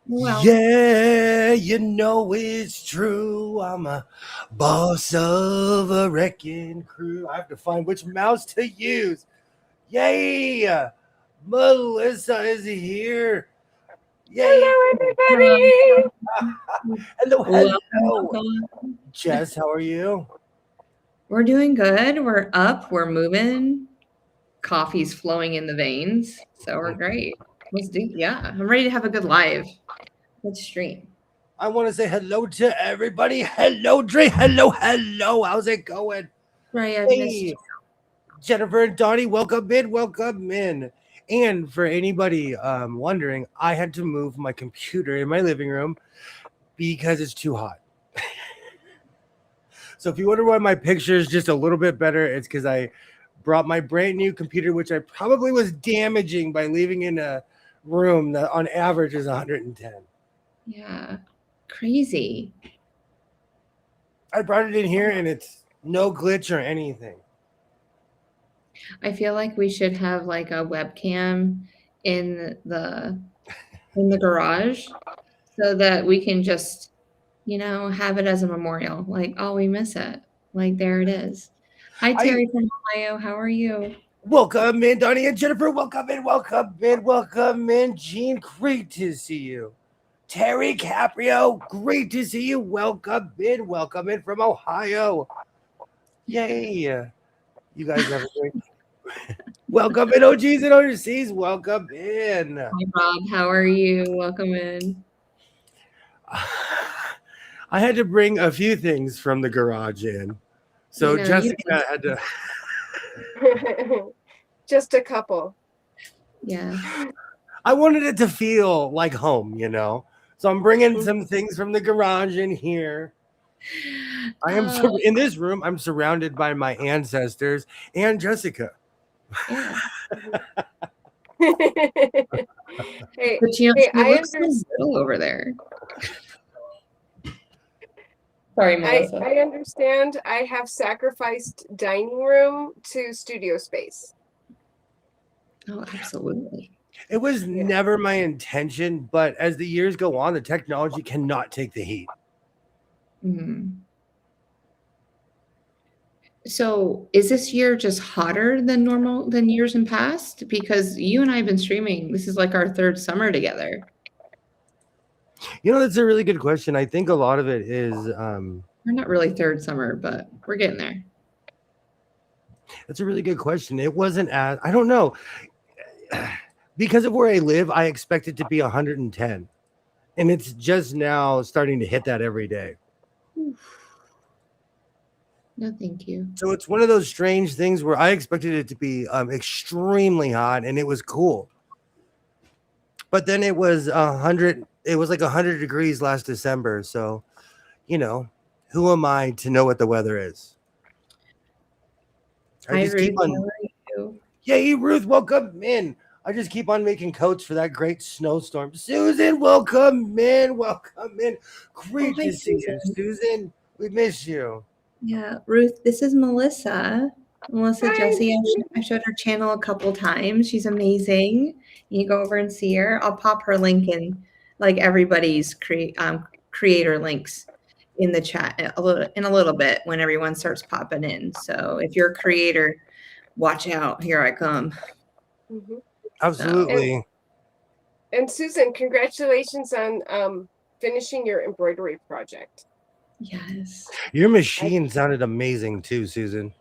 Well, Yeah, you know it's true. I'm a boss of a wrecking crew. I have to find which mouse to use. Yay! Melissa is here. Yay! Hello, everybody. Hello, hello. welcome. Jess, how are you? We're doing good. We're up. We're moving. Coffee's flowing in the veins, so we're great. I'm ready to have a good live. Let's stream. I want to say hello to everybody. Hello, Dre. Hello, hello. How's it going? Right, I've missed you. Hey, Jennifer and Donnie, welcome in, welcome in. And for anybody wondering, I had to move my computer in my living room because it's too hot. So if you wonder why my picture is just a little bit better, it's because I brought my brand new computer, which I probably was damaging by leaving in a room that on average is 110. Yeah, crazy. I brought it in here and it's no glitch or anything. I feel like we should have like a webcam in the garage so that we can just, have it as a memorial. Like, oh, we miss it. Like, there it is. Hi, Terry from Ohio. How are you? Welcome in, Donnie and Jennifer. Welcome in, welcome in, welcome in. Gene, great to see you. Terry Caprio, great to see you. Welcome in from Ohio. Yay. You guys have a great welcome in, OGs and overseas. Welcome in. Hi, Rob. How are you? Welcome in. I had to bring a few things from the garage in. So Jessica had to. Just a couple. Yeah. I wanted it to feel like home, So I'm bringing some things from the garage in here. I am in this room. I'm surrounded by my ancestors and Jessica. Yeah. Hey, I understand over there. Sorry, Melissa. I understand. I have sacrificed dining room to studio space. Oh, absolutely. It was never my intention, but as the years go on, the technology cannot take the heat. Mm-hmm. So is this year just hotter than normal than years in past? Because you and I have been streaming. This is like our third summer together. That's a really good question. I think a lot of it is we're not really third summer, but we're getting there. That's a really good question. It wasn't as I don't know. Because of where I live, I expect it to be 110. And it's just now starting to hit that every day. No, thank you. So it's one of those strange things where I expected it to be extremely hot and it was cool. But then it was 100. It was like 100 degrees last December. So, who am I to know what the weather is? Hi, Ruth. How are you? Yay, Ruth, welcome in. I just keep on making coats for that great snowstorm. Susan, welcome in. Welcome in. Great to see you, Susan. We miss you. Yeah, Ruth, this is Melissa. Melissa Jessie. I showed her channel a couple times. She's amazing. You go over and see her. I'll pop her link in, like everybody's creator links in the chat in a little bit when everyone starts popping in. So if you're a creator, watch out. Here I come. Mm-hmm. Absolutely. And Susan, congratulations on finishing your embroidery project. Yes. Your machine sounded amazing too, Susan.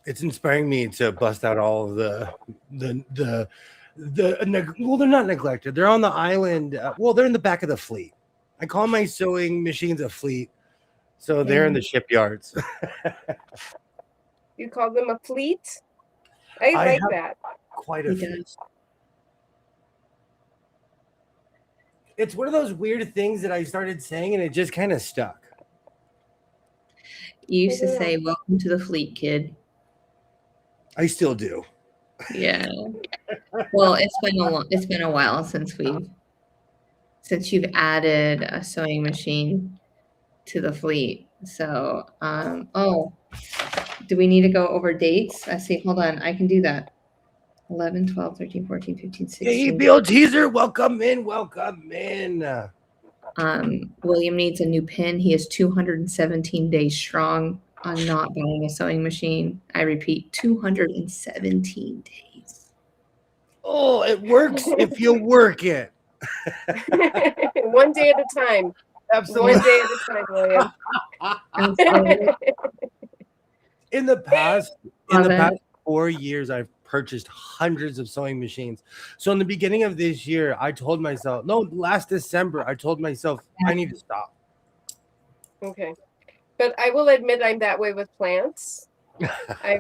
It's inspiring me to bust out all of the well, they're not neglected. They're on the island. Well, they're in the back of the fleet. I call my sewing machines a fleet. So they're in the shipyards. You call them a fleet? I like that. Quite a few. It's one of those weird things that I started saying and it just kind of stuck. You used to say, "Welcome to the fleet, kid." I still do. Yeah. Well, it's been a while since you've added a sewing machine to the fleet. So, do we need to go over dates? I see. Hold on, I can do that. 11, 12, 13, 14, 15, Hey, 16. Bill Teaser, welcome in. William needs a new pin. He is 217 days strong on not buying a sewing machine. I repeat, 217 days. Oh, it works if you work it. One day at a time. Absolutely. One day at a time, William. Absolutely. In the past Love it. 4 years, I've purchased hundreds of sewing machines. So in the beginning of this year, I told myself, no, last December, I told myself I need to stop. Okay. But I will admit I'm that way with plants. I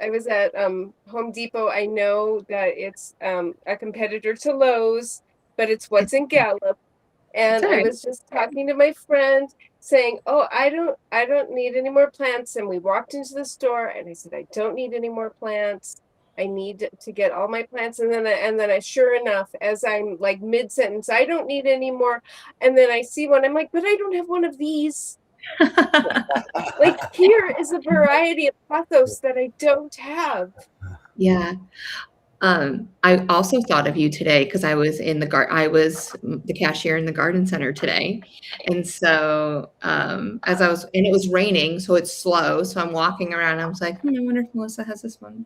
was at Home Depot. I know that it's a competitor to Lowe's, but it's what's in Gallup. And all I right. was just talking to my friend saying, "Oh, I don't need any more plants." And we walked into the store and I said, "I don't need any more plants. I need to get all my plants." And then I sure enough, as I'm like mid-sentence, "I don't need any more." And then I see one, I'm like, "But I don't have one of these." Like here is a variety of pathos that I don't have. Yeah. I also thought of you today because I was I was the cashier in the garden center today. And so as I was, and it was raining, so it's slow. So I'm walking around. I was like, I wonder if Melissa has this one.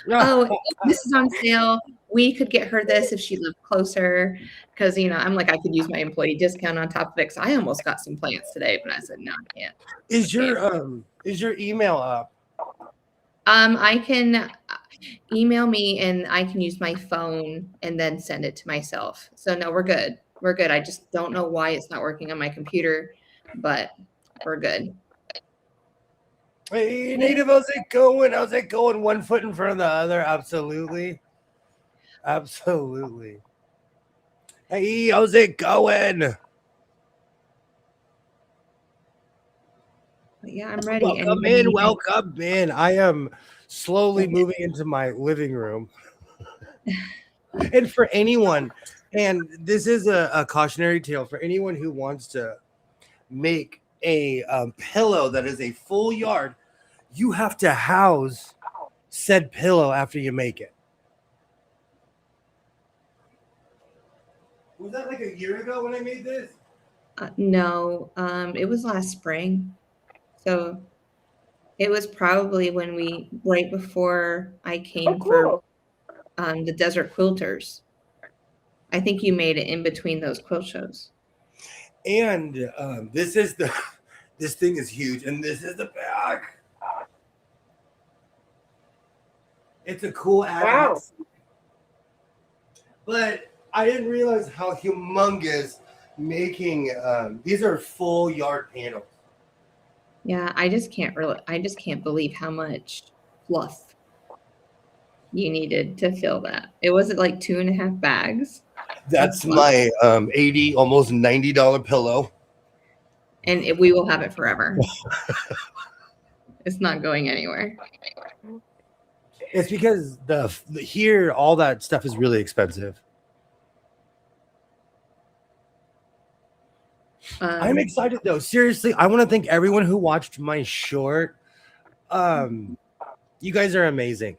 Oh, this is on sale. We could get her this if she lived closer. Because, I'm like, I could use my employee discount on top of it. 'Cause I almost got some plants today, but I said, no, I can't. Is your email up? I can email me and I can use my phone and then send it to myself. So no, we're good. We're good. I just don't know why it's not working on my computer, but we're good. Hey, Native, how's it going? How's it going? One foot in front of the other. Absolutely. Absolutely. Hey, how's it going? But yeah, I'm ready. Welcome in. I am slowly moving into my living room. And for anyone, and this is a cautionary tale for anyone who wants to make a pillow that is a full yard, you have to house said pillow after you make it. Was that like a year ago when I made this? No, it was last spring. So it was probably right before I came Oh, cool. for the Desert Quilters. I think you made it in between those quilt shows. And this thing is huge, and this is the back. It's a cool address. Wow. But I didn't realize how humongous making these are full yard panels. Yeah, I just can't believe how much fluff you needed to fill that. It wasn't like 2.5 bags. That's my $80, almost $90 pillow. And we will have it forever. It's not going anywhere. It's because the here all that stuff is really expensive. I'm excited though. Seriously, I want to thank everyone who watched my short. You guys are amazing.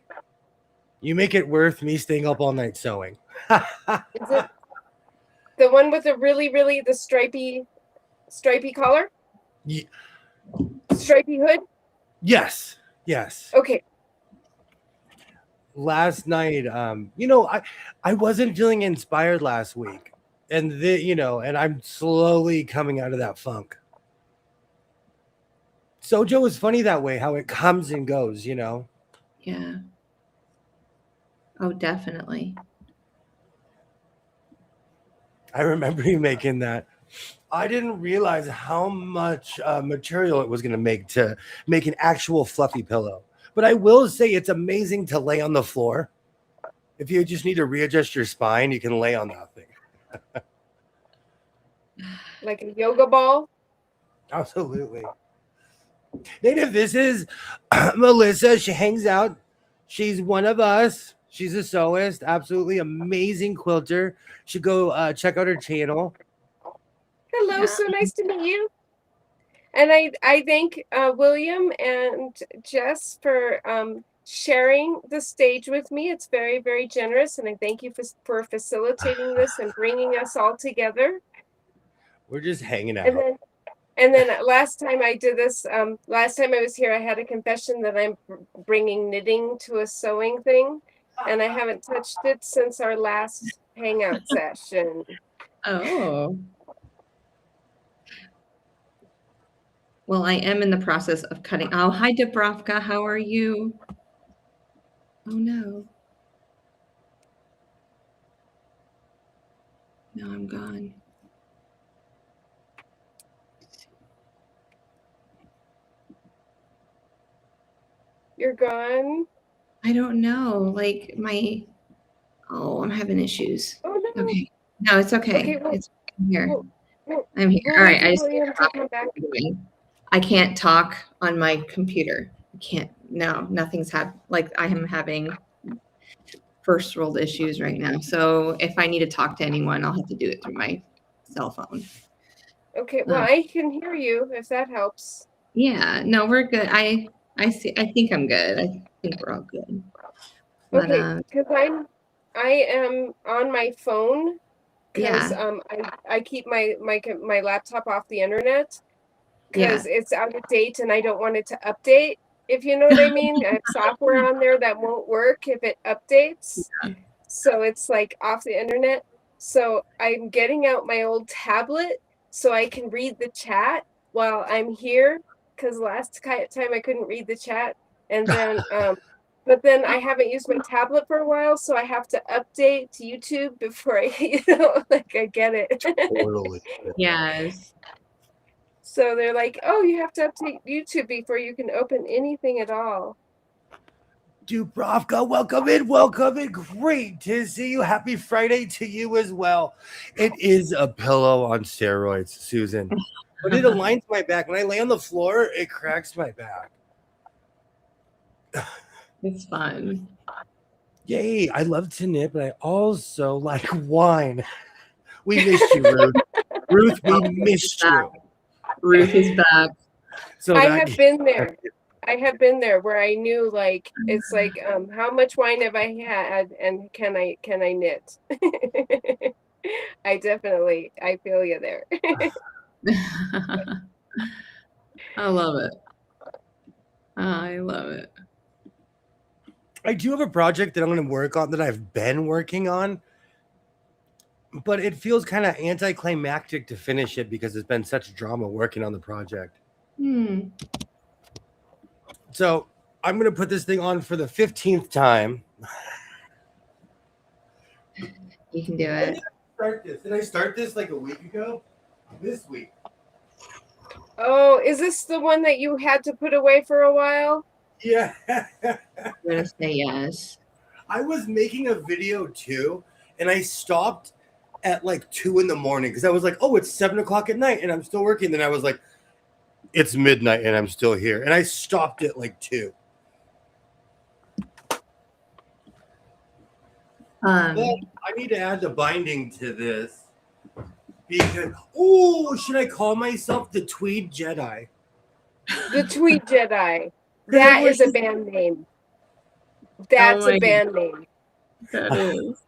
You make it worth me staying up all night sewing. Is it the one with the the stripy collar? Yeah. Stripy hood? Yes. Okay. Last night, I wasn't feeling inspired last week. And and I'm slowly coming out of that funk. Sojo is funny that way, how it comes and goes, Yeah. Oh, definitely. I remember you making that. I didn't realize how much material it was going to make an actual fluffy pillow. But I will say it's amazing to lay on the floor. If you just need to readjust your spine, you can lay on that thing. Like a yoga ball? Absolutely. Native, this is Melissa. She hangs out. She's one of us. She's a sewist. Absolutely amazing quilter. Should go check out her channel. Hello, so nice to meet you. And I thank William and Jess for sharing the stage with me. It's very, very generous, and I thank you for facilitating this and bringing us all together. We're just hanging out. And then last time I did this, last time I was here, I had a confession that I'm bringing knitting to a sewing thing, and I haven't touched it since our last hangout session. Oh. Well, I am in the process of cutting. Oh, hi, Dubrovka. How are you? Oh, no. No, I'm gone. You're gone? I don't know. Like I'm having issues. Oh, no. Okay. No, it's okay. Okay, well, I'm here. Well, I'm here. we'll All wait right. for William to come back. I can't talk on my computer. I can't. No, nothing's happening. Like I am having first world issues right now. So if I need to talk to anyone, I'll have to do it through my cell phone. Okay, well, I can hear you if that helps. Yeah, no, we're good. I think I'm good. I think we're all good. But, Okay, because I am on my phone because I keep my laptop off the internet because it's out of date and I don't want it to update, if you know what I mean. I have software on there that won't work if it updates. So it's like off the internet. So I'm getting out my old tablet so I can read the chat while I'm here, because last time I couldn't read the chat. And then but then I haven't used my tablet for a while, so I have to update to YouTube before I I get it. Totally. yes. So they're like, oh, you have to update YouTube before you can open anything at all. Dubrovka, welcome in, welcome in. Great to see you. Happy Friday to you as well. It is a pillow on steroids, Susan. But it aligns my back. When I lay on the floor, it cracks my back. It's fun. Yay, I love to knit, but I also like wine. We missed you, Ruth. Ruth, we missed you. Ruth is back. So I have been there. I have been there where I knew, like, it's like, how much wine have I had, and can I knit? I feel you there. I love it. I love it. I do have a project that I'm going to work on that I've been working on, but it feels kind of anticlimactic to finish it because it's been such drama working on the project. So I'm going to put this thing on for the 15th time. You can do it. Did I start this like a week ago? This week. Oh, is this the one that you had to put away for a while? Yeah. I'm going to say yes. I was making a video too, and I stopped at like 2 a.m. because I was like, oh, it's 7 o'clock at night and I'm still working. Then I was like, it's midnight and I'm still here. And I stopped at like 2. But I need to add the binding to this because, should I call myself the Tweed Jedi? The Tweed Jedi. That is a band name. That's a band name. That is.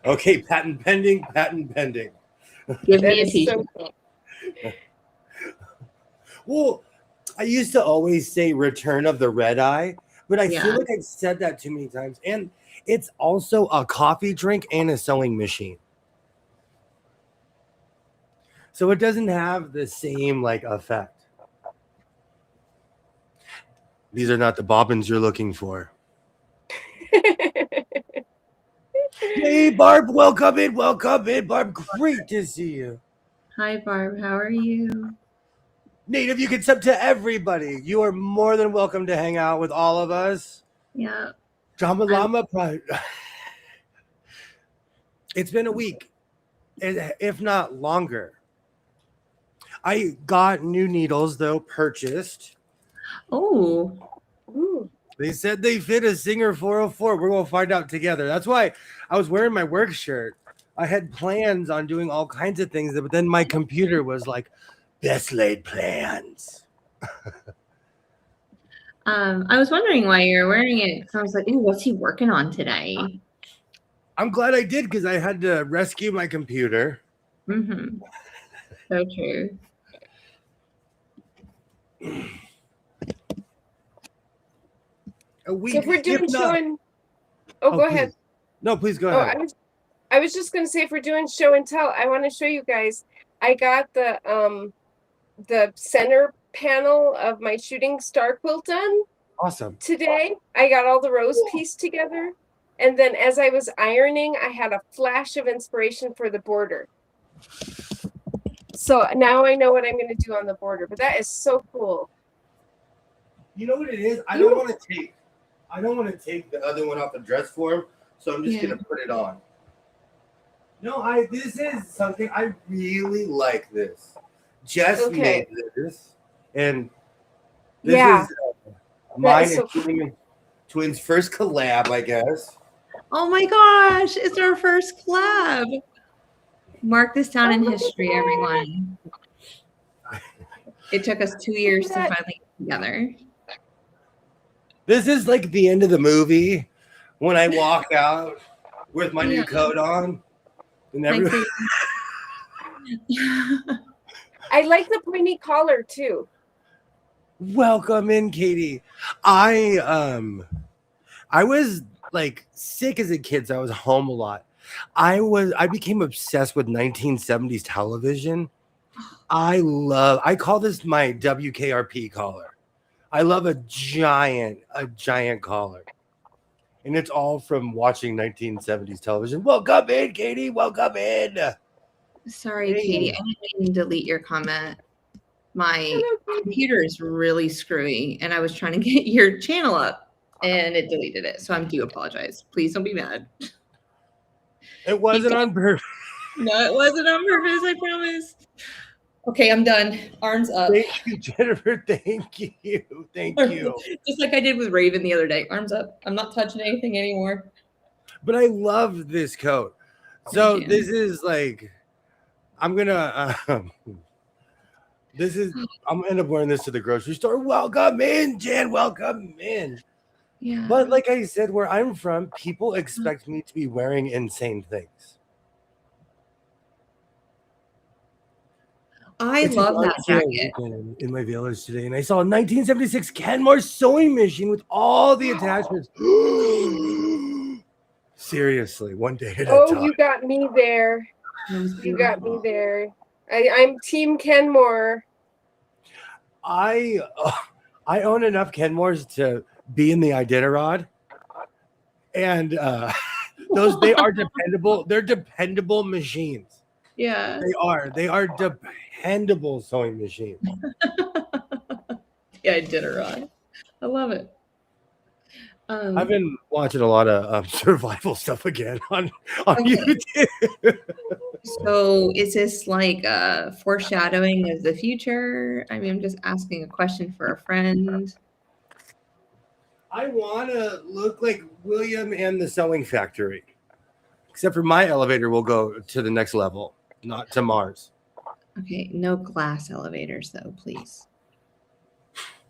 Okay, patent pending. Give me a t-shirt. So cool. Well, I used to always say Return of the Red Eye, but I feel like I've said that too many times. And it's also a coffee drink and a sewing machine. So it doesn't have the same like effect. These are not the bobbins you're looking for. Hey, Barb, welcome in, Barb. Great to see you. Hi, Barb. How are you? Native, you can sub to everybody. You are more than welcome to hang out with all of us. Yeah. Drama Llama Pride. It's been a week, if not longer. I got new needles, though, purchased. Oh. Ooh. They said they fit a Singer 404. We're going to find out together. That's why I was wearing my work shirt. I had plans on doing all kinds of things, but then my computer was like, best laid plans. I was wondering why you're wearing it because I was like, ooh, what's he working on today? I'm glad I did because I had to rescue my computer. Mm-hmm. So true. A week, So if we're doing if show not, and go ahead. please. No, please go Oh, ahead. I was just gonna say if we're doing show and tell, I want to show you guys. I got the center panel of my shooting star quilt done Awesome. today. I got all the rows pieced together. And then as I was ironing, I had a flash of inspiration for the border. So now I know what I'm going to do on the border, but that is so cool. You know what it is? I don't want to take the other one off the dress form, so I'm just gonna put it on. No, this is something I really like. This Jess made this, and this is mine and Twins' first collab, I guess. Oh my gosh, it's our first collab. Mark this down in history, everyone. It took us 2 years to finally get together. This is like the end of the movie when I walk out with my new coat on. And everyone... I like the pointy collar too. Welcome in, Katie. I was like sick as a kid, so I was home a lot. I became obsessed with 1970s television. I call this my WKRP collar. I love a giant collar. And it's all from watching 1970s television. Welcome in, Katie. Welcome in. Sorry, Katie. I didn't mean to delete your comment. My computer is really screwy, and I was trying to get your channel up, and it deleted it. So I do apologize. Please don't be mad. It wasn't on purpose. No, it wasn't on purpose. I promise. Okay, I'm done. Arms up. Thank you, Jennifer. Thank you. Thank you. Just like I did with Raven the other day. Arms up. I'm not touching anything anymore. But I love this coat. So this is like, I'm gonna end up wearing this to the grocery store. Welcome in, Jan. Welcome in. Yeah. But like I said, where I'm from, people expect me to be wearing insane things. I love that jacket. In my village today, and I saw a 1976 Kenmore sewing machine with all the attachments. Seriously, one day at a time. Oh, you got me there. You got me there. I'm Team Kenmore. I own enough Kenmores to be in the Iditarod, and they are dependable. They're dependable machines. Yeah, they are dependable sewing machines. Yeah, Iditarod. I love it. I've been watching a lot of survival stuff again on YouTube. So is this like a foreshadowing of the future? I mean, I'm just asking a question for a friend. I want to look like William and the Sewing Factory, except for my elevator will go to the next level, not to Mars. Okay, no glass elevators though, please.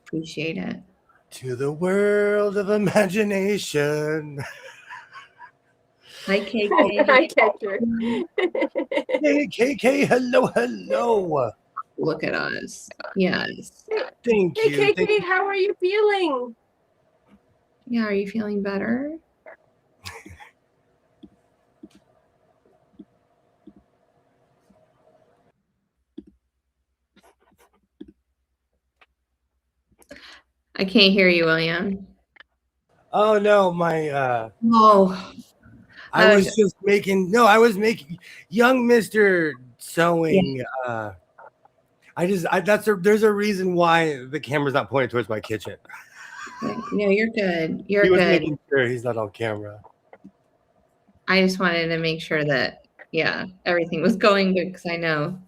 Appreciate it. To the world of imagination. Hi, KK. Hi, Catcher. Hey, KK. Hello. Look at us. Yes. Thank you. Hey, KK, how are you feeling? Yeah, are you feeling better? I can't hear you, William. Oh no, I was making young Mr. Sewing. Yeah. There's a reason why the camera's not pointed towards my kitchen. No, you're good. He was making sure he's not on camera. I just wanted to make sure that everything was going good because I know.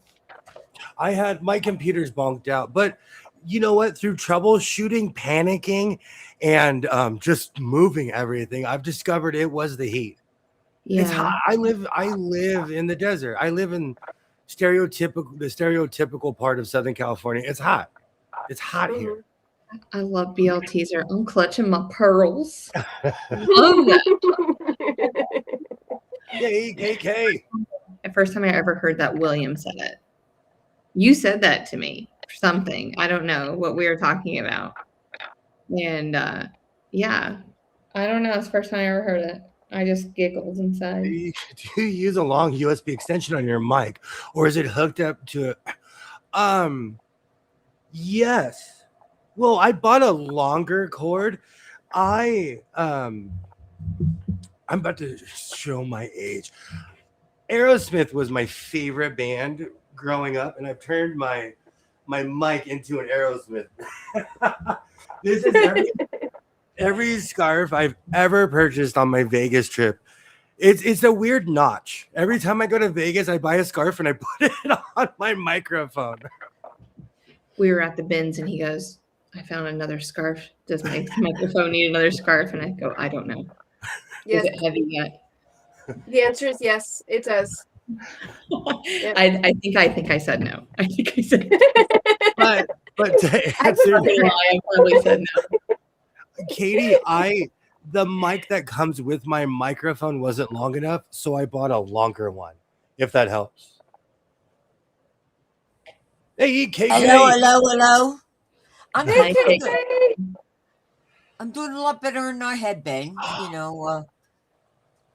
I had my computer's bonked out, but you know what? Through troubleshooting, panicking, and just moving everything, I've discovered it was the heat. Yeah. It's hot. I live in the desert. I live in the stereotypical part of Southern California. It's hot. It's hot here. I love BLTs. I'm clutching my pearls. Love that. Yay, KK. The first time I ever heard that William said it. You said that to me for something. I don't know what we were talking about. And yeah, I don't know. It's the first time I ever heard it. I just giggled inside. Do you use a long USB extension on your mic, or is it hooked up to yes. Well, I bought a longer cord. I'm about to show my age. Aerosmith was my favorite band growing up, and I've turned my mic into an Aerosmith. This is every scarf I've ever purchased on my Vegas trip. It's a weird notch. Every time I go to Vegas, I buy a scarf and I put it on my microphone. We were at the bins and he goes, I found another scarf. Does my microphone need another scarf? And I go, I don't know. Yes. Is it heavy yet? The answer is yes, it does. Yep. I think I said no. I think I said but to answer I probably said no. Katie, the mic that comes with my microphone wasn't long enough, so I bought a longer one, if that helps. Hey, KK. Hello. I'm Hi, doing KK. good. I'm doing a lot better in our headbang,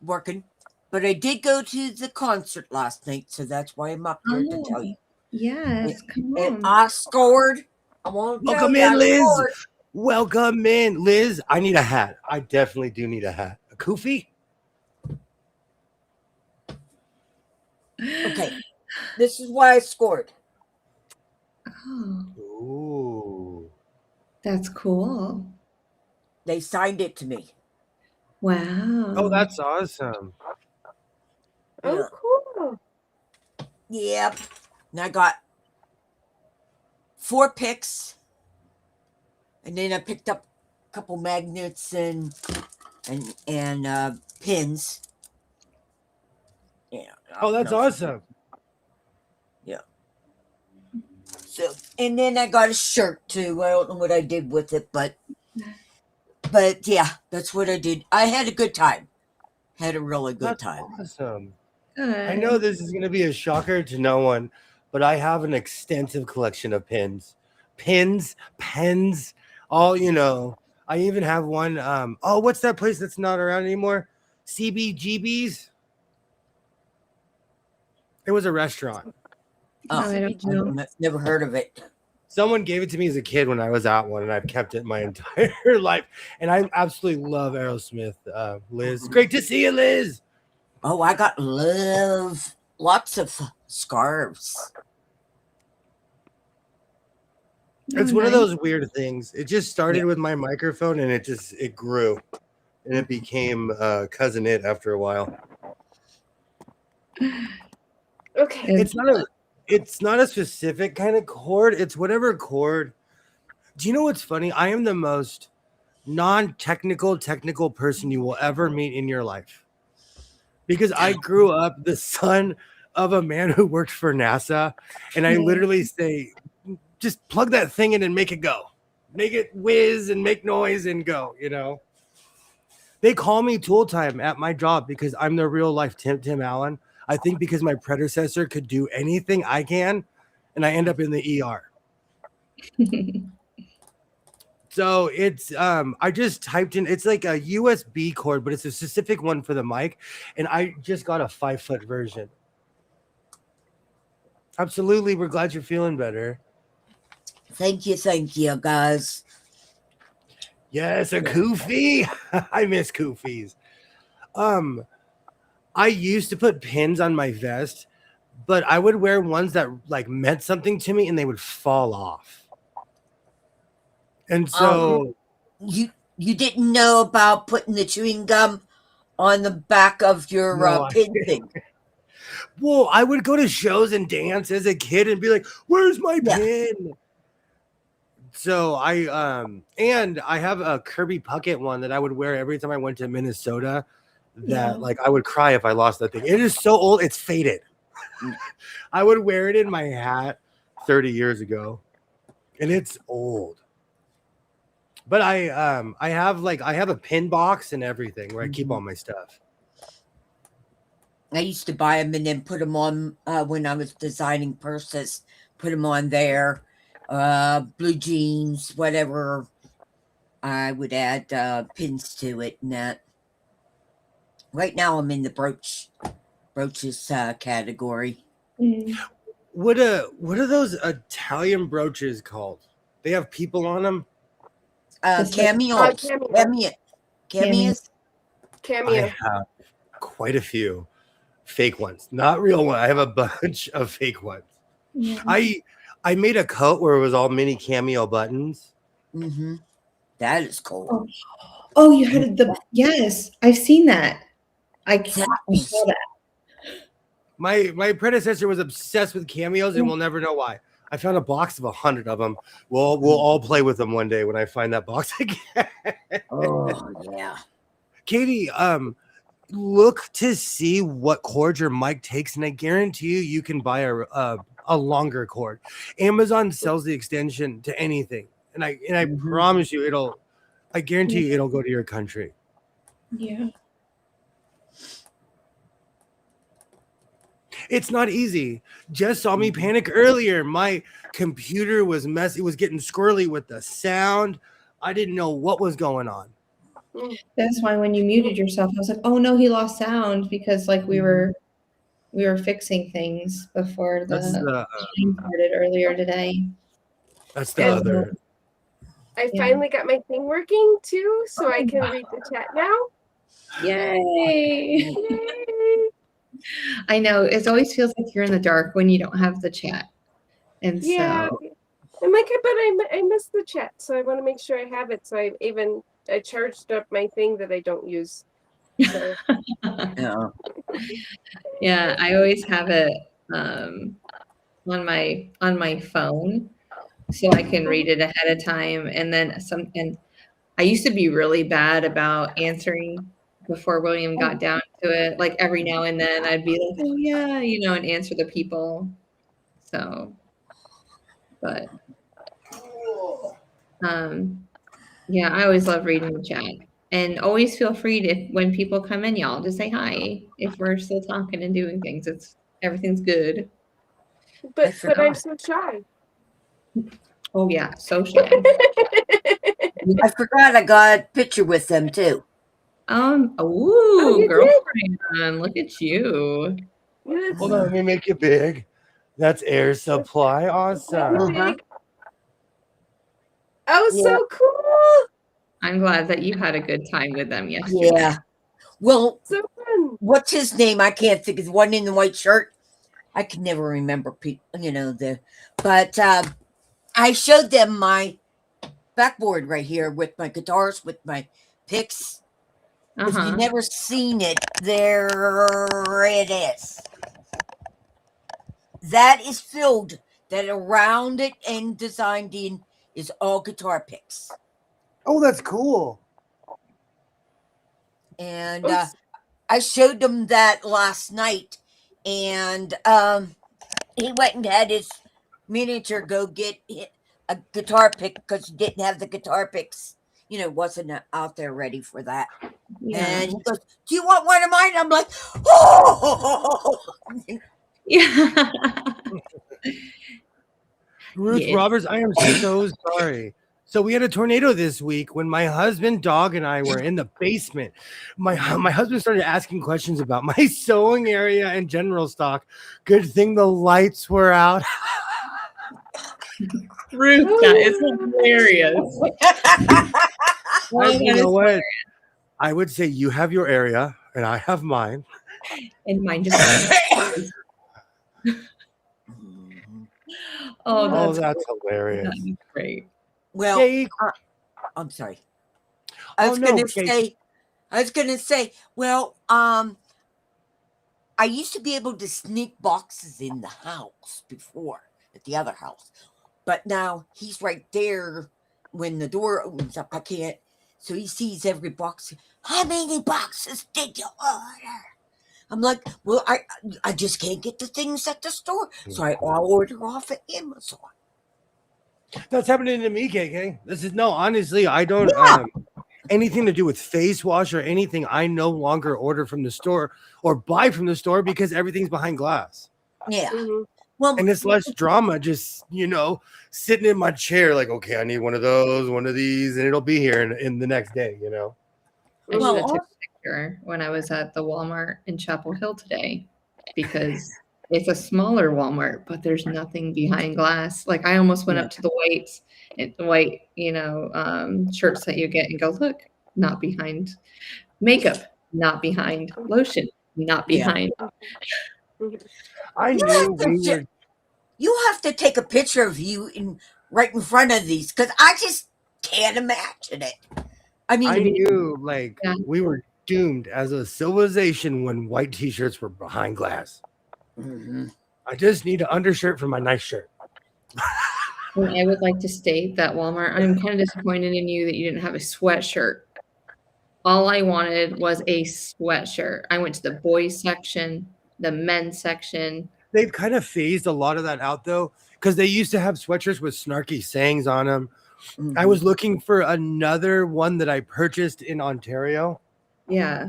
working. But I did go to the concert last night, so that's why I'm up here to tell you. Yes, come And on. I scored. I won't Welcome in, Liz. Welcome in, Liz. I need a hat. I definitely do need a hat. A kufi? Okay. This is why I scored. Oh, Ooh. that's cool. They signed it to me. Wow. Oh, that's awesome. Oh, cool. Yep. And I got 4 picks. And then I picked up a couple magnets and pins. Yeah. Oh, that's awesome. Yeah. So, and then I got a shirt too. I don't know what I did with it, but yeah, that's what I did. I had a good time. Had a really good time. Awesome. Good. I know this is going to be a shocker to no one, but I have an extensive collection of pins, pens, all, I even have one. What's that place that's not around anymore? CBGB's. It was a restaurant. Oh, I don't know. I've never heard of it. Someone gave it to me as a kid when I was at one, and I've kept it my entire life. And I absolutely love Aerosmith, Liz. Great to see you, Liz. Oh, I got lots of scarves. It's one of those weird things. It just started with my microphone, and it grew, and it became cousin it after a while. Okay. It's not a specific kind of cord. It's whatever cord. Do you know what's funny? I am the most non-technical technical person you will ever meet in your life, because I grew up the son of a man who worked for NASA, and I literally say, just plug that thing in and make it go, make it whiz and make noise and go. They call me Tool Time at my job because I'm the real life Tim Allen. I think because my predecessor could do anything I can, and I end up in the ER. So it's I just typed in, it's like a USB cord, but it's a specific one for the mic, and I just got a 5-foot version. Absolutely, we're glad you're feeling better. Thank you, guys. Yes, a kufi. I miss kufis. I used to put pins on my vest, but I would wear ones that like meant something to me, and they would fall off. And so you didn't know about putting the chewing gum on the back of your pin thing. Well, I would go to shows and dance as a kid and be like, "Where's my pin?" So I have a Kirby Puckett one that I would wear every time I went to Minnesota. That like I would cry if I lost that thing. It is so old, it's faded. I would wear it in my hat 30 years ago, and it's old. But I have a pin box and everything where I keep all my stuff. I used to buy them and then put them on when I was designing purses. Put them on there, blue jeans, whatever. I would add pins to it and that. Right now, I'm in the brooches category. Mm. What are those Italian brooches called? They have people on them. Just like- Cameos, Cameo. cameos. Cameo. I have quite a few fake ones, not real ones. I have a bunch of fake ones. Yeah. I made a coat where it was all mini cameo buttons. Mm-hmm. That is cool. Oh, you had yes, I've seen that. I saw Nice. that. My predecessor was obsessed with cameos, and we'll never know why. I found a box of 100 of them. We'll all play with them one day when I find that box again. Oh yeah. Katie, look to see what cord your mic takes, and I guarantee you can buy a longer cord. Amazon sells the extension to anything, and I promise you I guarantee you it'll go to your country. Yeah. It's not easy. Jess saw me panic earlier. My computer was messy. It was getting squirrely with the sound. I didn't know what was going on. That's why when you muted yourself, I was like, "Oh no, he lost sound," because like we were fixing things before That's the stream started earlier today. That's the And- other. I Yeah. finally got my thing working too, so I can read the chat now. Yay! Yay! I know it always feels like you're in the dark when you don't have the chat, and Yeah. so I'm like, but I missed the chat, so I want to make sure I have it. So I charged up my thing that I don't use. So Yeah. yeah, I always have it on my phone, so I can read it ahead of time, and then and I used to be really bad about answering before William got down to it. Like every now and then I'd be like, "Oh yeah," and answer the people. So, but yeah, I always love reading the chat. And always feel free to, when people come in, y'all, just say hi if we're still talking and doing things. Everything's good. but I'm forgot. so shy. Oh yeah, so shy. I forgot I got a picture with them too. you Girlfriend, look at you. Yes. Hold on, let me make it big. That's air supply. Awesome. Uh-huh. Oh, Yeah. so cool. I'm glad that you had a good time with them yesterday. Yeah. Well, So fun. what's his name? I can't think of the one in the white shirt. I can never remember people, but I showed them my backboard right here with my guitars, with my picks. If you've never seen it, there it is. That is filled. That around it and designed in is all guitar picks. Oh, that's cool. And I showed him that last night, and he went and had his manager go get a guitar pick because he didn't have the guitar picks. Wasn't out there ready for that. Yeah. And he goes, "Do you want one of mine?" I'm like, "Oh!" Yeah. Ruth Yes. Roberts, I am so sorry. So we had a tornado this week when my husband, dog, and I were in the basement. My husband started asking questions about my sewing area and general stock. Good thing the lights were out. Ruth, that is hilarious. You know what? I would say you have your area and I have mine. And mine just. Oh, that's hilarious. That's great. Well, Hey, I'm sorry. I was gonna say, well, I used to be able to sneak boxes in the house before at the other house, but now he's right there. When the door opens up, I can't. So he sees every box. How many boxes did you order? I'm like, well, I just can't get the things at the store, so I'll order off of Amazon. That's happening to me, KK. Honestly, I don't anything to do with face wash or anything. I no longer order from the store or buy from the store because everything's behind glass. Yeah. Mhm. Well, And it's less drama, just sitting in my chair, like, okay, I need one of those, one of these, and it'll be here in the next day, I Well, should have also- took a picture when I was at the Walmart in Chapel Hill today because it's a smaller Walmart, but there's nothing behind glass. Like I almost went up to the white, shirts that you get and go, look, not behind makeup, not behind lotion, not Yeah. behind. I knew we were. You have to take a picture of you right in front of these because I just can't imagine it. I mean, I knew Yeah. we were doomed as a civilization when white t-shirts were behind glass. mhm. I just need an undershirt for my nice shirt. And I would like to state that Walmart, I'm kind of disappointed in you that you didn't have a sweatshirt. All I wanted was a sweatshirt. I went to the boys section, the men's section. They've kind of phased a lot of that out though, because they used to have sweatshirts with snarky sayings on them. I was looking for another one that I purchased in Ontario Yeah.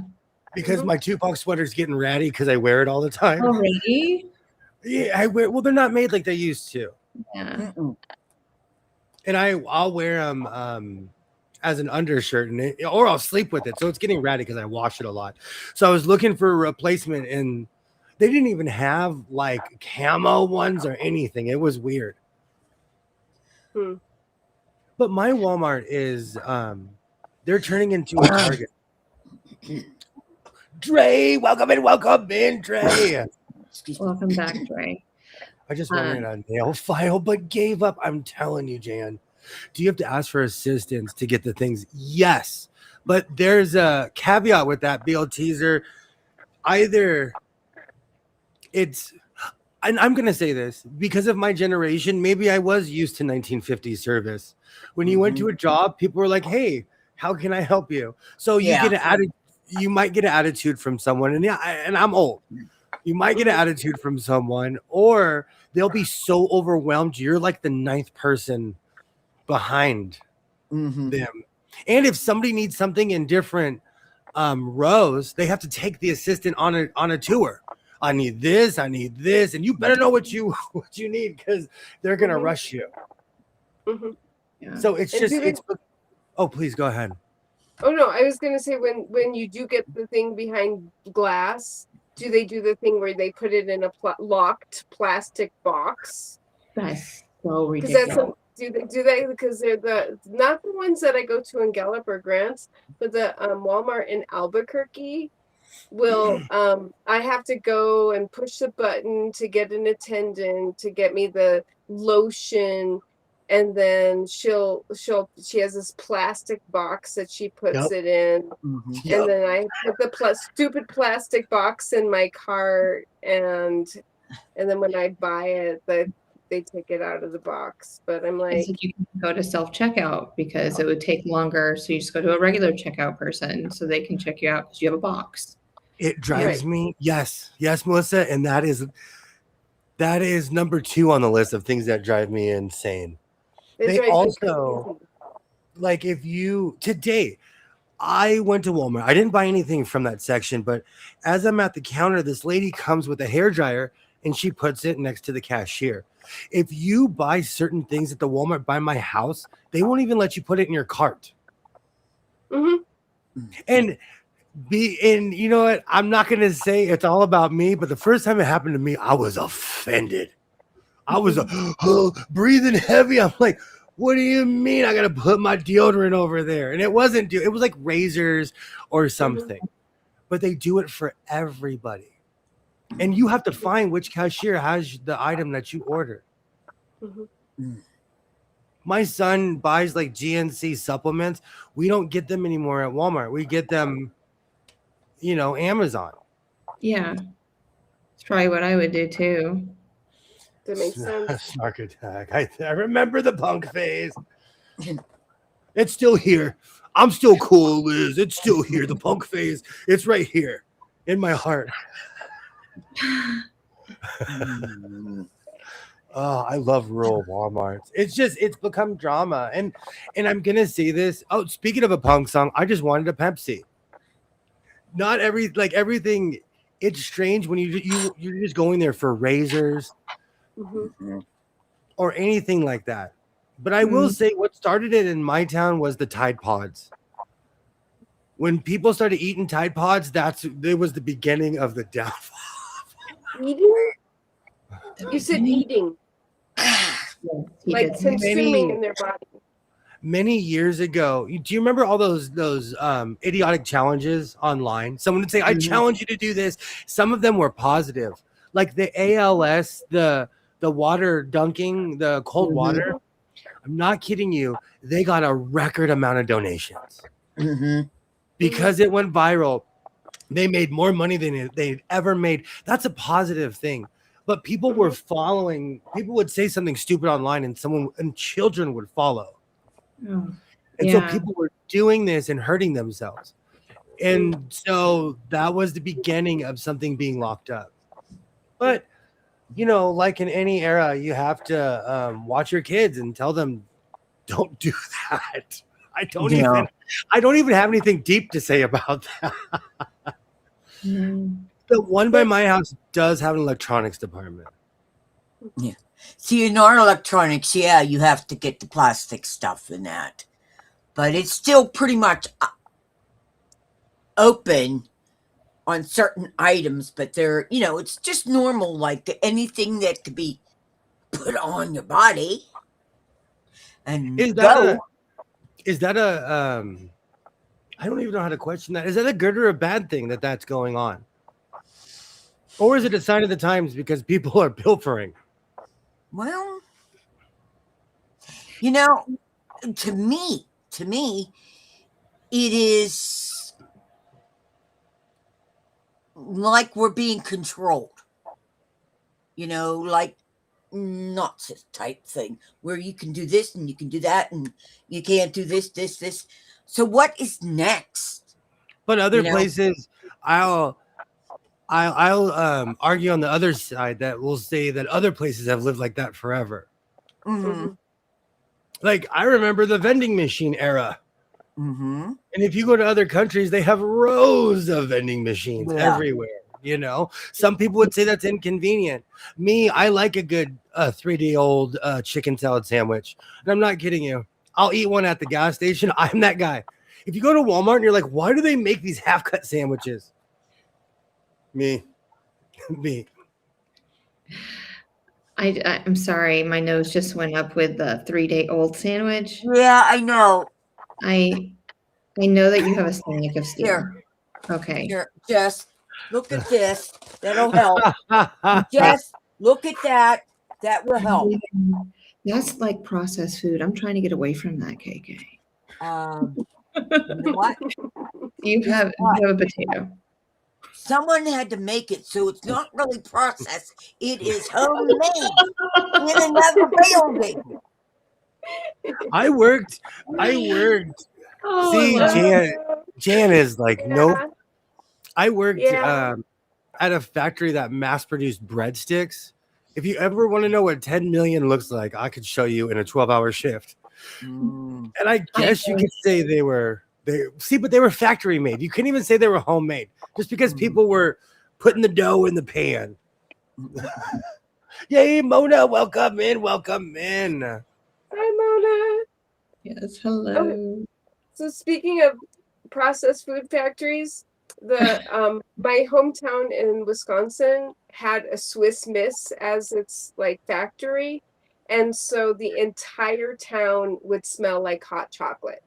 because my Tupac sweater's getting ratty because I wear it all the time. Already? Yeah, I wear. Well, they're not made like they used to, Yeah. Mm-mm. and I'll wear them as an undershirt, or I'll sleep with it. So it's getting ratty because I wash it a lot. So I was looking for a replacement, and they didn't even have like camo ones or anything. It was weird. Hmm. But my Walmart is they're turning into a Target. Dre, welcome in, Dre. Excuse me. Welcome back, Dre. I just wanted a nail file, but gave up. I'm telling you, Jan. Do you have to ask for assistance to get the things? Yes. But there's a caveat with that, BL teaser. Either it's, and I'm going to say this because of my generation, maybe I was used to 1950s service. When you went to a job, people were like, hey, how can I help you? So you get an attitude. You might get an attitude from someone, and and I'm old. You might get an attitude from someone, or they'll be so overwhelmed. You're like the ninth person behind them. And if somebody needs something in different rows, they have to take the assistant on a tour. I need this, and you better know what you need because they're gonna rush you. Yeah. So it's And just do they- oh, please go ahead. Oh no, I was gonna say when you do get the thing behind glass, do they do the thing where they put it in a locked plastic box? That's so Because ridiculous. do they because they're not the ones that I go to in Gallup or Grants, but the Walmart in Albuquerque will I have to go and push the button to get an attendant to get me the lotion, and then she has this plastic box that she puts it in, and then I put the stupid plastic box in my cart, and then when I buy it, they take it out of the box. But I'm like, It's like you can go to self-checkout because it would take longer. So you just go to a regular checkout person so they can check you out because you have a box. It drives me. Yes, Melissa, and that is number 2 on the list of things that drive me insane. They also, like, if you today, I went to Walmart. I didn't buy anything from that section, but as I'm at the counter, this lady comes with a hairdryer and she puts it next to the cashier. If you buy certain things at the Walmart by my house, they won't even let you put it in your cart. And you know what? I'm not gonna say it's all about me, but the first time it happened to me, I was offended. I was breathing heavy. I'm like, what do you mean I gotta put my deodorant over there? And it wasn't it was like razors or something. But they do it for everybody. And you have to find which cashier has the item that you ordered. My son buys like GNC supplements. We don't get them anymore at Walmart. We get them, Amazon. Yeah. It's probably what I would do too. that makes sense. Snark attack. I remember the punk phase. It's still here. I'm still cool, Liz. It's still here. The punk phase. It's right here in my heart. Oh, I love rural Walmarts. It's become drama. And I'm gonna say this. Oh, speaking of a punk song, I just wanted a Pepsi. Not everything. It's strange when you're just going there for razors Mhm. or anything like that. But I will say what started it in my town was the Tide Pods. When people started eating Tide Pods, it was the beginning of the downfall. Eating? You said eating, Yes, he like did say that. consuming in their body. Many years ago, do you remember all those idiotic challenges online? Someone would say, "I challenge you to do this." Some of them were positive, like the ALS, the water dunking, the cold water. I'm not kidding you. They got a record amount of donations because it went viral. They made more money than they'd ever made. That's a positive thing. But people were following. People would say something stupid online, and children would follow. Oh, And so yeah. people were doing this and hurting themselves. And so that was the beginning of something being locked up. But, like in any era, you have to watch your kids and tell them, don't do that. I don't even have anything deep to say about that. No. The one by my house does have an electronics department. Yeah. See, in our electronics, yeah, you have to get the plastic stuff in that. But it's still pretty much open on certain items, but they're, it's just normal, like anything that could be put on your body. And Is that I don't even know how to question that. Is that a good or a bad thing that's going on? Or is it a sign of the times because people are pilfering? Well, to me, it is like we're being controlled. Like Nazis type thing, where you can do this and you can do that and you can't do this. So what is next? But other places, I'll argue on the other side that will say that other places have lived like that forever. Like I remember the vending machine era. And if you go to other countries, they have rows of vending machines everywhere. Some people would say that's inconvenient. Me, I like a good 3-day-old chicken salad sandwich. And I'm not kidding you. I'll eat one at the gas station. I'm that guy. If you go to Walmart and you're like, why do they make these half-cut sandwiches? Me. I'm sorry, my nose just went up with the 3-day-old sandwich. Yeah, I know. I know that you have a stomach of steel. Here. Okay. Here, just look at this. That'll help. Just look at that. That will help. That's like processed food. I'm trying to get away from that, KK. You know what? You have a potato. Someone had to make it, so it's not really processed. It is homemade in another building. I worked. Oh, See, Jan is like, Yeah. nope. I worked Yeah. at a factory that mass-produced breadsticks. If you ever want to know what 10 million looks like, I could show you in a 12-hour shift. And I guess you could say they were factory made. You couldn't even say they were homemade just because people were putting the dough in the pan. Yay, Mona, welcome in. Hi, Mona. Yes, hello. So speaking of processed food factories, the my hometown in Wisconsin had a Swiss Miss as its like factory, and so the entire town would smell like hot chocolate.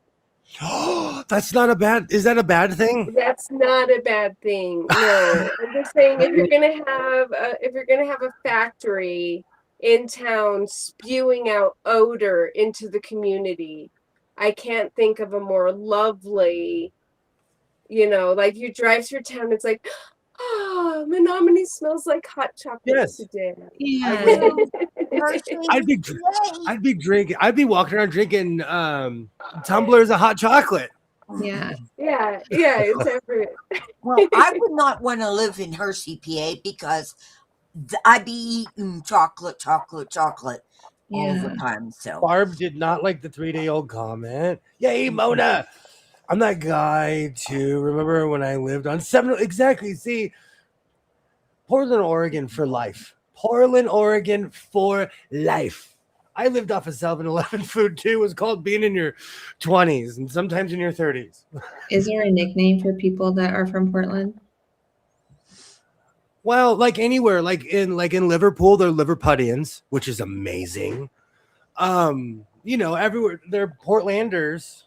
That's not a bad. Is that a bad thing? That's not a bad thing. No, I'm just saying if you're gonna have a factory in town spewing out odor into the community, I can't think of a more lovely, like you drive through town, it's like, Menominee smells like hot chocolate Yes. today. Yeah. I'd be walking around drinking tumblers of hot chocolate. Yeah. Yeah, it's everywhere. Well, I would not want to live in Hershey, PA, because I be eating chocolate all the Yeah. time. So Barb did not like the 3-day-old comment. Yay, Mona! I'm that guy too. Remember when I lived on 7? Exactly. See, Portland, Oregon for life. Portland, Oregon for life. I lived off of 7-Eleven food too. It was called being in your 20s and sometimes in your 30s. Is there a nickname for people that are from Portland? Well, like anywhere, like in Liverpool, they're Liverpudlians, which is amazing. Everywhere they're Portlanders.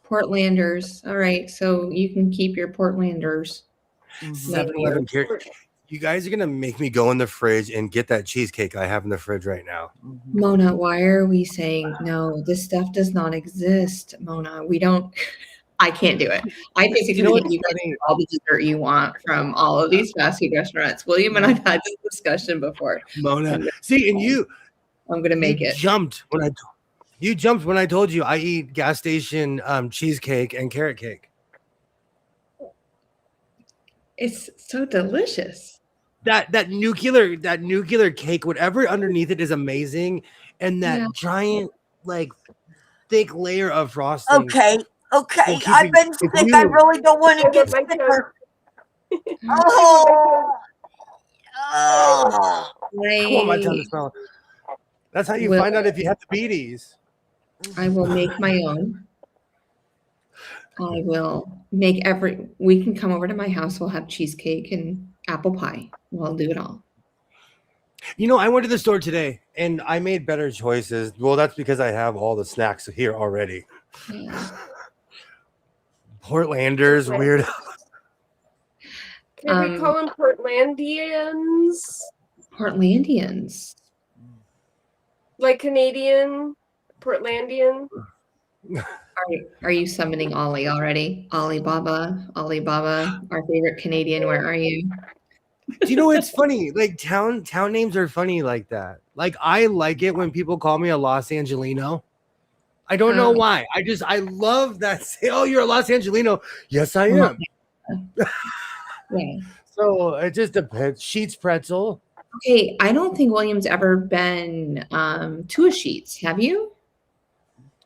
Portlanders. All right. So you can keep your Portlanders. 7-Eleven. You guys are gonna make me go in the fridge and get that cheesecake I have in the fridge right now. Mona, why are we saying no? This stuff does not exist, Mona. We don't. I can't do it. I basically You know get what's you guys funny? all the dessert you want from all of these fast food restaurants. William and I've had this discussion before. Mona, see, and I'm gonna make it. jumped when I told you I eat gas station cheesecake and carrot cake. It's so delicious. That nuclear cake, whatever underneath it is amazing, and that giant like thick layer of frosting. okay. Well, I've been sick. I really don't want to get sicker. Oh. I want my tongue to smell. That's how you Will- find out if you have the beaties. I will make my own. I will make we can come over to my house. We'll have cheesecake and apple pie. We'll do it all. I went to the store today and I made better choices. Well, that's because I have all the snacks here already. Yeah. Portlanders, weird. Can we call them Portlandians? Portlandians. Like Canadian Portlandian? Are you summoning Ollie already? Alibaba, our favorite Canadian. Where are you? Do you know it's funny? Like town names are funny like that. Like I like it when people call me a Los Angelino. I don't know why. I love that. Say, oh, you're a Los Angelino. Yes, I am. Yeah. So it just depends. Sheets pretzel. Okay, I don't think William's ever been to a Sheets. Have you?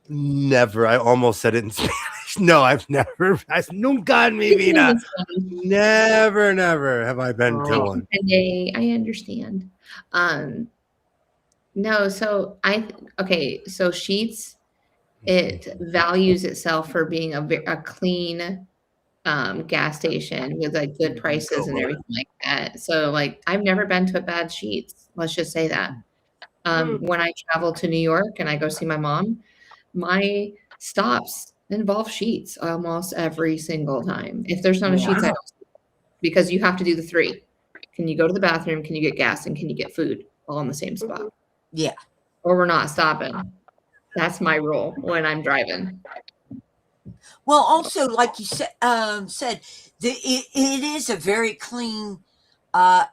Never. I almost said it in Spanish. No, I've never. Nunca en mi vida. Never have I been to one. I understand. No, so so Sheets, it values itself for being a clean gas station with like good prices and everything like that. So like I've never been to a bad Sheets. Let's just say that. When I travel to New York and I go see my mom, my stops involve Sheets almost every single time. If there's not a Sheets, I don't, because you have to do the 3. Can you go to the bathroom? Can you get gas? And can you get food all in the same spot? Yeah. Or we're not stopping. That's my rule when I'm driving. Well, also, like you said, it is a very clean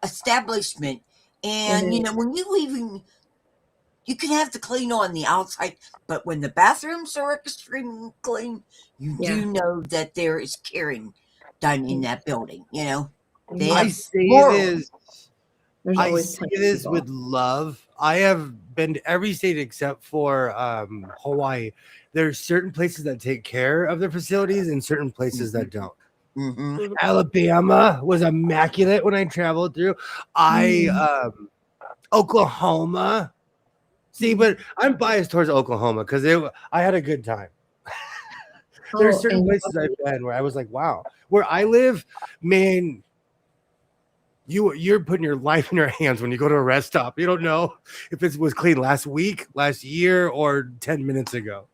establishment, and when you leaving, you can have the clean on the outside, but when the bathrooms are extremely clean, you do know that there is caring done in that building. I say this with love. I have been to every state except for Hawaii. There's certain places that take care of their facilities and certain places that don't. Alabama was immaculate when I traveled through. Oklahoma. See, but I'm biased towards Oklahoma because I had a good time. There's certain places I've been where I was like, wow. Where I live, man, you're putting your life in your hands when you go to a rest stop. You don't know if it was clean last week, last year, or 10 minutes ago.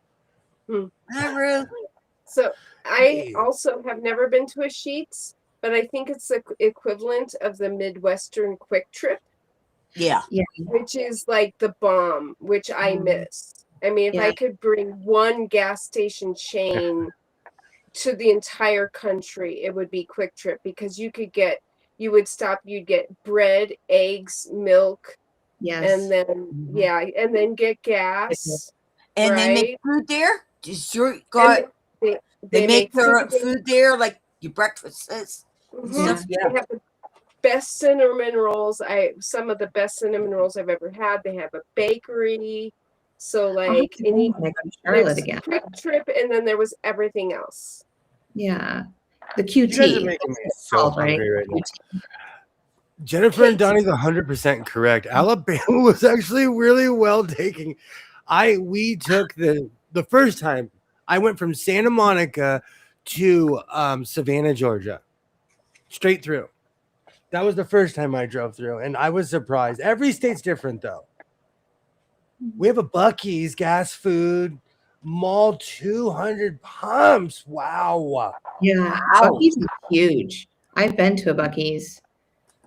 So I also have never been to a Sheets, but I think it's the equivalent of the Midwestern Quick Trip. Yeah. Which is like the bomb, which I miss. I mean, if I could bring one gas station chain to the entire country, it would be Quick Trip, because you'd get bread, eggs, milk, and then and then get gas. And they make food there. They make their food there, like your breakfasts. They have the best cinnamon rolls. Some of the best cinnamon rolls I've ever had. They have a bakery. So I'll have like to go any when I go to Charlotte there's again. Quick Trip, and then there was everything else. Yeah. The You guys are QT. making me That's what it's so called, right? hungry right now. QT. Jennifer and Donnie's 100% correct. Alabama was actually really well taken. We took the first time I went from Santa Monica to Savannah, Georgia, straight through. That was the first time I drove through, and I was surprised. Every state's different, though. We have a Buc-ee's, gas food, mall, 200 pumps. Wow. Yeah. Wow. Buc-ee's is huge. I've been to a Buc-ee's,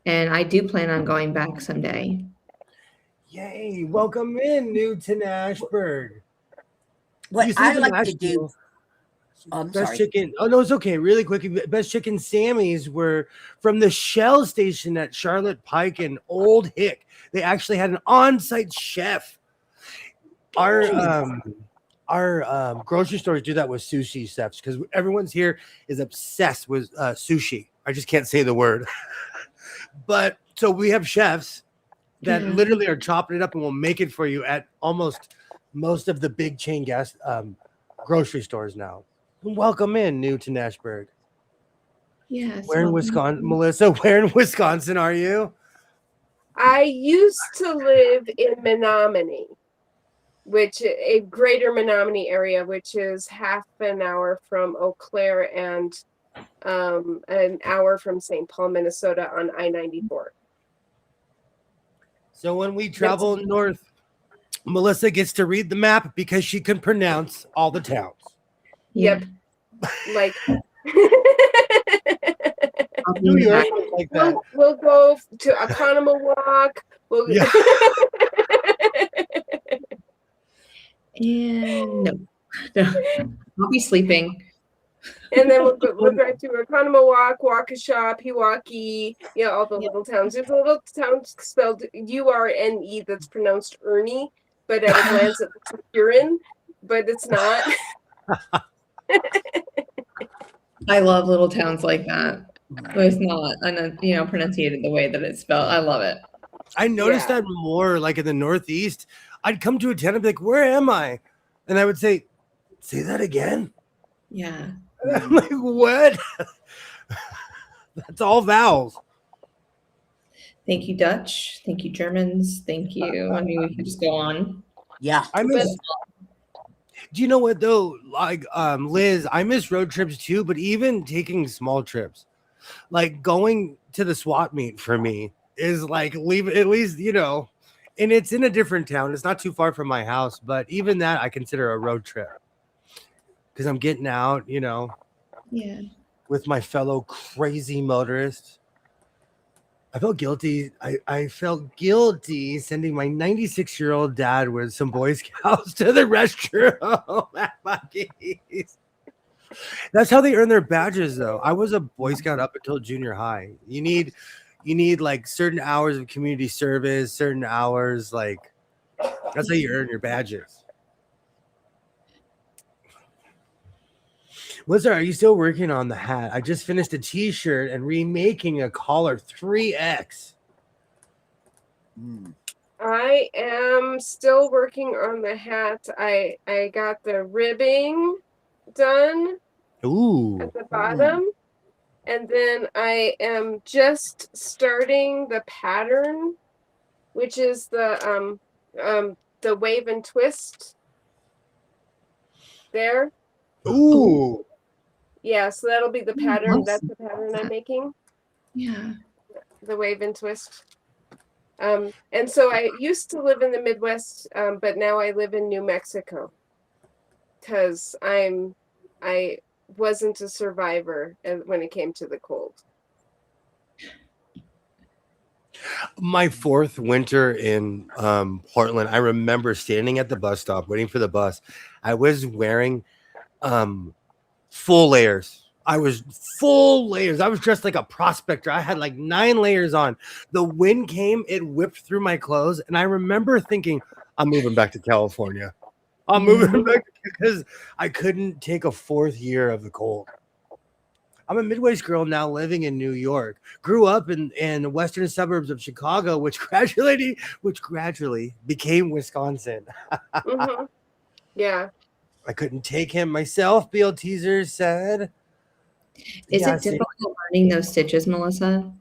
and I do plan on going back someday. Yay. Welcome in, Newton Ashburg. What You see I the like to national do. I'm Best sorry. chicken. Oh, no, it's okay. Really quick. Best chicken Sammy's were from the Shell station at Charlotte Pike and Old Hick. They actually had an on-site chef. Our grocery stores do that with sushi chefs because everyone's here is obsessed with sushi. I just can't say the word. But so we have chefs that Yeah. literally are chopping it up and will make it for you at almost most of the big chain gas grocery stores now. Welcome in, Newton Ashburg. Yes. Where in welcome. Wisconsin, Melissa? Where in Wisconsin are you? I used to live in Menominee, which a greater Menominee area, which is half an hour from Eau Claire and an hour from St. Paul, Minnesota on I-94. So when we travel north, Melissa gets to read the map because she can pronounce all the towns. Yeah. Yep. Like I'll be New in the York back. was like that. we'll go to Oconomowoc. Yeah. And no. I'll be sleeping. And then we'll drive through Oconomowoc, Waukesha, Pewaukee, all the little towns. There's a little town spelled URNE that's pronounced Ernie, but at a glance it looks like urine, but it's not. I love little towns like that. But it's not, pronunciated the way that it's spelled. I love it. I noticed Yeah. that more like in the Northeast. I'd come to a town and be like, where am I? And I would say that again. Yeah. And I'm like, what? That's all vowels. Thank you, Dutch. Thank you, Germans. Thank you. I mean, we can just go on. Yeah. I miss. Do you know what though? Like Liz, I miss road trips too, but even taking small trips, like going to the swap meet for me is like leave at least, and it's in a different town. It's not too far from my house, but even that I consider a road trip because I'm getting out, Yeah. with my fellow crazy motorists. I felt guilty. I felt guilty sending my 96-year-old dad with some Boy Scouts to the restroom at Buc-ee's. That's how they earn their badges, though. I was a Boy Scout up until junior high. You need like certain hours of community service, certain hours, like that's how you earn your badges. Liza, are you still working on the hat? I just finished a t-shirt and remaking a collar 3X. I am still working on the hat. I got the ribbing done Ooh. at the bottom. And then I am just starting the pattern, which is the wave and twist there. Ooh. Yeah, so that'll be the pattern. Awesome. That's the pattern I'm making. Yeah. The wave and twist. And so I used to live in the Midwest, but now I live in New Mexico because I wasn't a survivor when it came to the cold. My fourth winter in Portland, I remember standing at the bus stop waiting for the bus. I was wearing full layers. I was full layers. I was dressed like a prospector. I had like 9 layers on. The wind came, it whipped through my clothes, and I remember thinking, I'm moving back to California. I'm moving back because I couldn't take a 4th year of the cold. I'm a Midwest girl now living in New York. Grew up in the western suburbs of Chicago, which gradually became Wisconsin. Mm-hmm. Yeah. I couldn't take him myself, Bill Teaser said. Is Yeah, it difficult learning those stitches, Melissa?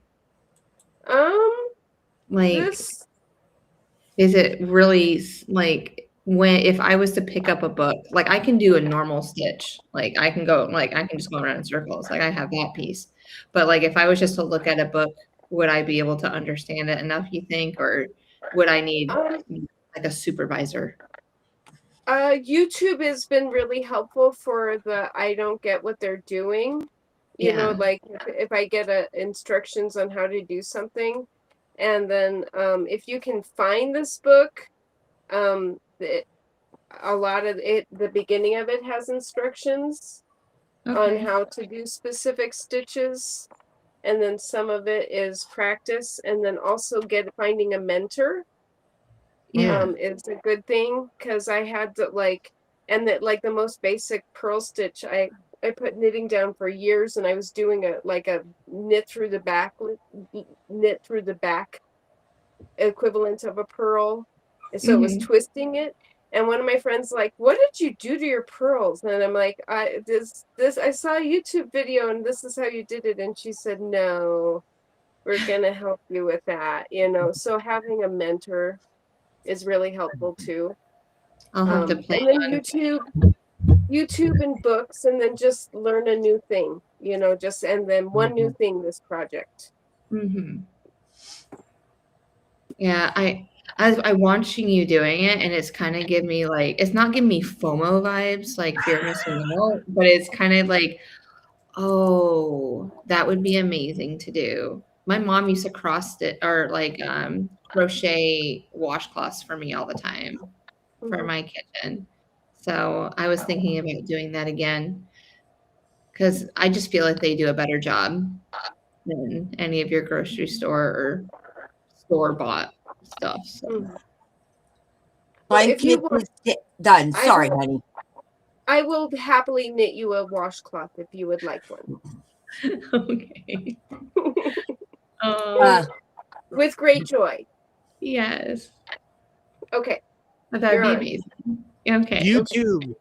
Like, This. is it really like if I was to pick up a book, like I can do a normal stitch, like I can just go around in circles, like I have that piece. But like if I was just to look at a book, would I be able to understand it enough, you think, or would I need like a supervisor? YouTube has been really helpful for I don't get what they're doing. You know, Yeah. like if I get instructions on how to do something, and then if you can find this book, a lot of it, the beginning of it has instructions on Okay. how to do specific stitches, and then some of it is practice, and then also finding a mentor. Yeah. It's a good thing because I had to and that like the most basic purl stitch, I put knitting down for years, and I was doing a knit through the back equivalent of a purl, and so it was Mhm. twisting it. And one of my friends like, "What did you do to your pearls?" And I'm like, I saw a YouTube video, and this is how you did it." And she said, "No, we're gonna help you with that." So having a mentor is really helpful too. I'll have to And plan then on. YouTube and books, and then just learn a new thing. And then one new thing this project. Mhm. Yeah, I watching you doing it, and it's kind of give me like it's not giving me FOMO vibes, like fear of missing out, but it's kind of like, oh, that would be amazing to do. My mom used to cross stitch or like crochet washcloths for me all the time for my kitchen. So I was thinking about doing that again because I just feel like they do a better job than any of your grocery store or store bought stuff. So. Mhm. Well, Mine if you kit want, is done. I Sorry, will, honey. I will happily knit you a washcloth if you would like one. Okay. Uh, With great joy. Yes. Okay. That'd be amazing. Okay. YouTube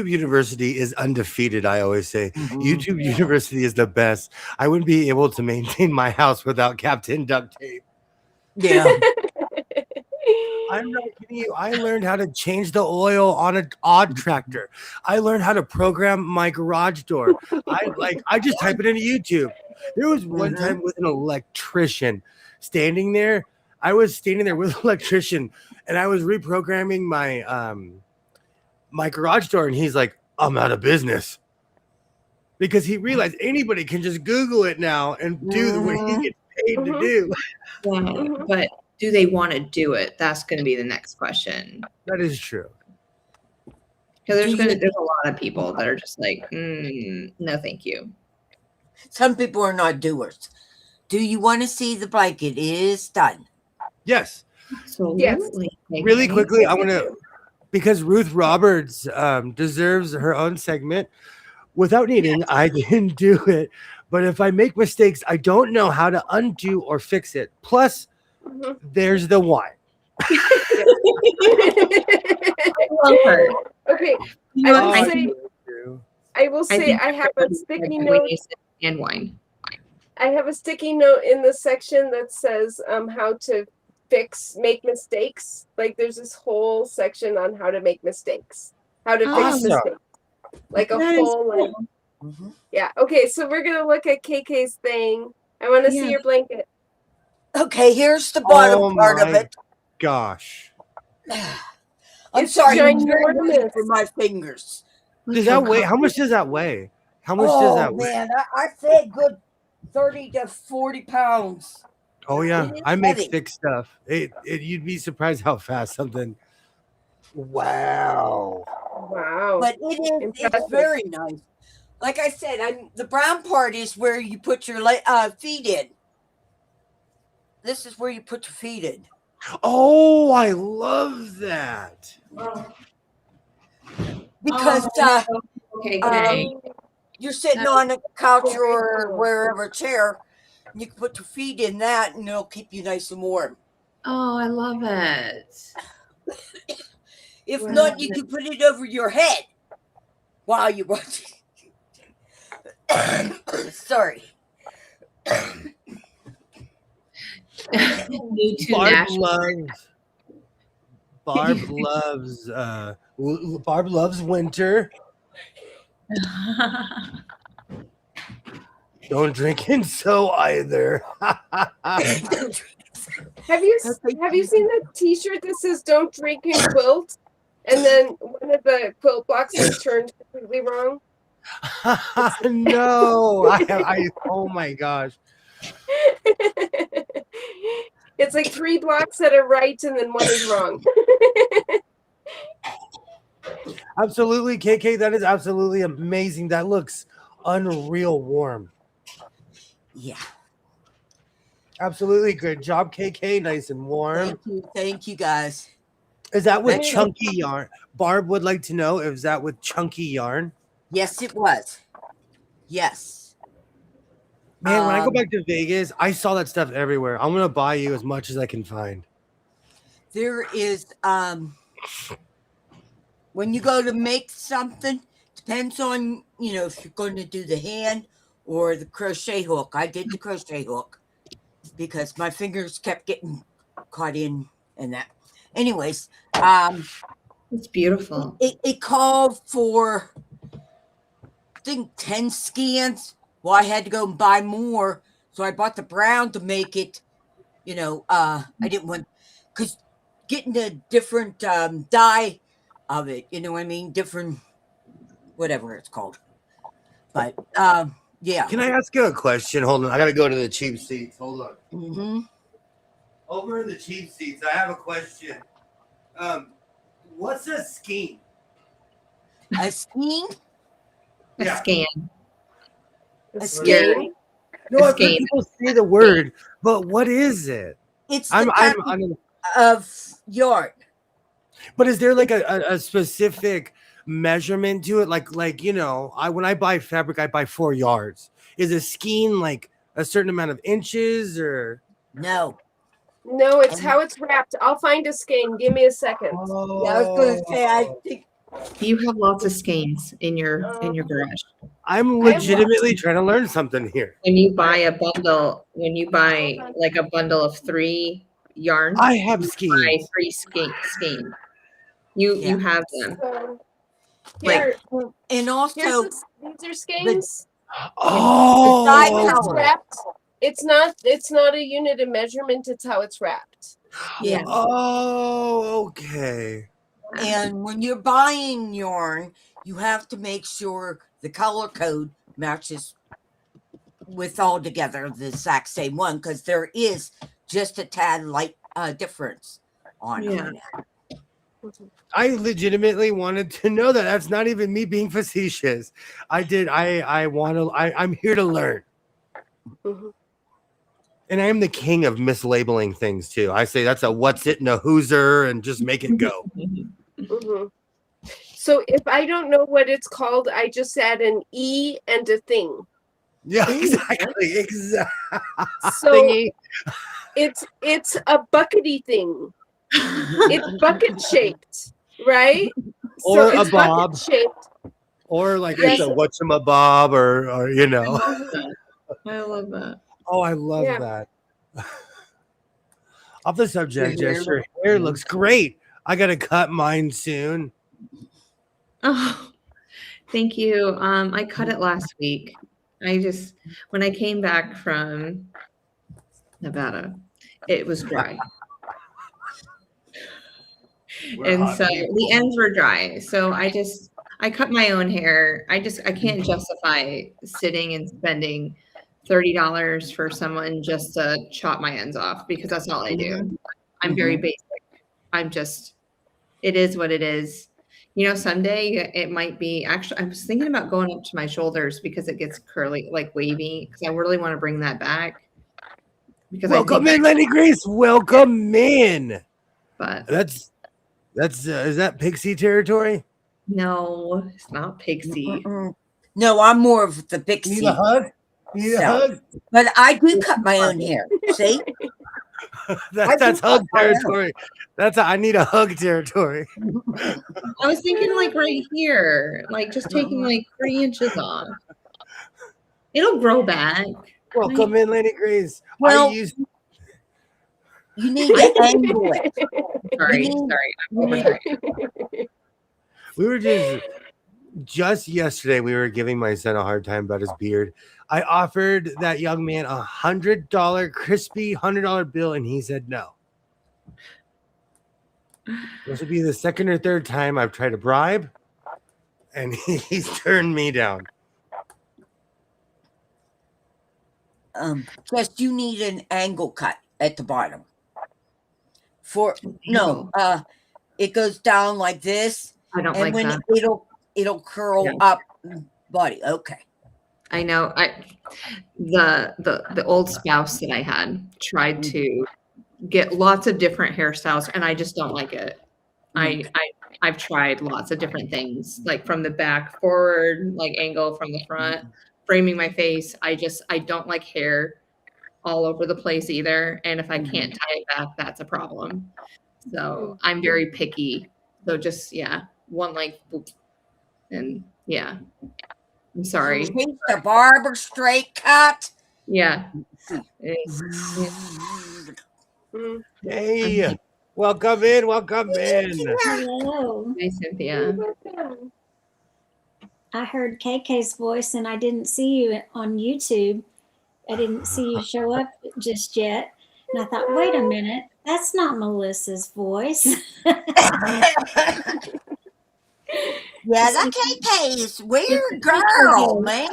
University is undefeated. I always say Mhm. YouTube University is the best. I wouldn't be able to maintain my house without Captain Duct Tape. Yeah. I'm not kidding you. I learned how to change the oil on an odd tractor. I learned how to program my garage door. I just type it into YouTube. There was one time with an electrician standing there. I was standing there with an electrician, and I was reprogramming my garage door, and he's like, "I'm out of business." Because he realized anybody can just Google it now and do what he gets paid to do. Yeah, but do they want to do it? That's going to be the next question. That is true. Because there's a lot of people that are just like, no, thank you. Some people are not doers. Do you want to see the blanket? It is done. Yes. Absolutely. Yes. Really quickly, I want to, because Ruth Roberts deserves her own segment. Without needing, I didn't do it. But if I make mistakes, I don't know how to undo or fix it. Plus, there's the wine. I love her. Okay. I will say I have a sticky note. And wine. I have a sticky note in the section that says how to make mistakes. Like there's this whole section on how to make mistakes. How to fix mistakes. Like a whole yeah. Okay, so we're gonna look at KK's thing. I want to see your blanket. Okay, here's the bottom part of it. Gosh. I'm sorry, I'm very weak for my fingers. Does that weigh? How much does that weigh? How much does that weigh? Man, I say good 30 to 40 pounds. Oh yeah, I make thick stuff. You'd be surprised how fast something. Wow. But it's very nice. Like I said, the brown part is where you put your feet in. This is where you put your feet in. Oh, I love that. Because you're sitting That on a couch very or cool. wherever chair. You can put your feet in that, and it'll keep you nice and warm. Oh, I love it. If Wow. not, you can put it over your head while you're watching. Sorry. New to Barb Nashville. Barb loves winter. Don't drink and so either. Have you seen the T-shirt that says "Don't drink and quilt"? And then one of the quilt blocks is turned completely wrong. No, oh my gosh. It's like 3 blocks that are right and then one is wrong. Absolutely, KK, that is absolutely amazing. That looks unreal warm. Yeah. Absolutely good job, KK. Nice and warm. Thank you, guys. Is that with Thank you. chunky yarn? Barb would like to know if that with chunky yarn. Yes, it was. Yes. Man, when I go back to Vegas, I saw that stuff everywhere. I'm gonna buy you as much as I can find. There is when you go to make something, depends on, if you're going to do the hand or the crochet hook. I did the crochet hook because my fingers kept getting caught in that. Anyways, It's beautiful. it called for, I think, 10 scans. Well, I had to go and buy more, so I bought the brown to make it. I didn't want, because getting the different dye of it, you know what I mean? Different, whatever it's called. But yeah. Can I ask you a question? Hold on, I gotta go to the cheap seats. Hold on. Mm-hmm. Over in the cheap seats, I have a question. What's a skein? A skein? A Yeah. scan. A Scary. skein? No, I've heard Skein. people say the word, but what is it? It's the I'm type of yarn. But is there like a specific measurement to it? Like when I buy fabric, I buy 4 yards. Is a skein like a certain amount of inches or? No. No, it's how it's wrapped. I'll find a skein. Give me a second. Yeah, I was going to say, I think. You have lots of skeins in your garage. I'm legitimately trying to learn something here. When you buy a bundle, like a bundle of 3 yarns, I have buy skeins. 3 skeins. You have them. So, Like- here, And also, these are skeins. Oh, dye It's color. wrapped. It's not a unit of measurement. It's how it's wrapped. Yeah. Oh, okay. And when you're buying yarn, you have to make sure the color code matches with all together the exact same one, because there is just a tad light difference on Yeah. it. I legitimately wanted to know that. That's not even me being facetious. I'm here to learn. Mhm. And I am the king of mislabeling things too. I say that's a what's it and a who'ser and just make it go. Mm-hmm. So if I don't know what it's called, I just add an E and a thing. Yeah, exactly. So Thingy. it's a buckety thing. It's bucket shaped, right? Or a it's bob. bucket shaped. Or like Yes. it's a whatchamabob or I love that. Oh, I love Yeah. that. Off the subject, Your hair Jess, your looks hair good. looks great. I gotta cut mine soon. Oh, thank you. I cut it last week. When I came back from Nevada, it was dry. And so the ends were dry. So I cut my own hair. I can't justify sitting and spending $30 for someone just to chop my ends off, because that's all I do. I'm very basic. It is what it is. Someday it might be, actually, I was thinking about going up to my shoulders because it gets curly, like wavy, because I really want to bring that back. Because Welcome in, Lenny Grace. Welcome in. But That's is that Pixie territory? no, it's not Pixie. No, No, I'm more of the You pixie. need a hug? You need a So- hug? But I do cut my own hair. See? That's hug territory. I need a hug territory. I was thinking like right here, like just taking like 3 inches off. It'll grow back. Welcome in, Lady Grace. Well- I used You need to angle it. Sorry, You need- sorry. I'm overdoing. we were just yesterday we were giving my son a hard time about his beard. I offered that young man $100 crispy $100 bill and he said no. This would be the second or third time I've tried to bribe and he's turned me down. Just you need an angle cut at the bottom. It goes down like this, I don't and like when that. it'll curl Yeah. up body. Okay. I know. The old spouse that I had tried to get lots of different hairstyles, and I just don't like it. I've tried lots of different things, like from the back forward, like angle from the front, framing my face. I don't like hair all over the place either. And if I can't tie it back, that's a problem. So I'm very picky. So just one length, and I'm sorry. Take the barber straight cut. Yeah. Hey, welcome in. Hello. Hi, Cynthia. I heard KK's voice and I didn't see you on YouTube. I didn't see you show up just yet. And I thought, wait a minute, that's not Melissa's voice. Yeah, that KK's weird girl, man.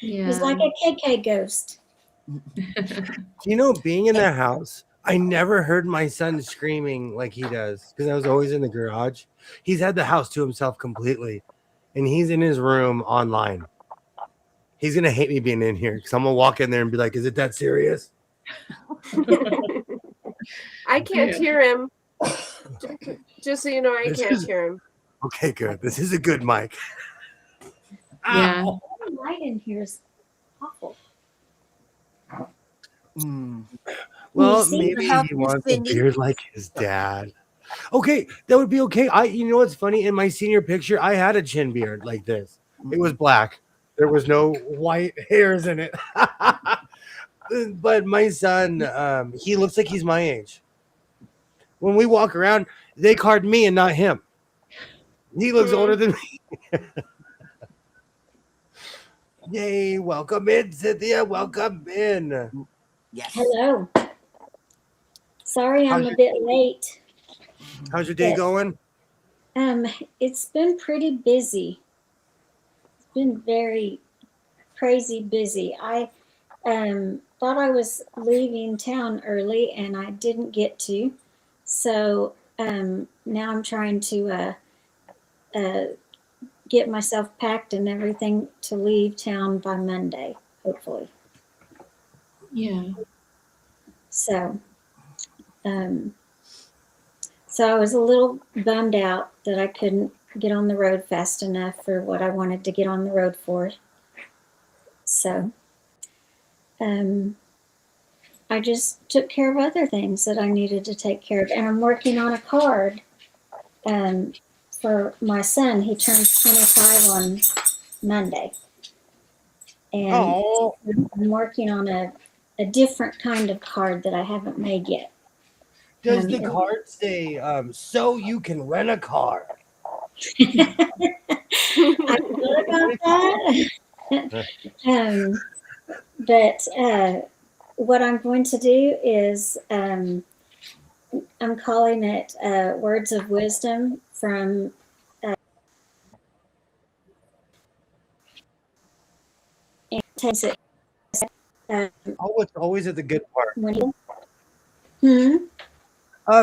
It was like a KK ghost. Being in the house, I never heard my son screaming like he does because I was always in the garage. He's had the house to himself completely, and he's in his room online. He's gonna hate me being in here because I'm gonna walk in there and be like, "Is it that serious?" I can't hear him. Just so you know, I can't hear him. Okay, good. This is a good mic. Yeah. The light in here is awful. Well, see maybe how he wants a Cindy- beard like his dad. Okay, that would be okay. You know what's funny? In my senior picture, I had a chin beard like this. It was black. There was no white hairs in it. But my son, he looks like he's my age. When we walk around, they card me and not him. He looks older than me. Yay, welcome in, Cynthia. Welcome in. Yes. Hello. Sorry I'm a bit late. How's your day going? It's been pretty busy. It's been very crazy busy. I thought I was leaving town early and I didn't get to. So now I'm trying to get myself packed and everything to leave town by Monday, hopefully. Yeah. So, so I was a little bummed out that I couldn't get on the road fast enough for what I wanted to get on the road for. So, I just took care of other things that I needed to take care of, and I'm working on a card for my son. He turns 25 on Monday, and I'm working on a different kind of card that I haven't made yet. Does the card say, so you can rent a car? I thought about that. But what I'm going to do is I'm calling it Words of Wisdom from and takes it It's always at the good part.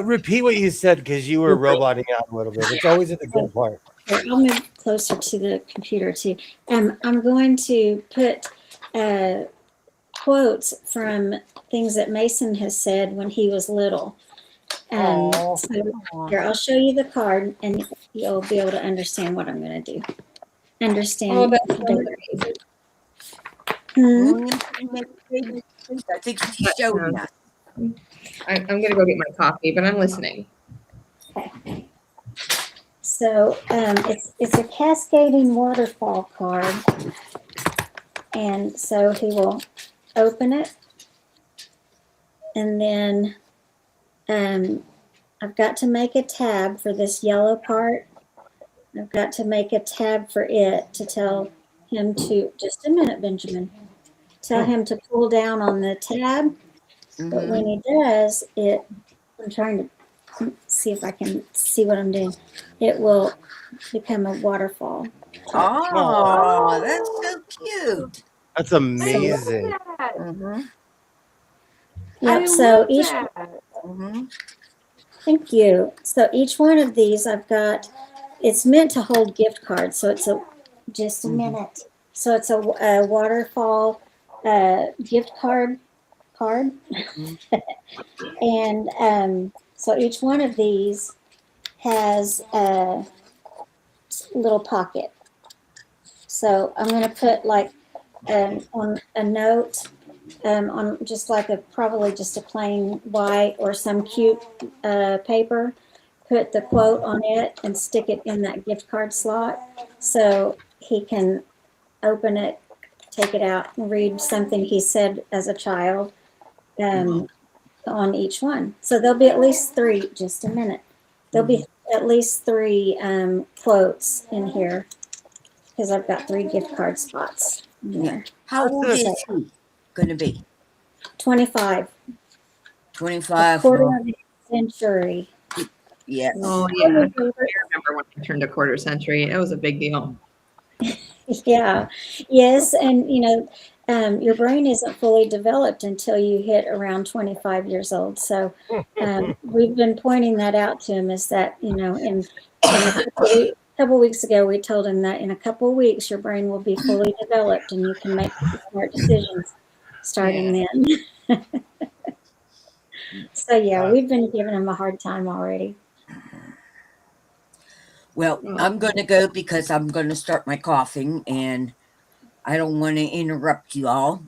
Repeat what you said because you were roboting out a little bit. It's always at the good part. I'll move closer to the computer too. I'm going to put quotes from things that Mason has said when he was little. So here, I'll show you the card and you'll be able to understand what I'm going to do. understand. Oh, that's how to do so it. nice. Hmm? I think she's showing us. I'm gonna go get my coffee, but I'm listening. Okay. So it's a cascading waterfall card, and so he will open it, and then I've got to make a tab for this yellow part. I've got to make a tab for it to tell him to, just a minute, Benjamin, tell him to pull down on the tab. But when he does, I'm trying to see if I can see what I'm doing. It will become a waterfall. Oh, that's so cute. That's I amazing. love that. Mm-hmm. Yep. I So love each, that. Mm-hmm. thank you. So each one of these I've got, it's meant to hold gift cards. So it's just a minute. So it's a waterfall gift card. And so each one of these has a little pocket. So I'm going to put like on a note on just like probably just a plain white or some cute paper, put the quote on it and stick it in that gift card slot so he can open it, take it out, and read something he said as a child on each one. So there'll be at least three, just a minute. There'll be at least three quotes in here because I've got 3 gift card spots in there. How old is he going to be? 25. 25. A quarter of a century. Yes. Oh yeah, I remember when I turned a quarter century. It was a big deal. Yeah. Yes, and your brain isn't fully developed until you hit around 25 years old. So we've been pointing that out to him, is that in a couple weeks ago we told him that in a couple of weeks your brain will be fully developed and you can make smart decisions starting then. So yeah, we've been giving him a hard time already. Well, I'm going to go because I'm going to start my coughing and I don't want to interrupt you all.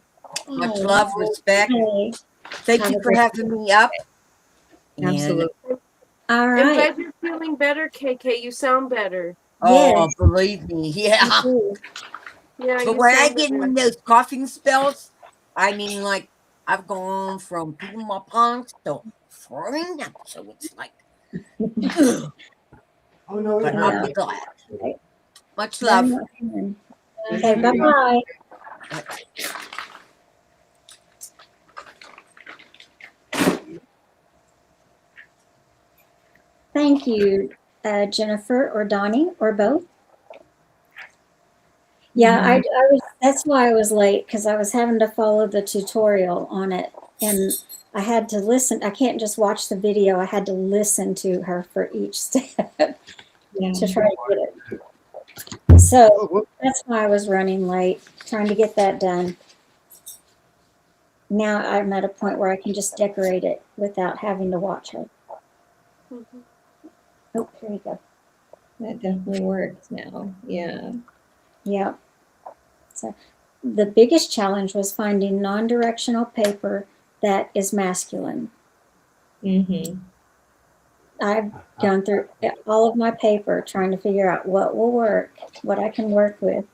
Much love, respect. Okay. Thank you for having me up. Absolutely. All I'm right. glad you're feeling better, KK. You sound better. Oh, believe me, yeah. Yeah, But you when I sound get better. in those coughing spells, I mean, like, I've gone from peeing my pants to throwing up. So it's like, Oh no, but I'll be glad. Much love. Okay, bye-bye. Thank you, Jennifer or Donnie or both. Yeah, I was. That's why I was late, because I was having to follow the tutorial on it, and I had to listen. I can't just watch the video. I had to listen to her for each step to try to get it. So that's why I was running late, trying to get that done. Now I'm at a point where I can just decorate it without having to watch her. Oh, here you go. That definitely works now. Yeah. Yeah. So the biggest challenge was finding non-directional paper that is masculine. Mm-hmm. I've gone through all of my paper trying to figure out what will work, what I can work with.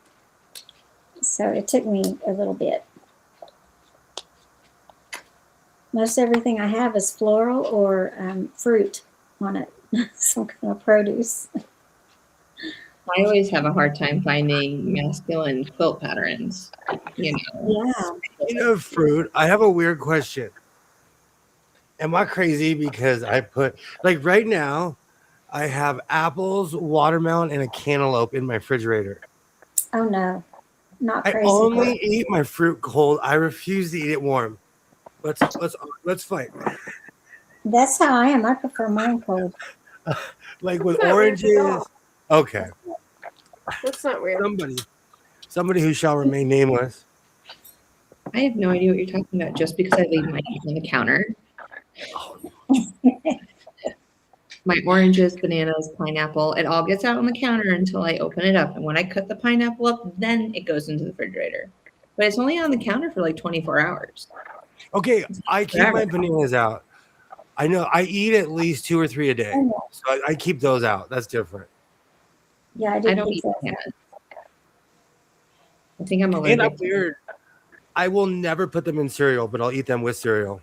So it took me a little bit. Most everything I have is floral or fruit on it, some kind of produce. I always have a hard time finding masculine quilt patterns. Yeah. Speaking of fruit, I have a weird question. Am I crazy because I put, like, right now, I have apples, watermelon, and a cantaloupe in my refrigerator. Oh no, not I crazy. only eat my fruit cold. I refuse to eat it warm. Let's fight. That's how I am. I prefer mine cold. Like with That's not weird at oranges. all. Okay. That's not weird. Somebody who shall remain nameless. I have no idea what you're talking about just because I leave my on the counter. my oranges, bananas, pineapple. It all gets out on the counter until I open it up. And when I cut the pineapple up, then it goes into the refrigerator. But it's only on the counter for like 24 hours. Okay, I keep forever. my bananas out. I know I eat at least 2 or 3 a day, so I keep those out. That's different. Yeah, I I did don't eat pizza. bananas. I think I'm And allergic I'm to weird. I will never put them in cereal, but I'll eat them with cereal.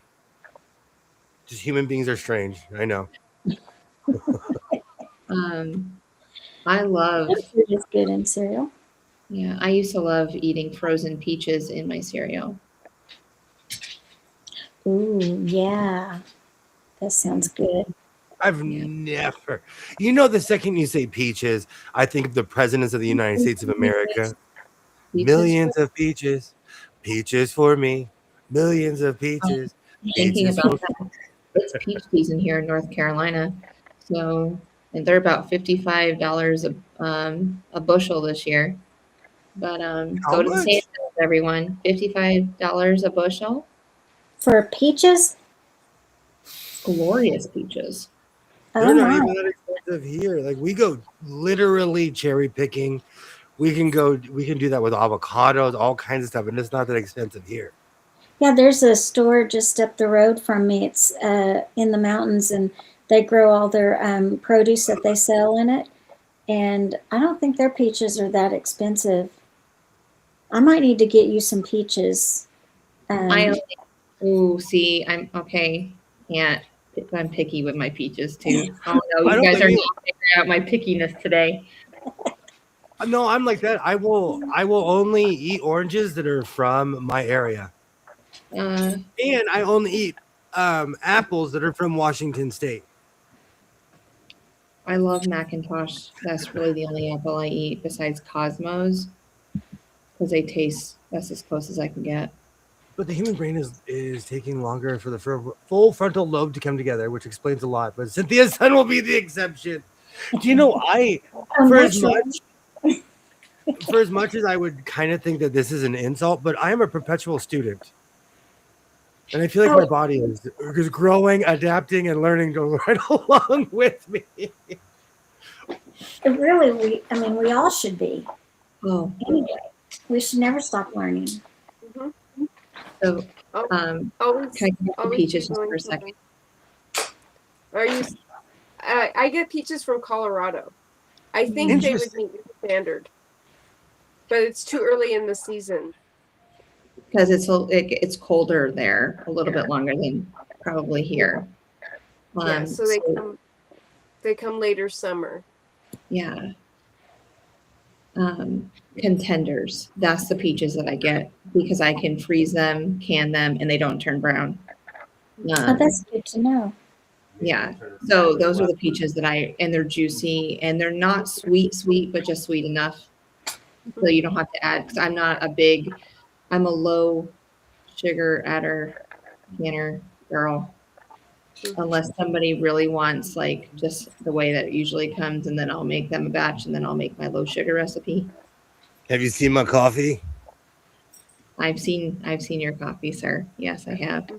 Just human beings are strange. I know. I love, Fruit is good in cereal. yeah, I used to love eating frozen peaches in my cereal. Ooh, yeah. That sounds good. I've Yeah. never. You know, the second you say peaches, I think of the presidents of the United States of America. Peaches. Millions of peaches, peaches for me. Millions of peaches, Thinking peaches about for that, it's peach season here in North Carolina. So, and they're about $55 a bushel this year. But how go to the much? sales, everyone. $55 a bushel. For peaches? Glorious peaches. They're Oh not my. even that expensive here. Like we go literally cherry picking. We can do that with avocados, all kinds of stuff, and it's not that expensive here. Yeah, there's a store just up the road from me. It's in the mountains, and they grow all their produce that they sell in it. And I don't think their peaches are that expensive. I might need to get you some peaches. I see. I'm okay. Yeah, I'm picky with my peaches too. Oh no, I you don't guys are blame you. not figuring out my pickiness today. No, I'm like that. I will only eat oranges that are from my area. Uh, And I only eat apples that are from Washington State. I love Macintosh. That's really the only apple I eat besides Cosmos because they taste. That's as close as I can get. But the human brain is taking longer for the full frontal lobe to come together, which explains a lot. But Cynthia's son will be the exception. Do you know for as much as I would kind of think that this is an insult, but I am a perpetual student. And I feel like my body is growing, adapting, and learning to right along with me. Really, we all should be. Oh, Anyway, we should never stop learning. Mm-hmm. so Always, can I get the always peaches be just going for a to second? Are you? I get peaches from Colorado. I think they would meet the standard, but it's too early in the season. Because it's colder there a little bit longer than probably here. Yeah, so they come later summer. Yeah. Contenders. That's the peaches that I get because I can freeze them, can them, and they don't turn brown. Oh, that's good to know. Yeah. So those are the peaches and they're juicy and they're not sweet, but just sweet enough. So you don't have to add, because I'm a low sugar adder, canner girl. Unless somebody really wants like just the way that it usually comes, and then I'll make them a batch and then I'll make my low sugar recipe. Have you seen my coffee? I've seen your coffee, sir. Yes, I have.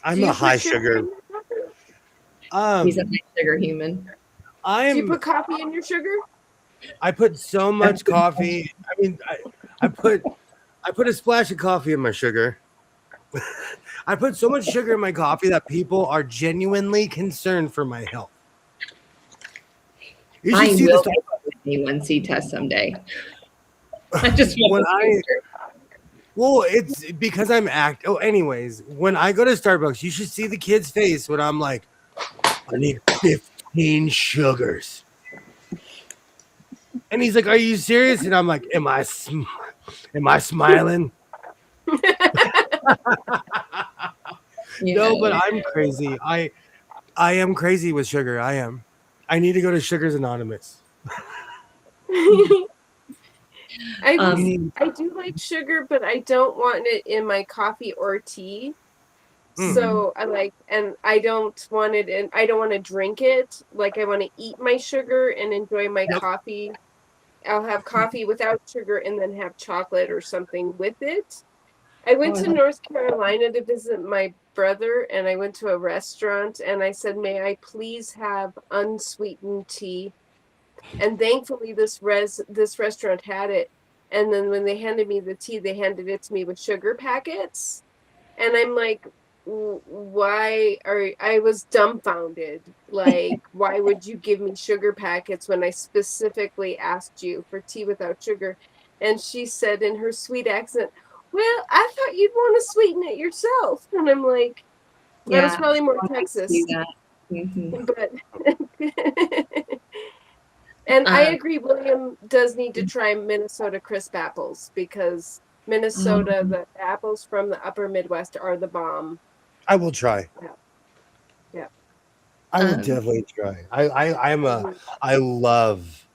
I'm a high sugar. He's a high sugar human. Do you put coffee in your sugar? I put so much coffee. I mean, I put a splash of coffee in my sugar. I put so much sugar in my coffee that people are genuinely concerned for my health. You should see this. A1C test someday. I just well, it's because I'm anyways, when I go to Starbucks, you should see the kid's face when I'm like, I need 15 sugars. And he's like, "Are you serious?" And I'm like, "Am I smiling?" Yeah. No, but I'm crazy. I am crazy with sugar. I am. I need to go to Sugars Anonymous. I do like sugar, but I don't want it in my coffee or tea. So I don't want it in. I don't want to drink it. Like I want to eat my sugar and enjoy my coffee. I'll have coffee without sugar and then have chocolate or something with it. I went Oh, I to love- North Carolina to visit my brother, and I went to a restaurant, and I said, "May I please have unsweetened tea?" And thankfully, this restaurant had it. And then when they handed me the tea, they handed it to me with sugar packets, and I'm like, why are I was dumbfounded. Like, why would you give me sugar packets when I specifically asked you for tea without sugar? And she said in her sweet accent, "Well, I thought you'd want to sweeten it yourself." And I'm like, that was Yeah, probably more I like to do Texas. that. Mhm. But and I Um, agree, William does need to try Minnesota crisp apples because Minnesota, the apples from the upper Midwest are the bomb. I will try. Yeah. Yeah. I will um, definitely try. Mhm. I love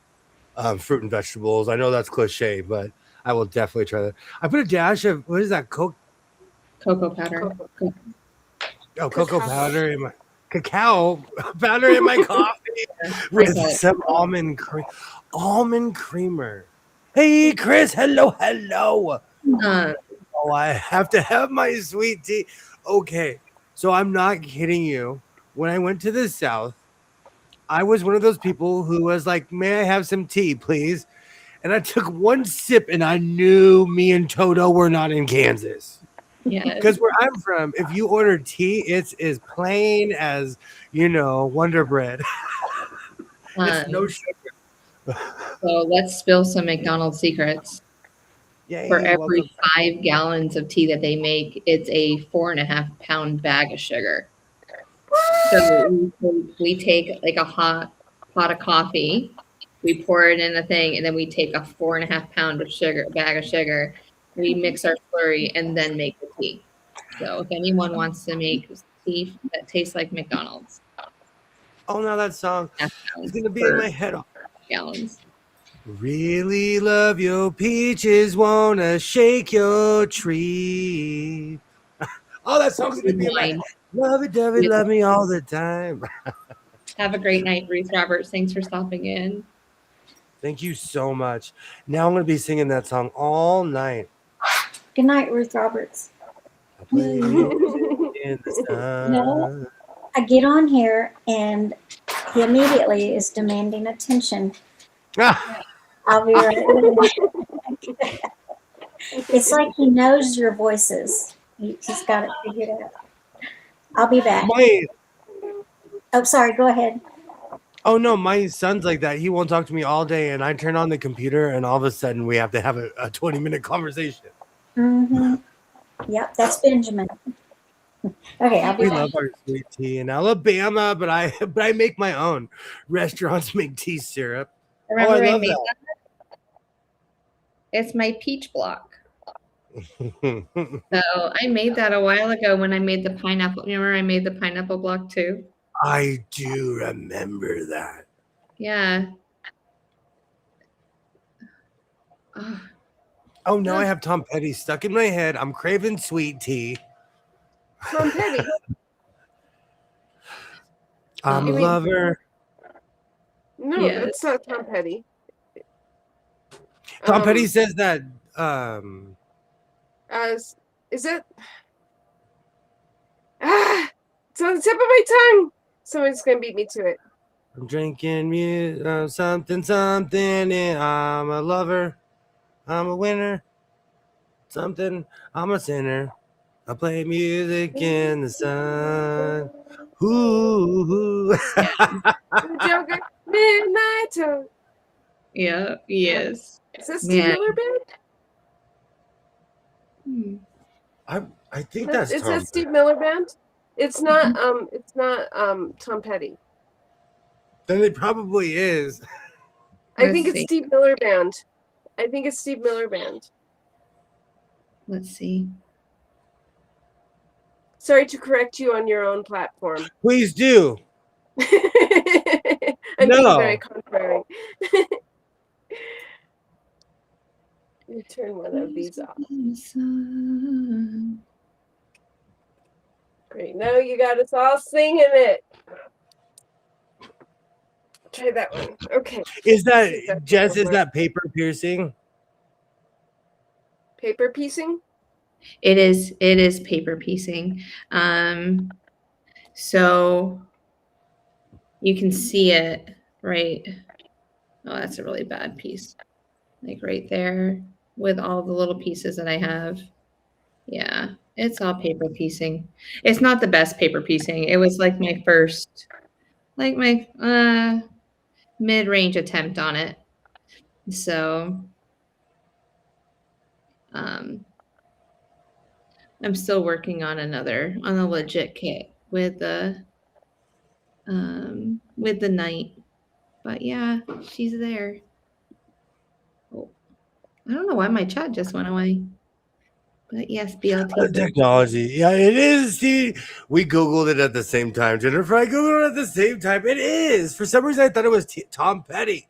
fruit and vegetables. I know that's cliche, but I will definitely try that. I put a dash of what is that? cocoa powder. Cocoa. Cocoa Cacao. powder in my cacao powder in my coffee with Sprinkle it. some almond creamer. Hey Chris, hello. Um, Oh, I have to have my sweet tea. Okay, so I'm not kidding you. When I went to the South, I was one of those people who was like, "May I have some tea, please?" And I took one sip, and I knew me and Toto were not in Kansas. yeah. Because where I'm from, if you order tea, it's as plain as Wonder Bread. It's no sugar. So let's spill some McDonald's secrets. For Yay! every Welcome. 5 gallons of tea that they make, it's a 4.5 pound bag of sugar. So we take like a hot pot of coffee, we pour it in a thing, and then we take a 4.5 pound of sugar, bag of sugar. We mix our slurry and then make the tea. So if anyone wants to make tea that tastes like McDonald's, Oh, now that song that's is gonna be in my head. gallons. Really love your peaches, wanna shake your tree. Oh, that song's gonna be in my head. Wine. Love it, Debbie, love me all the time. Have a great night, Ruth Roberts. Thanks for stopping in. Thank you so much. Now I'm gonna be singing that song all night. Good night, Ruth Roberts. I play music in the sun. No. I get on here and he immediately is demanding attention. Ah, I'll be right back. It's like he knows your voices. He's got it figured out. I'll be back. Oh, sorry. Go ahead. Oh no, my son's like that. He won't talk to me all day, and I turn on the computer, and all of a sudden we have to have a 20-minute conversation. Mm-hmm. Yep, that's Benjamin. Okay, I'll be We back. love our sweet tea in Alabama, but I make my own. Restaurants make tea syrup. Remember I I love made that? It's my peach block. that. So I made that a while ago when I made the pineapple. Remember I made the pineapple block too? I do remember that. Yeah. Oh, Oh, now I have Tom Petty stuck in my head. I'm craving sweet tea. Tom Petty. I'm a You mean- lover. No, Yes. that's not Tom Petty. Tom Petty says that. Is it? It's on the tip of my tongue. Someone's gonna beat me to it. I'm drinking something, and I'm a lover. I'm a winner. Something, I'm a sinner. I play music in the sun. Ooh. Joker, Midnight Toad. yeah, yes. Is that Steve Man. Miller Band? I think that's Is Tom. that Steve Miller Band? It's not. It's not. Tom Petty. Then it probably is. I think Let's it's see. Steve Miller Band. I think it's Steve Miller Band. Let's see. Sorry to correct you on your own platform. Please do. I'm being very contrary. You turn one of these off. Great. Now you got us all singing it. Try that one. Okay. Is that Jess? Is that paper piercing? Paper piecing? It is paper piecing. So you can see it right. Oh, that's a really bad piece. Like right there with all the little pieces that I have. Yeah, it's all paper piecing. It's not the best paper piecing. It was like my first, like my mid-range attempt on it. So um I'm still working on a legit kit with the knight. But yeah, she's there. Oh, I don't know why my chat just went away. But yes, BLT. Technology. Yeah, it is. See, we Googled it at the same time. Jennifer, I Googled it at the same time. It is. For some reason, I thought it was Tom Petty.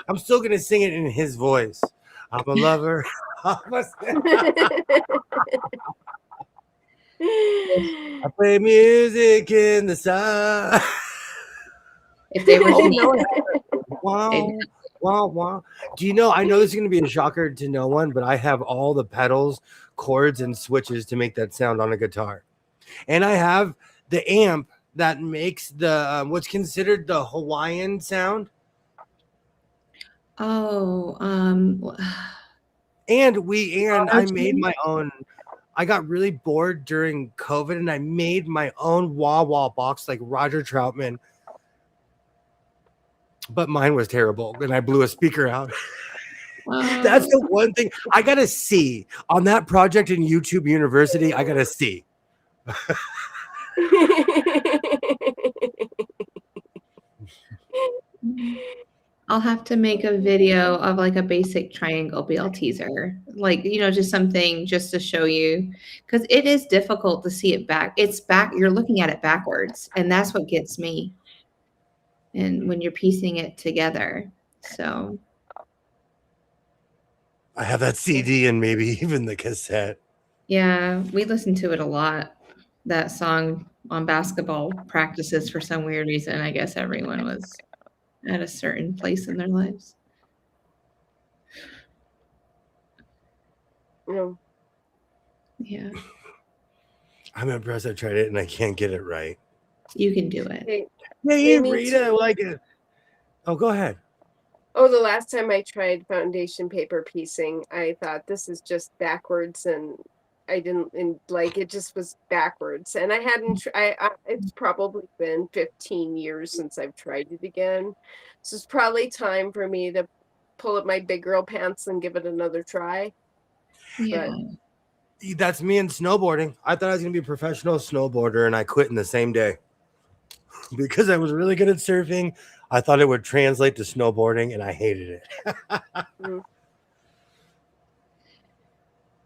I'm still going to sing it in his voice. I'm a lover. I play music in the sun. If they were Oh, to no. they'd- Wow. Wow, wow. Do you know? I know this is going to be a shocker to no one, but I have all the pedals, chords, and switches to make that sound on a guitar. And I have the amp that makes the what's considered the Hawaiian sound. Oh, And I made Auto-tune? my own. I got really bored during COVID and I made my own wah wah box like Roger Troutman. But mine was terrible and I blew a speaker out. That's the one thing I got a C on that project in YouTube University. I got a C. I'll have to make a video of like a basic triangle BL teaser, like, just something just to show you, because it is difficult to see it back. It's back, you're looking at it backwards, and that's what gets me. And when you're piecing it together, so I have that CD and maybe even the cassette. yeah, we listen to it a lot. That song on basketball practices for some weird reason. I guess everyone was at a certain place in their lives. No. Yeah, I'm impressed. I tried it and I can't get it right. you can do it. Hey, Yeah, me Rita, too. like it. Oh, go ahead. Oh, the last time I tried foundation paper piecing, I thought this is just backwards, and I didn't like it. Just was backwards, and I hadn't. It's probably been 15 years since I've tried it again, so it's probably time for me to pull up my big girl pants and give it another try. Yeah. That's me in snowboarding. I thought I was gonna be a professional snowboarder, and I quit in the same day because I was really good at surfing. I thought it would translate to snowboarding, and I hated it.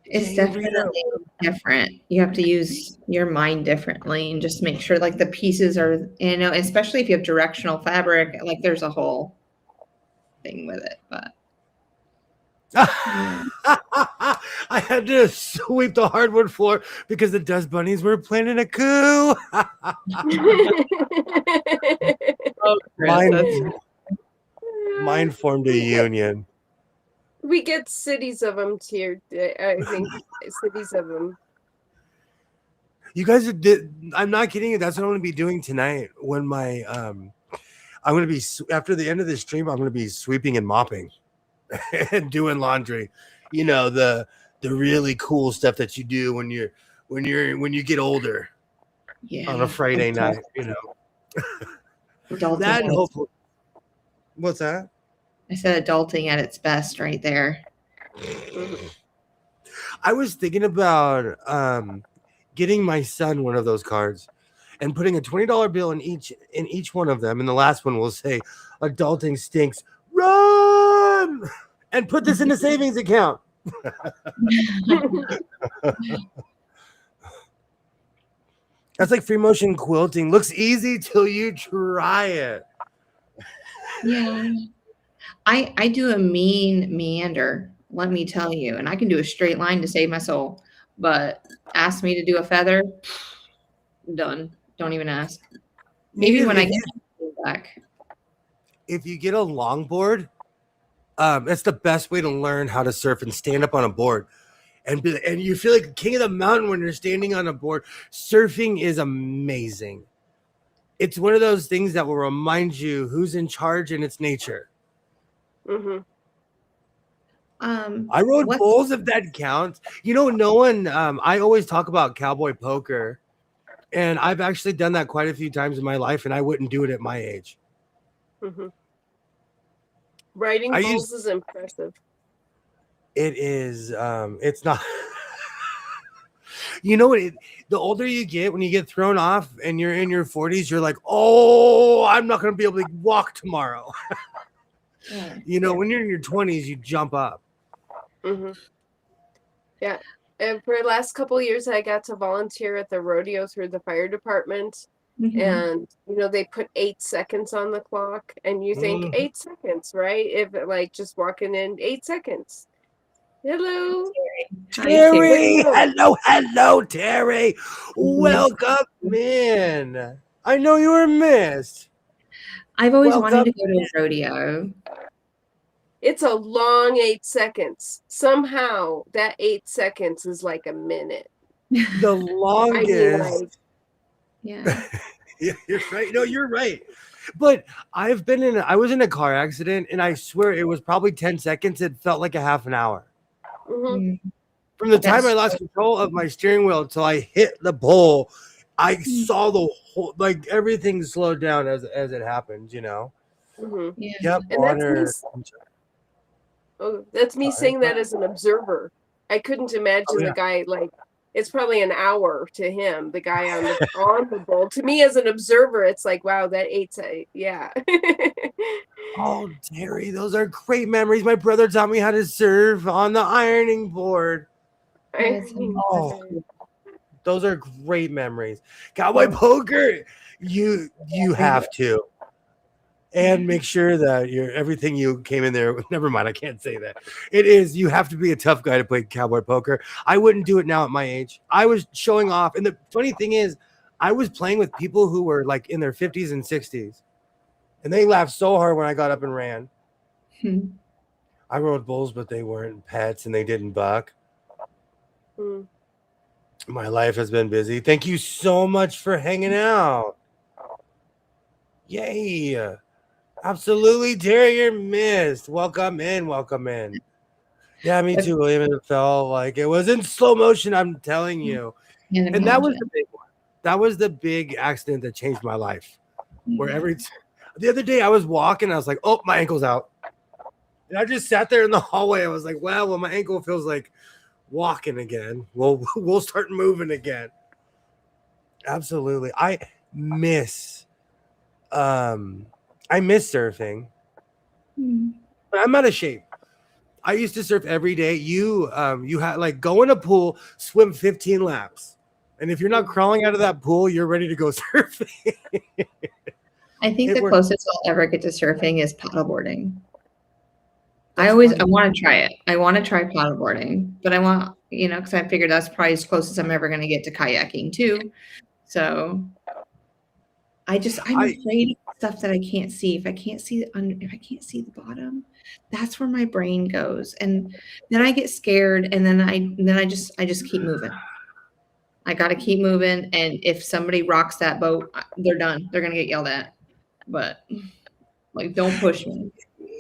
It's definitely different. You have to use your mind differently and just make sure like the pieces are, especially if you have directional fabric, like there's a whole thing with it, but I had to sweep the hardwood floor because the dust bunnies were planning a coup. Mine formed a union. We get cities of them here. I think cities of them. You guys I'm not kidding you. That's what I'm going to be doing tonight when my I'm going to be after the end of this stream. I'm going to be sweeping and mopping and doing laundry. The really cool stuff that you do when you get older. Yeah. On a Friday night, That hopefully. What's that? I said adulting at its best right there. I was thinking about getting my son one of those cards and putting a $20 bill in each one of them, and the last one will say adulting stinks, run, and put this in a savings account. That's like free motion quilting. Looks easy till you try it. Yeah. I do a mean meander, let me tell you, and I can do a straight line to save my soul, but ask me to do a feather, done. Don't even ask. Maybe when I get back. If you get a longboard, that's the best way to learn how to surf and stand up on a board. and you feel like the king of the mountain when you're standing on a board. Surfing is amazing. It's one of those things that will remind you who's in charge, and it's nature. Mm-hmm. I rode What? bulls, if that counts. You know, no one. I always talk about cowboy poker, and I've actually done that quite a few times in my life, and I wouldn't do it at my age. Mm-hmm. Riding bulls is impressive. It is. It's not. You know what? The older you get, when you get thrown off and you're in your 40s, you're like, oh, I'm not going to be able to walk tomorrow. Yeah. You know, when you're in your 20s, you jump up. Mm-hmm. Yeah. And for the last couple of years, I got to volunteer at the rodeo through the fire department. Mhm. And, you know, they put 8 seconds on the clock. And you think 8 seconds, right? If like just walking in 8 seconds. Hello. Hi, Terry, hello, Terry. Welcome in. I know you were missed. I've always wanted Welcome to go to a rodeo. It's a long 8 seconds. Somehow that 8 seconds is like a minute. The longest. Yeah. Yeah, you're right. No, you're right. But I was in a car accident, and I swear it was probably 10 seconds. It felt like a half an hour. Mm-hmm. From the time I lost control of my steering wheel until I hit the pole, I saw the whole, like, everything slowed down as it happened, you know? Mm-hmm. Yeah. Yep. And that's me saying that as an observer. I couldn't imagine the guy, like, it's probably an hour to him, the guy on the bowl. To me as an observer, it's like, wow, that 8 seconds. Yeah. Oh, Terry, those are great memories. My brother taught me how to surf on the ironing board. Oh, those are great memories. Cowboy poker, you have to. And make sure that everything you came in there. Never mind, I can't say that. It is, you have to be a tough guy to play cowboy poker. I wouldn't do it now at my age. I was showing off. And the funny thing is, I was playing with people who were like in their 50s and 60s. And they laughed so hard when I got up and ran. I rode bulls, but they weren't pets and they didn't buck. My life has been busy. Thank you so much for hanging out. Yay. Absolutely, Terry, you're missed. Welcome in. Yeah, me too, William. It felt like it was in slow motion, I'm telling you. And that was the big one. That was the big accident that changed my life. Where the other day I was walking, I was like, oh, my ankle's out. And I just sat there in the hallway. I was like, well, when my ankle feels like walking again, we'll start moving again. Absolutely. I miss surfing, but I'm out of shape. I used to surf every day. You had like go in a pool, swim 15 laps, and if you're not crawling out of that pool, you're ready to go surfing. I think the closest I'll ever get to surfing is paddleboarding. I want to try it. I want to try paddleboarding, but I want, because I figured that's probably as close as I'm ever going to get to kayaking too. So I'm afraid of stuff that I can't see. If I can't see the bottom, that's where my brain goes, and then I get scared, and then I just keep moving. I got to keep moving, and if somebody rocks that boat, they're done. They're gonna get yelled at. But like, don't push me.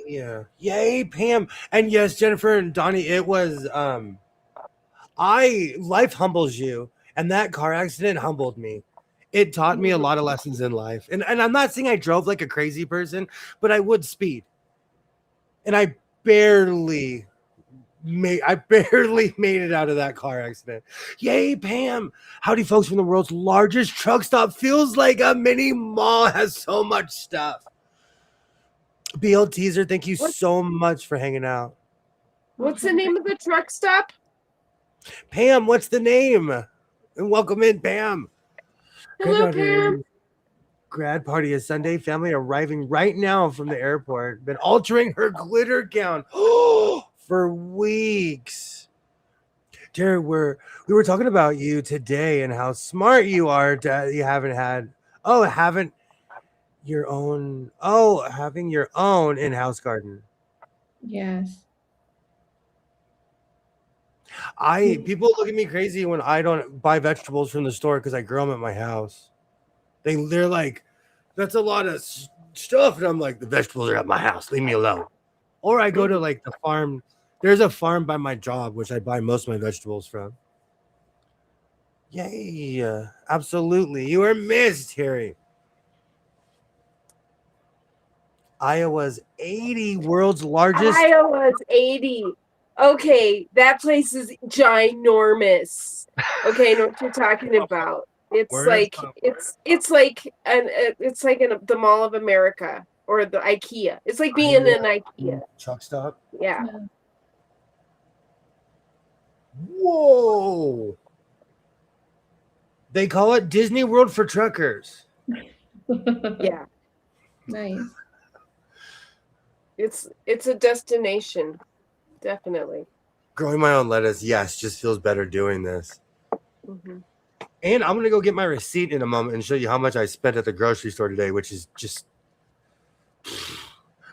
Yeah. Yay, Pam. And yes, Jennifer and Donnie, it was life humbles you, and that car accident humbled me. It taught me a lot of lessons in life. And I'm not saying I drove like a crazy person, but I would speed. And I barely made it out of that car accident. Yay, Pam. Howdy, folks, from the world's largest truck stop. Feels like a mini mall, has so much stuff. BL Teaser, thank you so much for hanging out. What's the name of the truck stop? Pam, what's the name? And welcome in, Pam. Hello, Pam. Grad party is Sunday. Family arriving right now from the airport. Been altering her glitter gown for weeks. Terry, we were talking about you today and how smart you are. Having your own in-house garden. Yes. People look at me crazy when I don't buy vegetables from the store because I grow them at my house. They're like, that's a lot of stuff, and I'm like, the vegetables are at my house. Leave me alone. Or I go to like the farm. There's a farm by my job which I buy most of my vegetables from. Yay! Absolutely, you are missed, Harry. Iowa's 80, world's largest. Iowa's 80. Okay, that place is ginormous. Okay, I know what you're talking about. It's Where is like Pop? it's like the Mall of America or the IKEA. It's like being in an IKEA. Truck stop. Yeah. Whoa! They call it Disney World for truckers. Yeah. Nice. It's a destination. Definitely. Growing my own lettuce, yes, just feels better doing this. Mm-hmm. And I'm gonna go get my receipt in a moment and show you how much I spent at the grocery store today, which is just.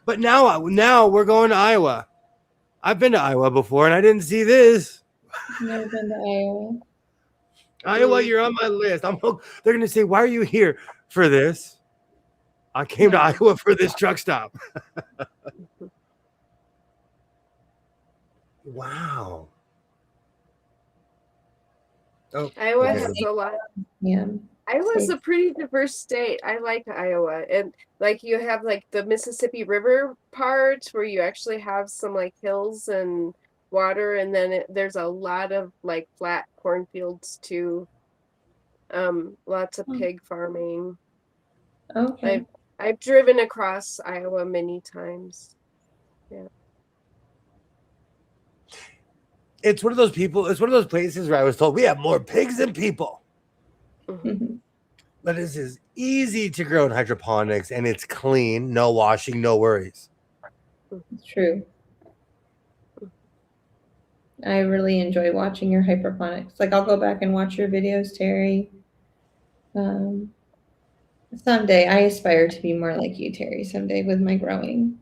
But now we're going to Iowa. I've been to Iowa before, and I didn't see this. Never been to Iowa. Iowa, you're on my list. They're gonna say, "Why are you here for this?" I came to Iowa for this truck stop. Wow. Oh, Iowa okay. has a lot. Yeah. Iowa's a pretty diverse state. I like Iowa. And like you have like the Mississippi River part where you actually have some like hills and water, and then there's a lot of like flat cornfields too. Lots of pig farming. Okay. I've driven across Iowa many times. Yeah. It's one of those places where I was told we have more pigs than people. Mm-hmm. Lettuce is easy to grow in hydroponics, and it's clean, no washing, no worries. It's true. I really enjoy watching your hydroponics. Like I'll go back and watch your videos, Terry. Someday I aspire to be more like you, Terry, someday with my growing.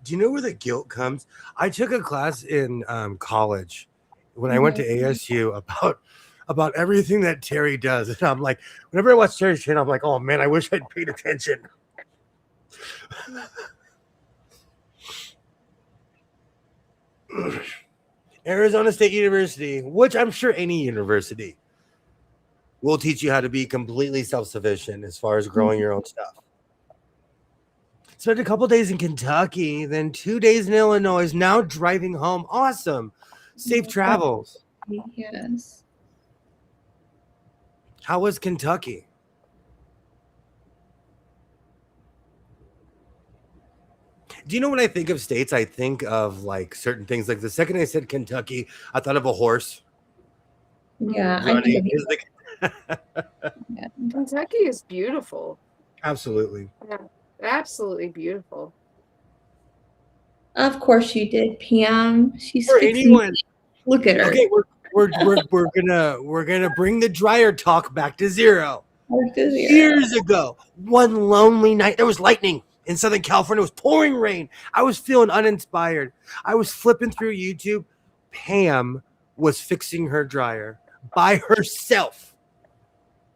Do you know where the guilt comes? I took a class in college when I went to ASU about everything that Terry does. And I'm like, whenever I watch Terry's channel, I'm like, oh man, I wish I'd paid attention. Arizona State University, which I'm sure any university will teach you how to be completely self-sufficient as far as growing your own stuff. Spent a couple days in Kentucky, then 2 days in Illinois, now driving home. Awesome. Safe travels. Yes. How was Kentucky? Do you know when I think of states, I think of like certain things. Like the second I said Kentucky, I thought of a horse. Yeah. Yeah. Kentucky is beautiful. Absolutely. Yeah. Absolutely beautiful. Of course you did, Pam. She's For fixing anyone. Look at her. Okay, we're gonna bring the dryer talk back to zero. Years ago, one lonely night, there was lightning in Southern California. It was pouring rain. I was feeling uninspired. I was flipping through YouTube. Pam was fixing her dryer by herself.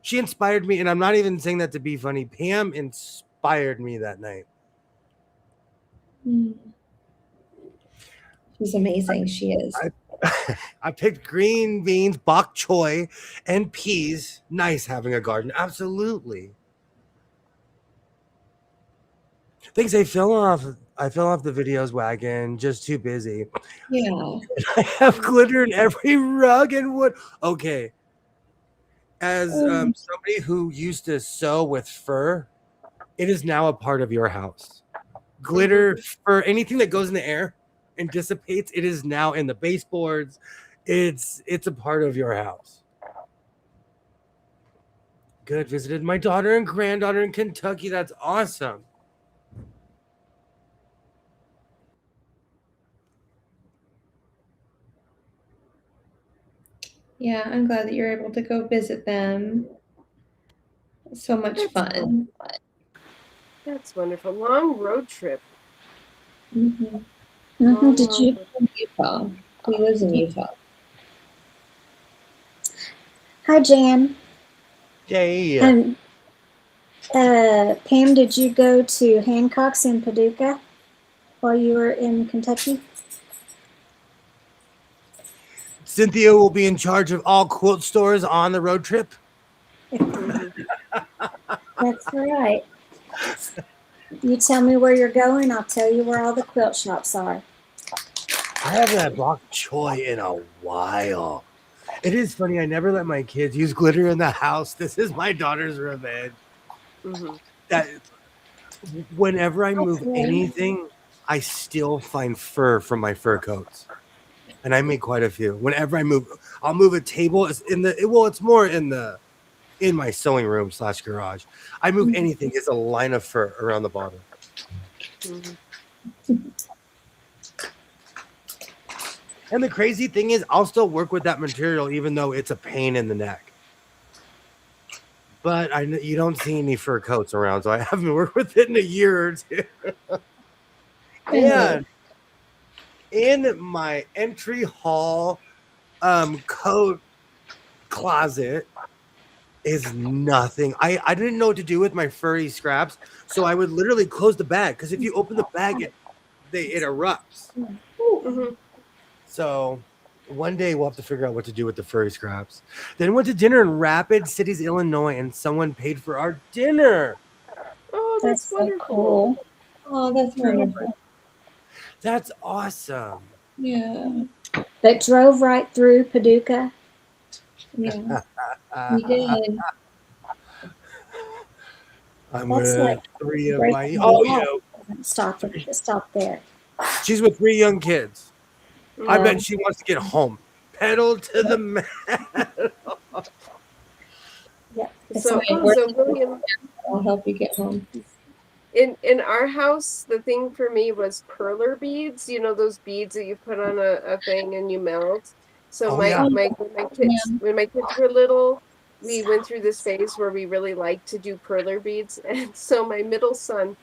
She inspired me, and I'm not even saying that to be funny. Pam inspired me that night. She's amazing. She is. I picked green beans, bok choy, and peas. Nice having a garden. Absolutely. Thanks. I fell off the videos wagon. Just too busy. Yeah. I have glitter in every rug and wood. Okay. As somebody who used to sew with fur, it is now a part of your house. Glitter, fur, anything that goes in the air and dissipates, it is now in the baseboards. It's a part of your house. Good. Visited my daughter and granddaughter in Kentucky. That's awesome. Yeah, I'm glad that you're able to go visit them. So much fun. That's wonderful. Long road trip. Mm-hmm. Did you? Utah. He lives in Utah. Hi, Jan. Yay. Pam, did you go to Hancock's in Paducah while you were in Kentucky? Cynthia will be in charge of all quilt stores on the road trip. That's right. You tell me where you're going, I'll tell you where all the quilt shops are. I haven't had bok choy in a while. It is funny. I never let my kids use glitter in the house. This is my daughter's revenge. That whenever I move Okay. anything, I still find fur from my fur coats, and I make quite a few. Whenever I move, I'll move a table. It's more in my sewing room / garage. I move anything. It's a line of fur around the bottom. And the crazy thing is, I'll still work with that material even though it's a pain in the neck. But you don't see any fur coats around, so I haven't worked with it in a year or two. And in my entry hall coat closet is nothing. I didn't know what to do with my furry scraps, so I would literally close the bag, because if you open the bag, it erupts. So one day we'll have to figure out what to do with the furry scraps. Then went to dinner in Rapid Cities, Illinois, and someone paid for our dinner. Oh, that's so wonderful. cool. Oh, that's wonderful. That's awesome. Yeah. But drove right through Paducah. Yeah. We did. I'm That's with like 3 of breaking my. the Oh, law. yeah. Stop there. She's with 3 young kids. I Um, bet she wants to get home. Pedal to the metal. Yeah. It's So, like, so William, I'll help you get home. in our house, the thing for me was perler beads. You know those beads that you put on a thing and you melt. So Oh, yeah. when my kids were little, we went through this phase where we really liked to do perler beads, and so my middle son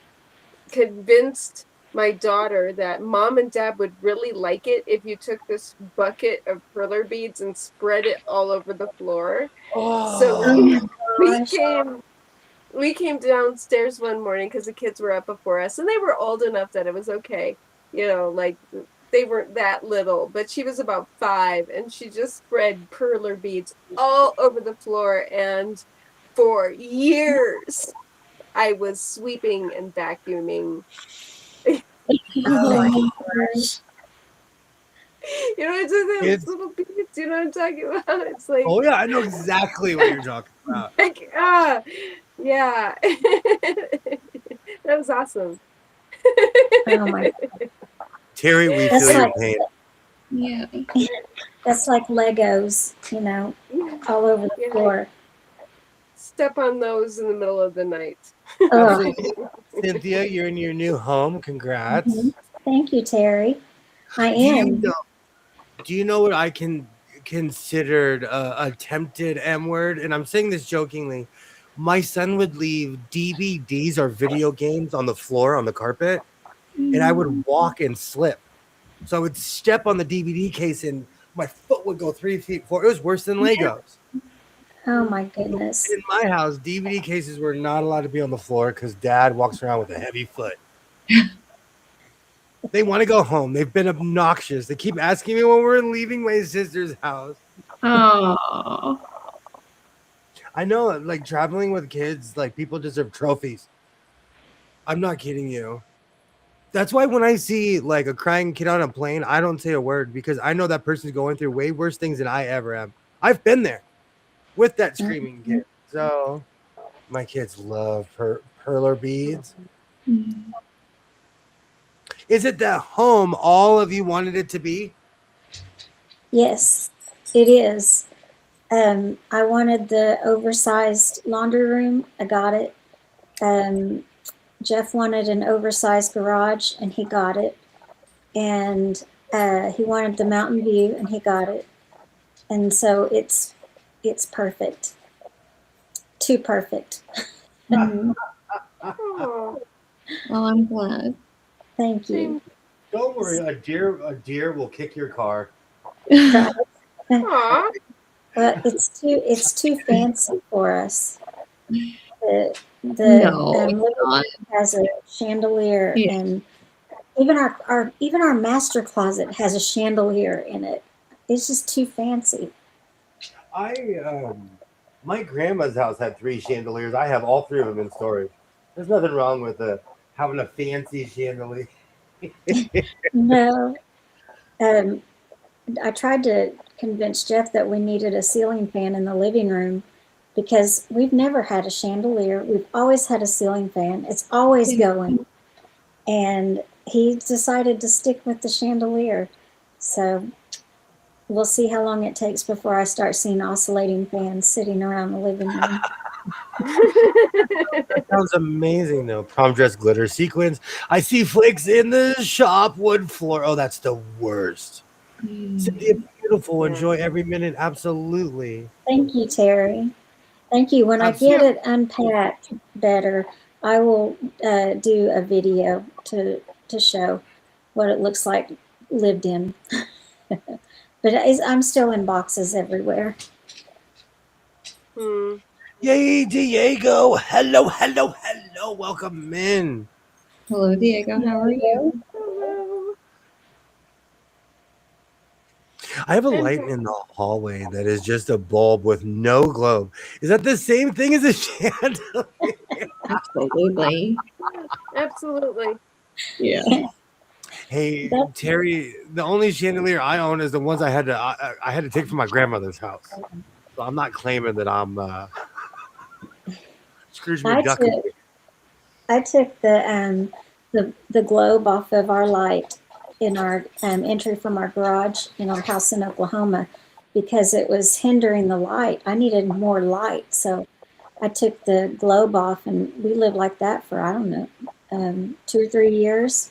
convinced my daughter that mom and dad would really like it if you took this bucket of perler beads and spread it all over the floor. So we came downstairs one morning because the kids were up before us, and they were old enough that it was okay. You know, like they weren't that little, but she was about 5, and she just spread perler beads all over the floor. And for years, I was sweeping and vacuuming. You know, it's just those little beads. You know what I'm talking about? It's like, oh, yeah, I know exactly what you're talking about. like, yeah. That was awesome. oh my, Terry, we That's feel your like- pain. Yeah. that's like Legos, you know, all over the Yeah. floor. Step on those in the middle of the night. Absolutely. Cynthia, you're in your new home. Congrats. Thank you, Terry. I Do you am. know what I considered a attempted M word? And I'm saying this jokingly. My son would leave DVDs or video games on the floor on the carpet, and I would walk and slip. So I would step on the DVD case, and my foot would go 3 feet forward. It was worse than Legos. Oh my goodness. In my house, DVD cases were not allowed to be on the floor because Dad walks around with a heavy foot. They want to go home. They've been obnoxious. They keep asking me when we're leaving my sister's house. Oh. I know, like traveling with kids, like people deserve trophies. I'm not kidding you. That's why when I see like a crying kid on a plane, I don't say a word, because I know that person's going through way worse things than I ever am. I've been there with that screaming kid. So my kids love perler beads. Is it the home all of you wanted it to be? Yes, it is. I wanted the oversized laundry room. I got it. Jeff wanted an oversized garage, and he got it. And he wanted the mountain view, and he got it. And so it's perfect. Too perfect. Oh, Well, I'm glad. Thank you. Don't worry, a deer will kick your car. aw. But it's too fancy for us. The No, it's living not. room has a chandelier, Yeah. and even our master closet has a chandelier in it. It's just too fancy. My grandma's house had 3 chandeliers. I have all 3 of them in storage. There's nothing wrong with having a fancy chandelier. No, um, I tried to convince Jeff that we needed a ceiling fan in the living room because we've never had a chandelier. We've always had a ceiling fan. It's always going. And he decided to stick with the chandelier. So we'll see how long it takes before I start seeing oscillating fans sitting around the living room. Sounds amazing though. Prom dress glitter sequins. I see flakes in the shop wood floor. Oh, that's the worst. Cynthia, beautiful. Yeah. Enjoy every minute. Absolutely. Thank you, Terry. Thank you. When I get it unpacked better, I will do a video to show what it looks like lived in. But I'm still in boxes everywhere. Hmm. Yay, Diego. Hello, hello, hello. Welcome in. Hello, Diego. How are you? Hello. I have a light in the hallway that is just a bulb with no globe. Is that the same thing as a chandelier? Absolutely. Absolutely. Yeah. Hey, That's Terry, the only chandelier I own is the ones I had to take from my grandmother's house. So I'm not claiming that I'm Scrooge I McDuck. took I took the globe off of our light in our entry from our garage in our house in Oklahoma because it was hindering the light. I needed more light, so I took the globe off, and we lived like that for I don't know 2 or 3 years,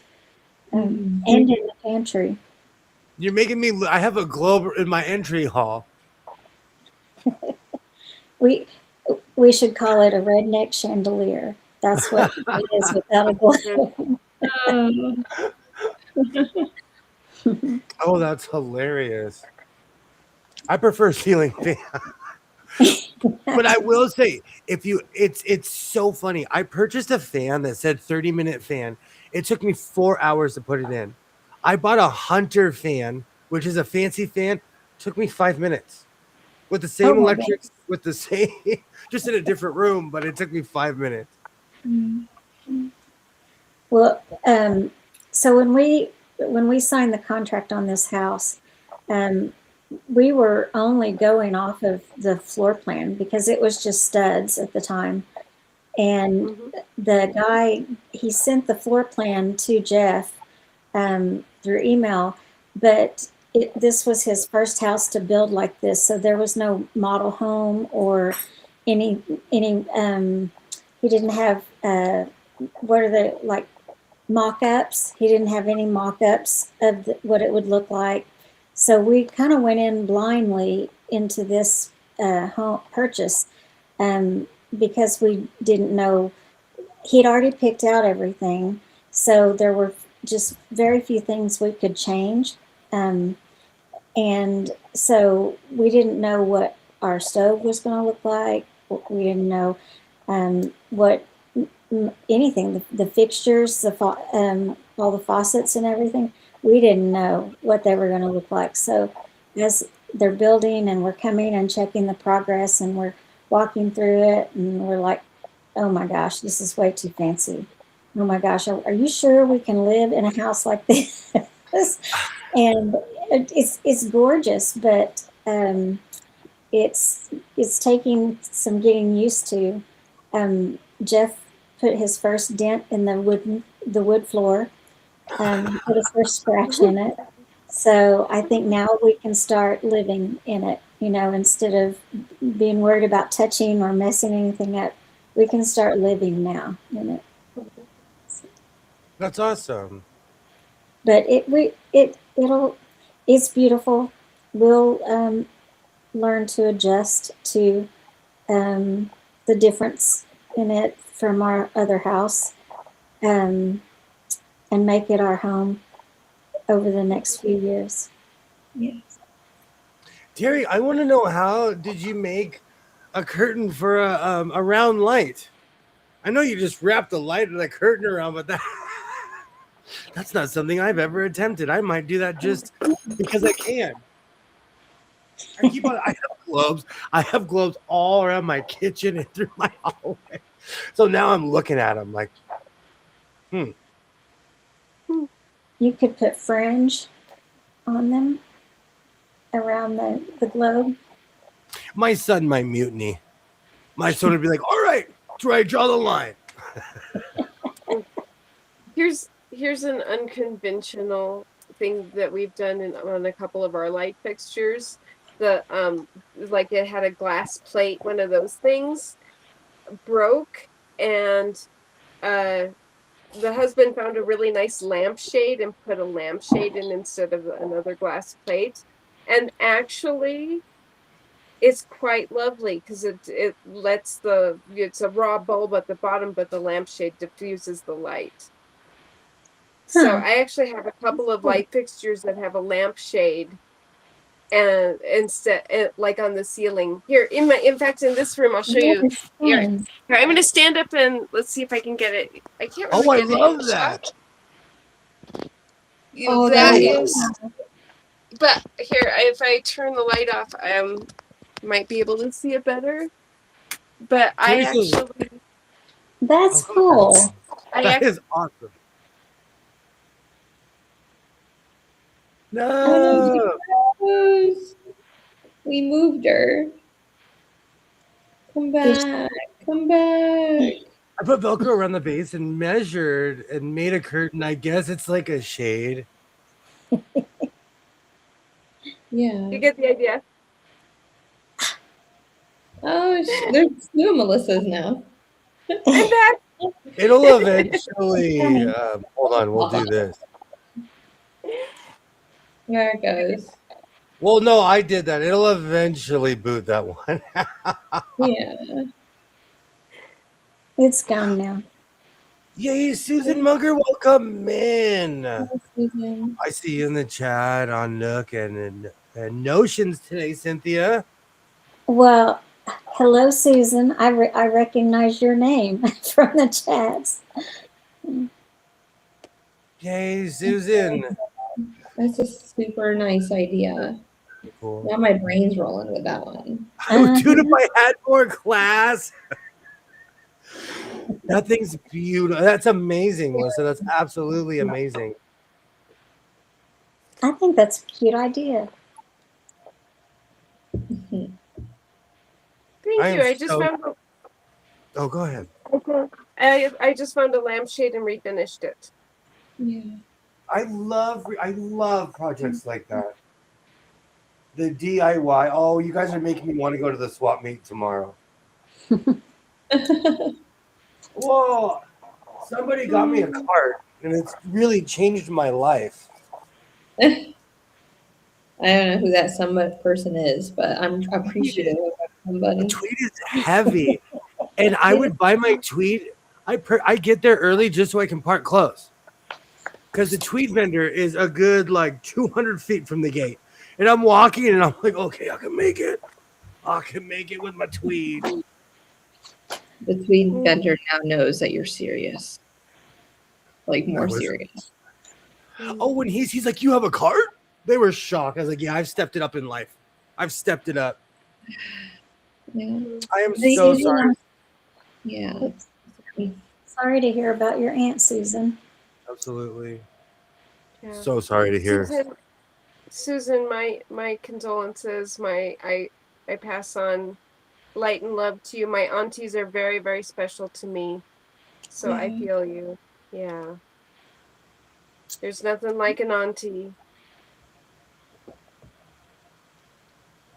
Mhm. and in the pantry. You're making me. I have a globe in my entry hall. We we should call it a redneck chandelier. That's what it is without a globe. Oh, that's hilarious. I prefer ceiling fan. But I will say, it's so funny. I purchased a fan that said 30-minute fan. It took me 4 hours to put it in. I bought a Hunter fan, which is a fancy fan. Took me 5 minutes with the Oh same my God. electrics, with the same, just in a different room, but it took me 5 minutes. Well, so when we signed the contract on this house, um, we were only going off of the floor plan because it was just studs at the time. And Mhm. the guy, he sent the floor plan to Jeff through email, but this was his first house to build like this, so there was no model home or any any. He didn't have what are the like mock-ups. He didn't have any mock-ups of what it would look like. So we kind of went in blindly into this home purchase because we didn't know. He'd already picked out everything. So there were just very few things we could change. Um, and so we didn't know what our stove was going to look like. We didn't know what anything, the fixtures, all the faucets and everything. We didn't know what they were going to look like. So as they're building and we're coming and checking the progress and we're walking through it and we're like, oh my gosh, this is way too fancy. Oh my gosh, are you sure we can live in a house like this? And it's gorgeous, but it's taking some getting used to. Jeff put his first dent in the wood floor, put his first scratch in it. So I think now we can start living in it. Instead of being worried about touching or messing anything up, we can start living now in it. That's awesome. But it's beautiful. We'll learn to adjust to the difference in it from our other house, um, and make it our home over the next few years. Yes. Terry, I want to know, how did you make a curtain for a round light? I know you just wrapped a light and a curtain around, but that's not something I've ever attempted. I might do that just because I can. I keep on. I have globes. I have globes all around my kitchen and through my hallway. So now I'm looking at them like, You could put fringe on them around the globe. my son might mutiny. My son would be like, "All right, that's where I draw the line." Here's an unconventional thing that we've done on a couple of our light fixtures. The like it had a glass plate, one of those things broke, and the husband found a really nice lampshade and put a lampshade in instead of another glass plate. And actually, it's quite lovely because it lets it's a raw bulb at the bottom, but the lampshade diffuses the light. So Huh. I actually have a couple of light fixtures that have a lampshade, and instead, like on the ceiling here. In fact, in this room, I'll show you. That's Here, fun. here, I'm going to stand up and let's see if I can get it. I can't Oh, really I get it in love the that. shot. Oh, That that is, but here, if I turn the light off, might be able to see it better. But I Terry, so- actually, That's Oh, cool. that is awesome. Oh, No. we moved her. Come back. Come back. I put Velcro around the base and measured and made a curtain. I guess it's like a shade. Yeah. you get the idea. Oh, there's two Melissas now. I'm back. It'll eventually. Hold on, we'll do this. There it goes. Well, no, I did that. It'll eventually boot that one. Yeah. It's gone now. Yay, Susan Munger, welcome in. Susan. I see you in the chat on Nook and Notions today, Cynthia. Well, hello, Susan. I recognize your name from the chats. Yay, Susan. That's a super nice idea. Cool. Now my brain's rolling with that one. Dude, if I had more class. That thing's beautiful. That's amazing, Melissa. That's absolutely amazing. I think that's a cute idea. Thank I you. am I just so- found. Oh, go ahead. I just found a lampshade and refinished it. Yeah. I love projects like that. The DIY. Oh, you guys are making me want to go to the swap meet tomorrow. Whoa! Somebody got me a cart, and it's really changed my life. I don't know who that person is, but I'm appreciative of somebody. The tweet is heavy, and I would buy my tweet. I get there early just so I can park close, because the tweet vendor is a good like 200 feet from the gate, and I'm walking and I'm like, okay, I can make it. I can make it with my tweet. The tweet vendor now knows that you're serious, like more was- serious. Oh, when he's like, you have a cart? They were shocked. I was like, yeah, I've stepped it up in life. I've stepped it up. Yeah. I am They so usually- sorry. Yeah. Sorry to hear about your Aunt Susan. Absolutely. Yeah. So sorry to hear. Susan, my condolences. I pass on light and love to you. My aunties are very, very special to me. So I Yeah. feel you. Yeah. There's nothing like an auntie.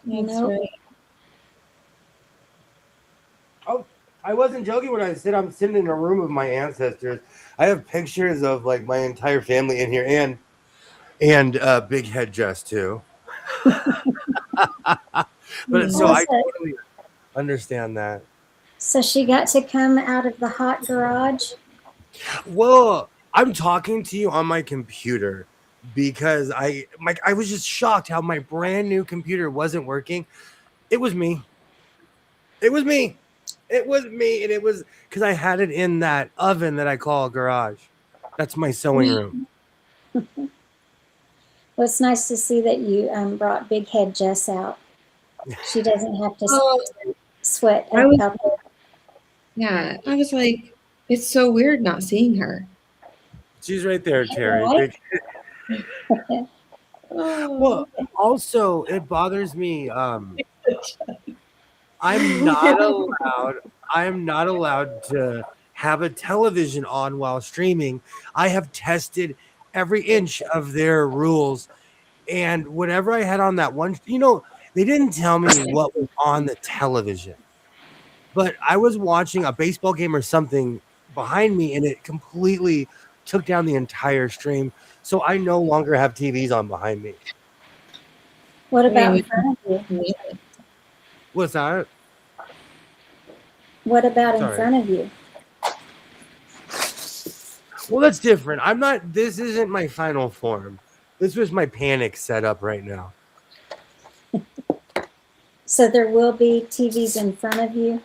That's Nope. right. I wasn't joking when I said I'm sitting in a room with my ancestors. I have pictures of like my entire family in here and Big Head Jess too. But so I totally understand that. So she got to come out of the hot garage. Well, I'm talking to you on my computer. because I was just shocked how my brand new computer wasn't working. It was me. It was me. It was me, and it was because I had it in that oven that I call a garage. That's my sewing room. Well, it's nice to see that you brought Big Head Jess out. She doesn't have to Oh, sweat I was, out there. yeah, I was like, it's so weird not seeing her. She's right there, Terry. Right? Well, Oh, also it bothers me. I'm not allowed. I am not allowed to have a television on while streaming. I have tested every inch of their rules, and whatever I had on that one, they didn't tell me what was on the television, but I was watching a baseball game or something behind me, and it completely took down the entire stream. So I no longer have TVs on behind me. What I mean, about we in front of you? What's that? What about in Sorry. front of you? Well, that's different. I'm not. This isn't my final form. This was my panic setup right now. So there will be TVs in front of you?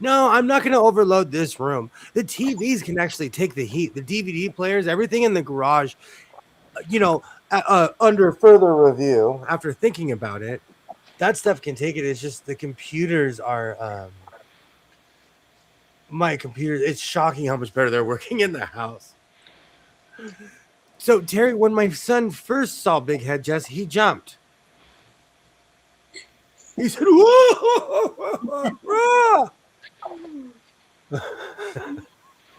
No, I'm not going to overload this room. The TVs can actually take the heat. The DVD players, everything in the garage, under further review, after thinking about it, that stuff can take it. It's just the computers are, my computers, it's shocking how much better they're working in the house. So, Terry, when my son first saw Big Head Jess, he jumped. He said, "Whoa!"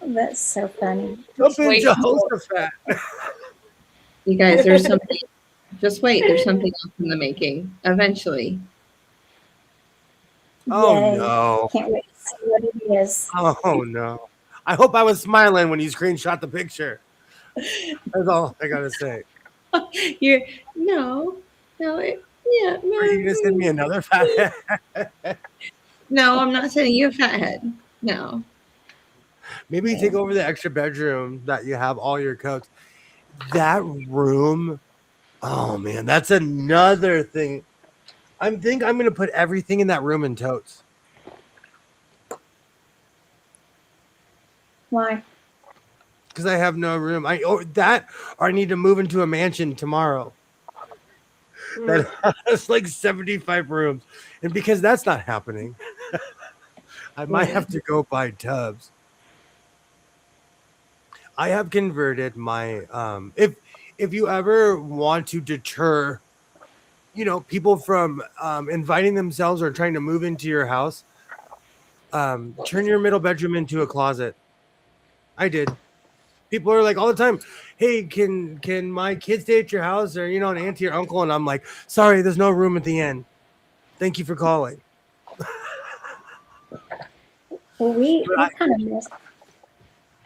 That's so funny. Jump in, wait. Jehoshaphat. You guys, there's something. Just wait. There's something else in the making. Eventually. Oh, Yay. no. Can't wait to see what it is. Oh, no. I hope I was smiling when you screenshot the picture. That's all I got to say. You're no. Yeah. Are you going to send me another fat head? No, I'm not sending you a fat head. No. Maybe you take over the extra bedroom that you have all your coats. That room, oh man, that's another thing. I'm going to put everything in that room in totes. Why? Because I have no room. Or I need to move into a mansion tomorrow that has like 75 rooms. And because that's not happening, I might have to go buy tubs. I have converted my if you ever want to deter people from inviting themselves or trying to move into your house, turn your middle bedroom into a closet. I did. People are like all the time, hey, can my kids stay at your house, or an auntie or uncle? And I'm like, sorry, there's no room at the end. Thank you for calling. Well, we kind of messed.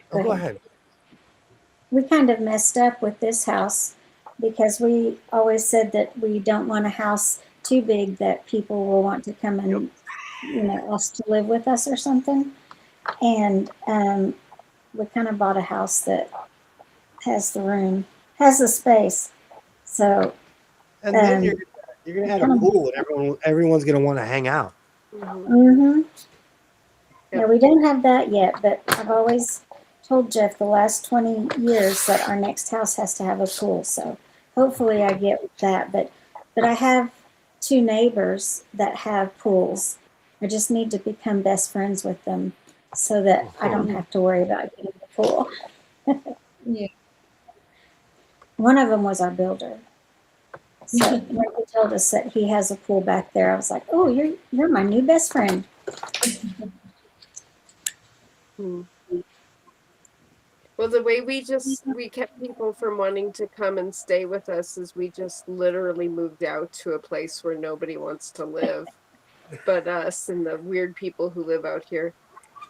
Go ahead. We kind of messed up with this house because we always said that we don't want a house too big that people will want to come and ask to live with us or something. And we kind of bought a house that has the room, has the space. So and then you're gonna have a pool, and everyone's gonna want to hang out. Mm-hmm. Yeah, we don't have that yet, but I've always told Jeff the last 20 years that our next house has to have a pool. So hopefully I get that. But I have 2 neighbors that have pools. I just need to become best friends with them so that I don't have to worry about getting the pool. Yeah. One of them was our builder. So when he told us that he has a pool back there, I was like, oh, you're my new best friend. Well, the way we kept people from wanting to come and stay with us is we just literally moved out to a place where nobody wants to live but us and the weird people who live out here.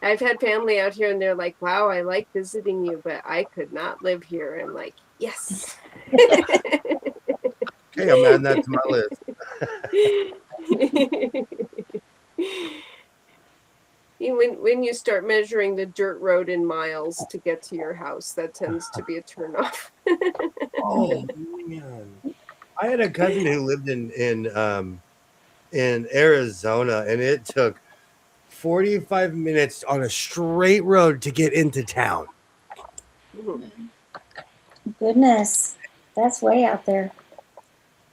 I've had family out here and they're like, wow, I like visiting you, but I could not live here. I'm like, yes. Okay, I'm adding that to my list. When you start measuring the dirt road in miles to get to your house, that tends to be a turnoff. Oh man, I had a cousin who lived in Arizona, and it took 45 minutes on a straight road to get into town. Goodness, that's way out there.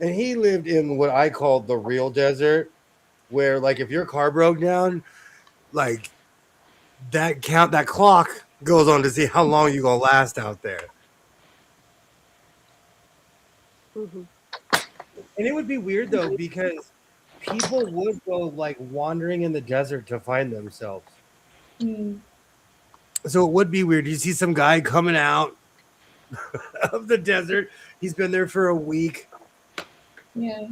And he lived in what I call the real desert, where like if your car broke down, like that clock goes on to see how long you gonna last out there. Mhm. And it would be weird though, because people would go like wandering in the desert to find themselves. Mm, So it would be weird. You see some guy coming out of the desert. He's been there for a week. yeah.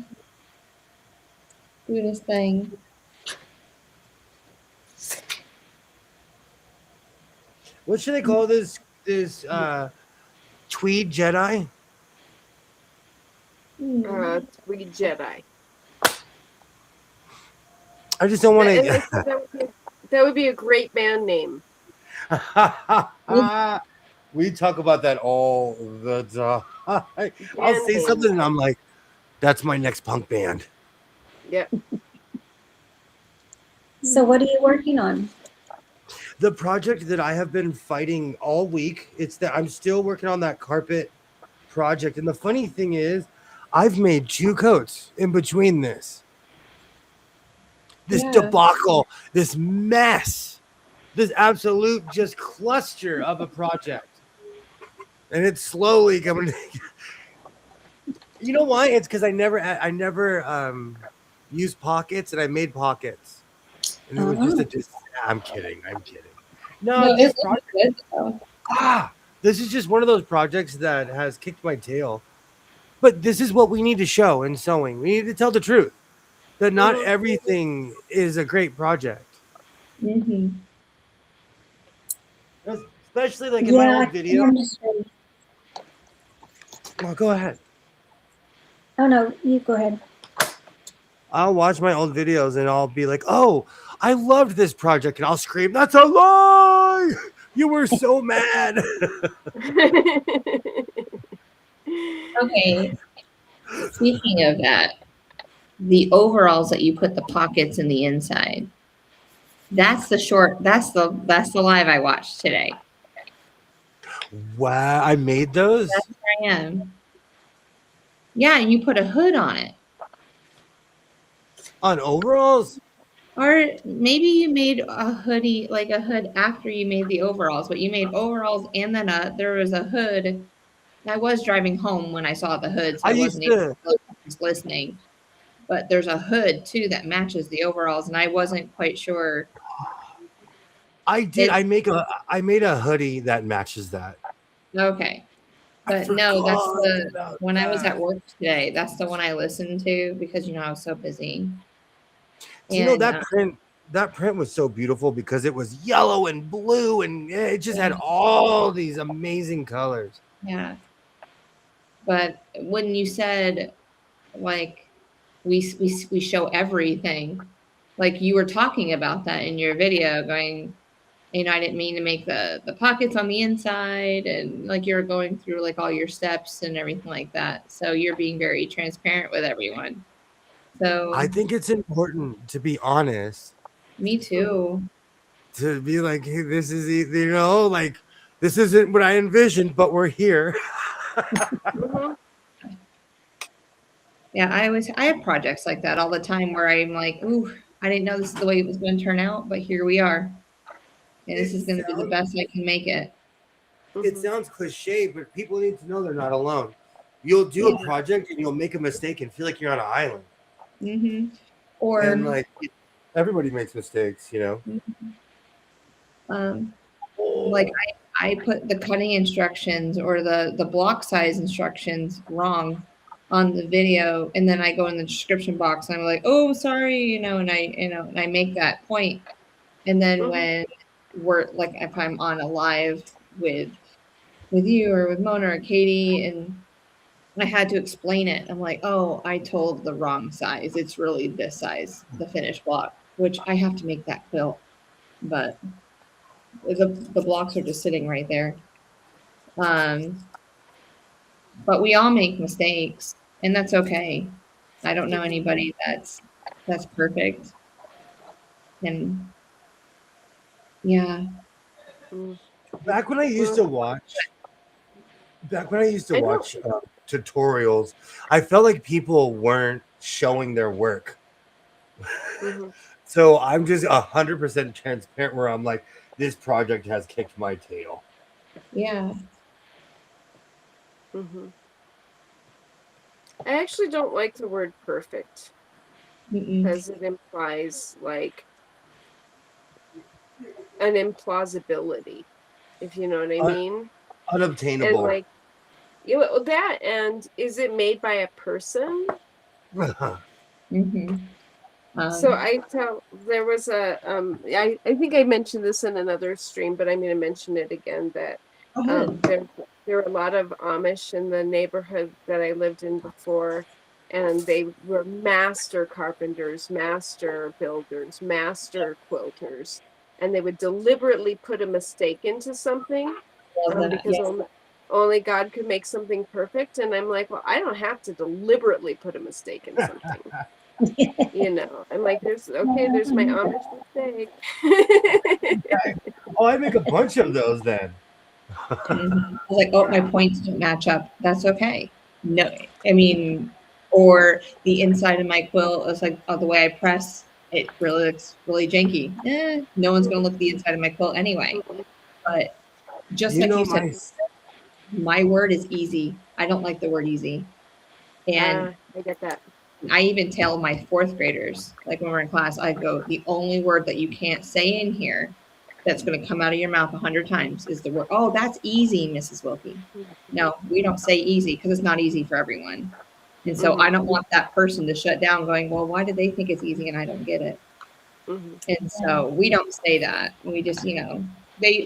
Do this thing. What should I call this tweed Jedi? Three Jedi. I just don't want And I to. said that would be a great band name. We talk about that all the time. I'll Band say names. something and I'm like, that's my next punk band. Yeah. So what are you working on? The project that I have been fighting all week, it's that I'm still working on that carpet project. And the funny thing is, I've made 2 coats in between this. This Yeah. debacle, this mess, this absolute just cluster of a project. And it's slowly coming. You know why? It's because I never used pockets, and I made pockets. And it was just I'm kidding. No, No, this it looks good though. this is just one of those projects that has kicked my tail. But this is what we need to show in sewing. We need to tell the truth that not everything is a great project. Mm-hmm. Especially like in my Yeah, I old can video. understand. Well, go ahead. Oh no, you go ahead. I'll watch my old videos and I'll be like, oh, I loved this project. And I'll scream, that's a lie. You were so mad. Okay. Speaking of that, the overalls that you put the pockets in the inside. That's the live I watched today. Wow, I made those? That's where I am. Yeah, and you put a hood on it. On overalls? Or maybe you made a hoodie, like a hood after you made the overalls, but you made overalls and then there was a hood. I was driving home when I saw the hood, so I I used wasn't able to. to just listening. But there's a hood too that matches the overalls, and I wasn't quite sure. I did. I made a hoodie that matches that. Okay. But I no, that's forgot about when I was that. at work today, that's the one I listened to because I was so busy. Do you know And that print was so beautiful because it was yellow and blue and it just had all these amazing colors. yeah. But when you said like we show everything, like you were talking about that in your video, going, I didn't mean to make the pockets on the inside, and like you're going through like all your steps and everything like that. So you're being very transparent with everyone. So I think it's important to be honest. me too. To be like, hey, this is like this isn't what I envisioned, but we're here. Yeah, I have projects like that all the time where I'm like, ooh, I didn't know this is the way it was going to turn out, but here we are. And this is going to be the best I can make it. It sounds cliche, but people need to know they're not alone. You'll do a project and you'll make a mistake and feel like you're on an island. Mm-hmm. Or and like everybody makes mistakes, like I put the cutting instructions or the block size instructions wrong on the video, and then I go in the description box and I'm like, oh, sorry, and I make that point. And then when we're like, if I'm on a live with you or with Mona or Katie, and I had to explain it, I'm like, oh, I told the wrong size. It's really this size, the finished block, which I have to make that quilt, but the blocks are just sitting right there. but we all make mistakes, and that's okay. I don't know anybody that's perfect, and yeah, Mm. Back when I used Well, to watch, back when I used to I don't. watch tutorials, I felt like people weren't showing their work. Hmm. So I'm just 100% transparent where I'm like, this project has kicked my tail. yeah. Hmm. I actually don't like the word perfect Mm-mm. because it implies like an implausibility, if you know what I Un- mean. And unobtainable. like you know, that, and is it made by a person? Mm-hmm. So Um, I tell there was I think I mentioned this in another stream, but I'm going to mention it again that Go ahead. there were a lot of Amish in the neighborhood that I lived in before, and they were master carpenters, master builders, master quilters, and they would deliberately put a mistake into something Love that. because only God could make something perfect. And I'm like, well, I don't have to deliberately put a mistake in something. You know, I'm like, there's my Amish mistake. Oh, I make a bunch of those then. Mhm. I was like, oh, my points don't match up. That's okay. No, I mean, or the inside of my quilt is like, oh, the way I press, it really looks really janky. No one's gonna look at the inside of my quilt anyway. But just You like know you said, my my word is easy. I don't like the word easy. And I get that. I even tell my fourth graders, like when we're in class, I go, the only word that you can't say in here that's going to come out of your mouth 100 times is the word, oh, that's easy, Mrs. Wilkie. No, we don't say easy because it's not easy for everyone. And so I Hmm. don't want that person to shut down going, well, why do they think it's easy and I don't get it? Hmm. And so we don't say that. We just,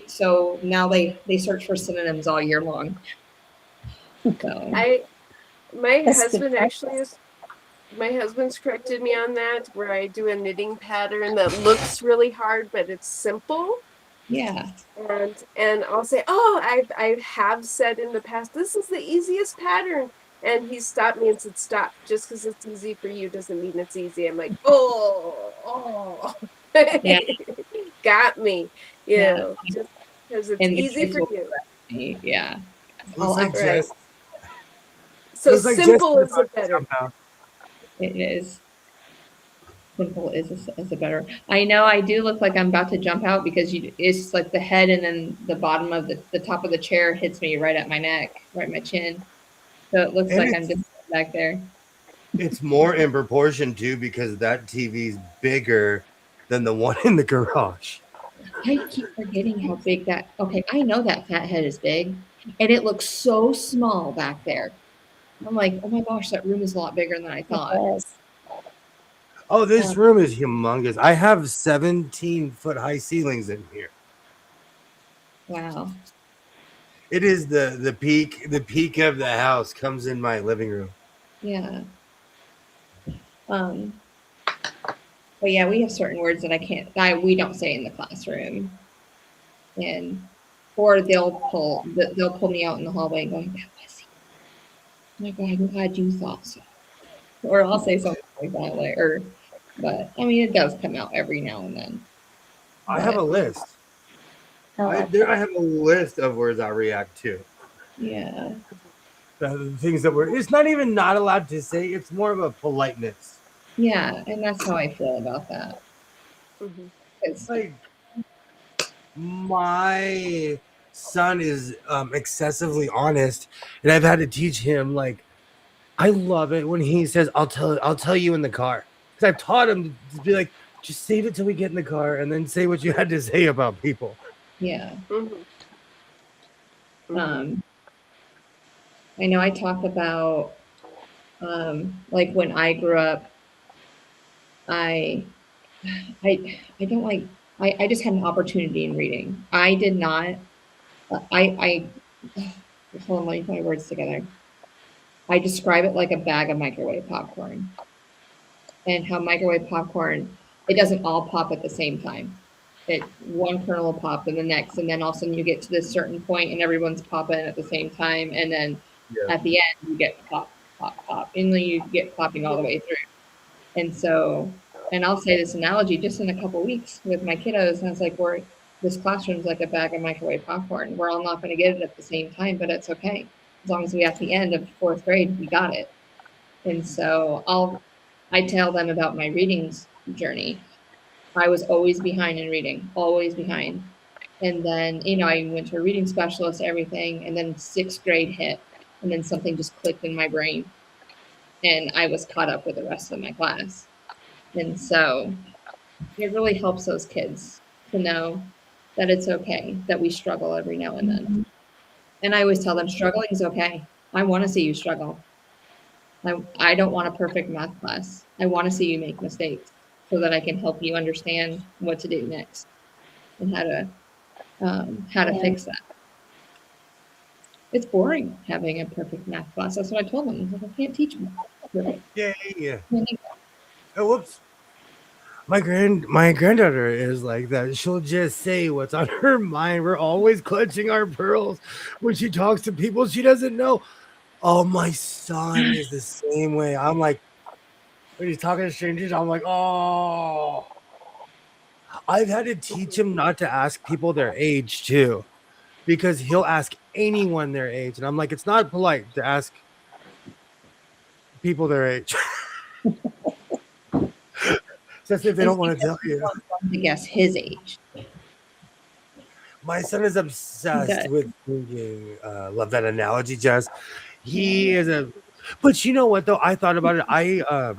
so now they search for synonyms all year long. So I my That's good husband actually practice. is my husband's corrected me on that where I do a knitting pattern that looks really hard, but it's simple. yeah. And I'll say, oh, I have said in the past, this is the easiest pattern. And he stopped me and said, stop, just because it's easy for you doesn't mean it's easy. I'm like, oh. Yeah. Got me, Yeah. just because it's And the easy kids for will you. correct me. Yeah. looks I'll like actually, Right. Jess. So Looks like Jess simple is is a about to better. jump out. it is simple is a better. I know I do look like I'm about to jump out because it's like the head and then the bottom of the top of the chair hits me right at my neck, right at my chin. So it looks And like I'm just back there. it's more in proportion too because that TV's bigger than the one in the garage. I keep forgetting how big that. Okay, I know that fat head is big, and it looks so small back there. I'm like, oh my gosh, that room is a lot bigger than I It thought. does. Oh, Uh, this room is humongous. I have 17-foot high ceilings in here. wow. It is the peak of the house comes in my living room. Yeah. Um, but yeah, we have certain words that we don't say in the classroom, and or they'll pull me out in the hallway and go, that was he. Oh my God, I'm glad you thought so. Or I'll say something like that, but I mean, it does come out every now and then. I have a But list. I I like there that. I have a list of words I react to. yeah, The things that we're it's not even not allowed to say, it's more of a politeness. yeah, and that's how I feel about that. Mhm. 'Cause- Like my son is excessively honest, and I've had to teach him like I love it when he says, "I'll tell you in the car," because I've taught him to be like, just save it till we get in the car, and then say what you had to say about people. yeah. Mhm. Mhm. Um, I know I talk about like when I grew up, I I don't like I just had an opportunity in reading. I did not I hold on, let me put my words together. I describe it like a bag of microwave popcorn and how microwave popcorn, it doesn't all pop at the same time. One kernel will pop and the next, and then all of a sudden you get to this certain point and everyone's popping at the same time, and then Yeah. At the end, you get plop, plop, plop, and then you get plopping all the way through. And so, and I'll say this analogy just in a couple weeks with my kiddos, and it's like this classroom's like a bag of microwave popcorn. We're all not going to get it at the same time, but it's okay as long as we at the end of fourth grade we got it. And so I tell them about my readings journey. I was always behind in reading, always behind. And then, I went to a reading specialist, everything, and then sixth grade hit, and then something just clicked in my brain, and I was caught up with the rest of my class. And so it really helps those kids to know that it's okay that we struggle every now and then. And I always tell them struggling is okay. I want to see you struggle. I don't want a perfect math class. I want to see you make mistakes so that I can help you understand what to do next and how to fix that. It's boring having a perfect math class. That's what I told them. I can't teach them. Yeah. Oh, whoops. My granddaughter is like that. She'll just say what's on her mind. We're always clutching our pearls when she talks to people she doesn't know. Oh, my son is the same way. I'm like, when he's talking to strangers, I'm like, oh. I've had to teach him not to ask people their age too, because he'll ask anyone their age, and I'm like, it's not polite to ask people their age. Just if they don't want to tell you. To guess his age. My son is obsessed with thinking. Love that analogy, Jess. He is but you know what though? I thought about it. I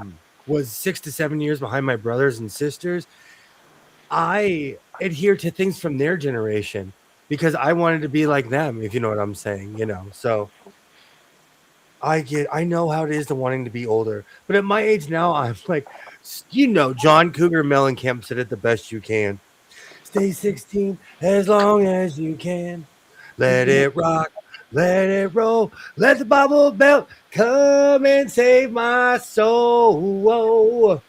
was 6 to 7 years behind my brothers and sisters. I adhere to things from their generation because I wanted to be like them, if you know what I'm saying, So I know how it is to wanting to be older. But at my age now, I'm like, John Cougar Mellencamp said it the best you can. Stay 16 as long as you can. Let it rock, let it roll, let the bubble belt come and save my soul. Whoa.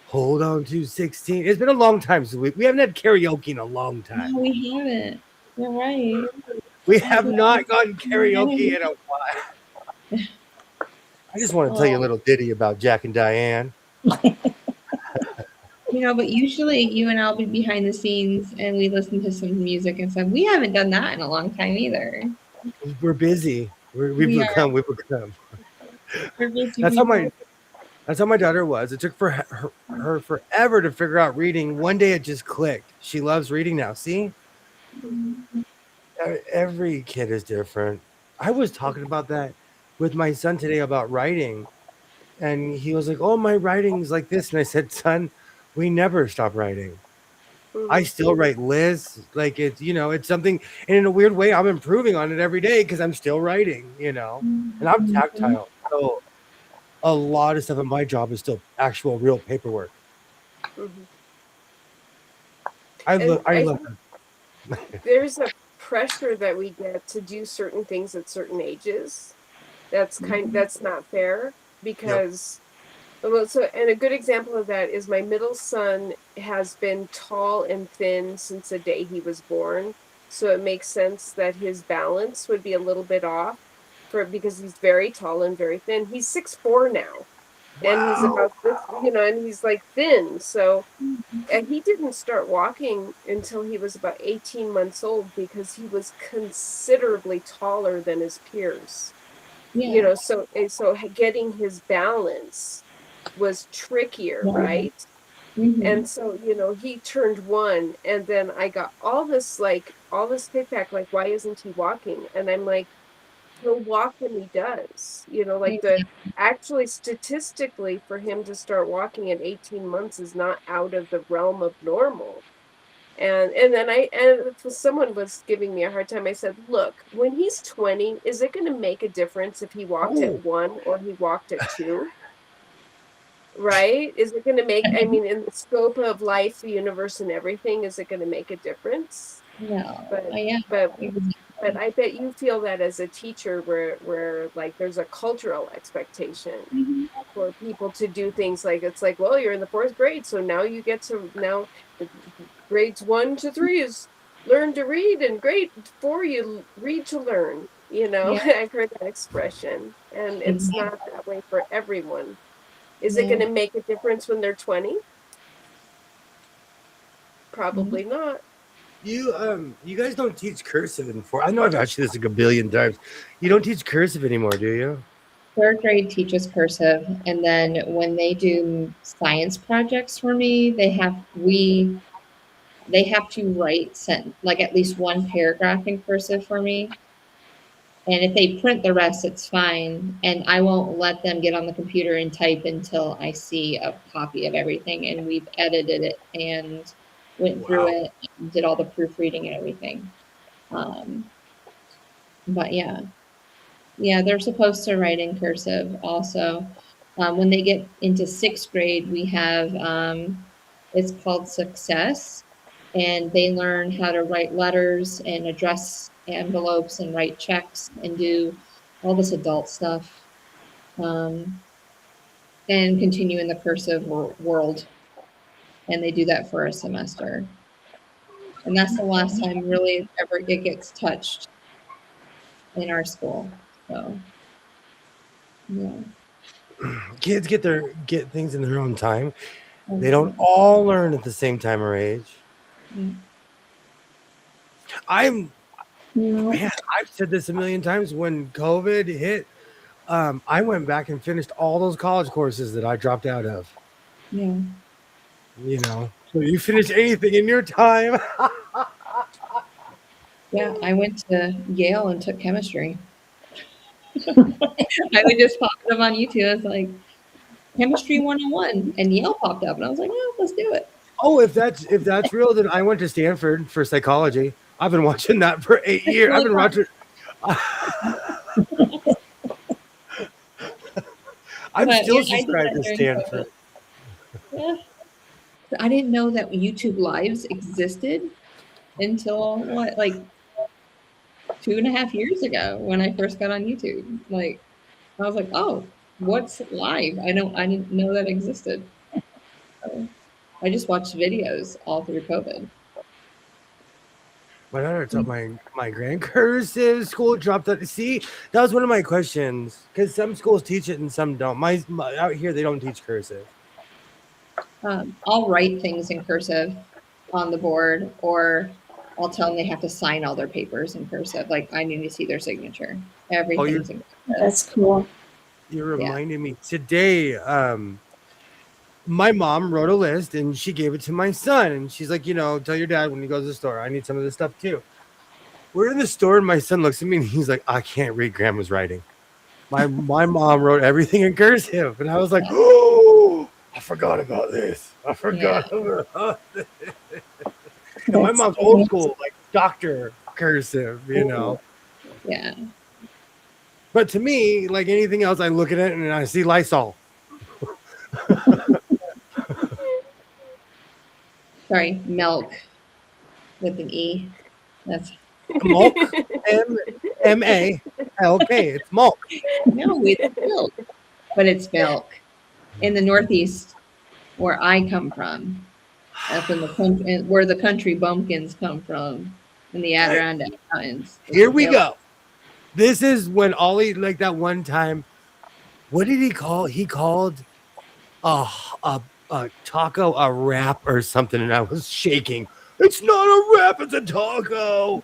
Hold on to 16. It's been a long time since we haven't had karaoke in a long time. No, we haven't. You're right. We have not gotten karaoke in a while. I just want to tell you a little ditty about Jack and Diane. But usually you and I'll be behind the scenes and we listen to some music and stuff. We haven't done that in a long time either. We're busy. We've become. We're busy. That's how my daughter was. It took for her forever to figure out reading. One day it just clicked. She loves reading now. See? Every kid is different. I was talking about that with my son today about writing. And he was like, oh, my writing's like this. And I said, son, we never stop writing. I still write lists. Like it's something. And in a weird way, I'm improving on it every day because I'm still writing, And I'm tactile. So a lot of stuff in my job is still actual real paperwork. I love that. There's a pressure that we get to do certain things at certain ages. That's not fair because and a good example of that is my middle son has been tall and thin since the day he was born. So it makes sense that his balance would be a little bit off because he's very tall and very thin. He's 6'4" now. Wow. And he's about this, and he's like thin. So, and he didn't start walking until he was about 18 months old because he was considerably taller than his peers. Yeah. So getting his balance was trickier, right? And so, he turned 1 and then I got all this feedback, like, why isn't he walking? And I'm like, he'll walk when he does, actually statistically for him to start walking at 18 months is not out of the realm of normal. And then someone was giving me a hard time. I said, look, when he's 20, is it going to make a difference if he walked at 1 or he walked at 2? Right? Is it going to make, in the scope of life, the universe and everything, is it going to make a difference? No. But I bet you feel that as a teacher where like there's a cultural expectation for people to do things like, it's like, well, you're in the 4th grade, so now you get to grades 1 to 3 is learn to read, and grade 4 you read to learn. Yeah. I've heard that expression, and it's not that way for everyone. Is it Yeah. going to make a difference when they're 20? Probably Mm-hmm. not. You guys don't teach cursive anymore. I know I've asked you this like a billion times. You don't teach cursive anymore, do you? Third grade teaches cursive, and then when they do science projects for me, they have to write like at least one paragraph in cursive for me. And if they print the rest, it's fine. And I won't let them get on the computer and type until I see a copy of everything. And we've edited it and went through Wow. it, and did all the proofreading and everything. But yeah, they're supposed to write in cursive also. When they get into sixth grade, we have it's called Success, and they learn how to write letters and address envelopes and write checks and do all this adult stuff, um, and continue in the cursive world. And they do that for a semester, and that's the last time really ever it gets touched in our school. So yeah. Kids get things in their own time. They don't all learn at the same time or age. Yeah. I'm No. man, I've said this a million times. When COVID hit, I went back and finished all those college courses that I dropped out of. Yeah. So you finish anything in your time. Yeah, I went to Yale and took chemistry. I would just pop it up on YouTube. It's like chemistry 101, and Yale popped up, and I was like, "Oh, let's do it." Oh, if that's real, then I went to Stanford for psychology. I've been watching that for 8 years. I've been watching. I'm But, still yeah, I did subscribed that to during Stanford. COVID. Yeah. I didn't know that YouTube Lives existed until like 2.5 years ago when I first got on YouTube. Like, I was like, "Oh, what's live?" I didn't know that existed. So, I just watched videos all through COVID. My daughter taught my grand cursive. School dropped that. See, that was one of my questions because some schools teach it and some don't. My out here they don't teach cursive. I'll write things in cursive on the board, or I'll tell them they have to sign all their papers in cursive. Like, I need to see their signature. Everything's in cursive. That's cool. You're reminding me today. My mom wrote a list and she gave it to my son, and she's like, tell your dad when he goes to the store, I need some of this stuff too. We're in the store and my son looks at me and he's like, I can't read grandma's writing. My mom wrote everything in cursive, and I was like, oh, I forgot about this. About this. My mom's old school, like doctor cursive, Yeah. But to me, like anything else, I look at it and I see Lysol. Sorry, milk with an E. That's Milk, M-A-L-K. It's milk. no, it's milk, but it's milk. In the Northeast, where I come from, up in the country, where the country bumpkins come from, in the Adirondack Mountains. Here we go. This is when Ollie, like that one time, what did he call? He called a taco a wrap or something, and I was shaking. It's not a wrap, it's a taco.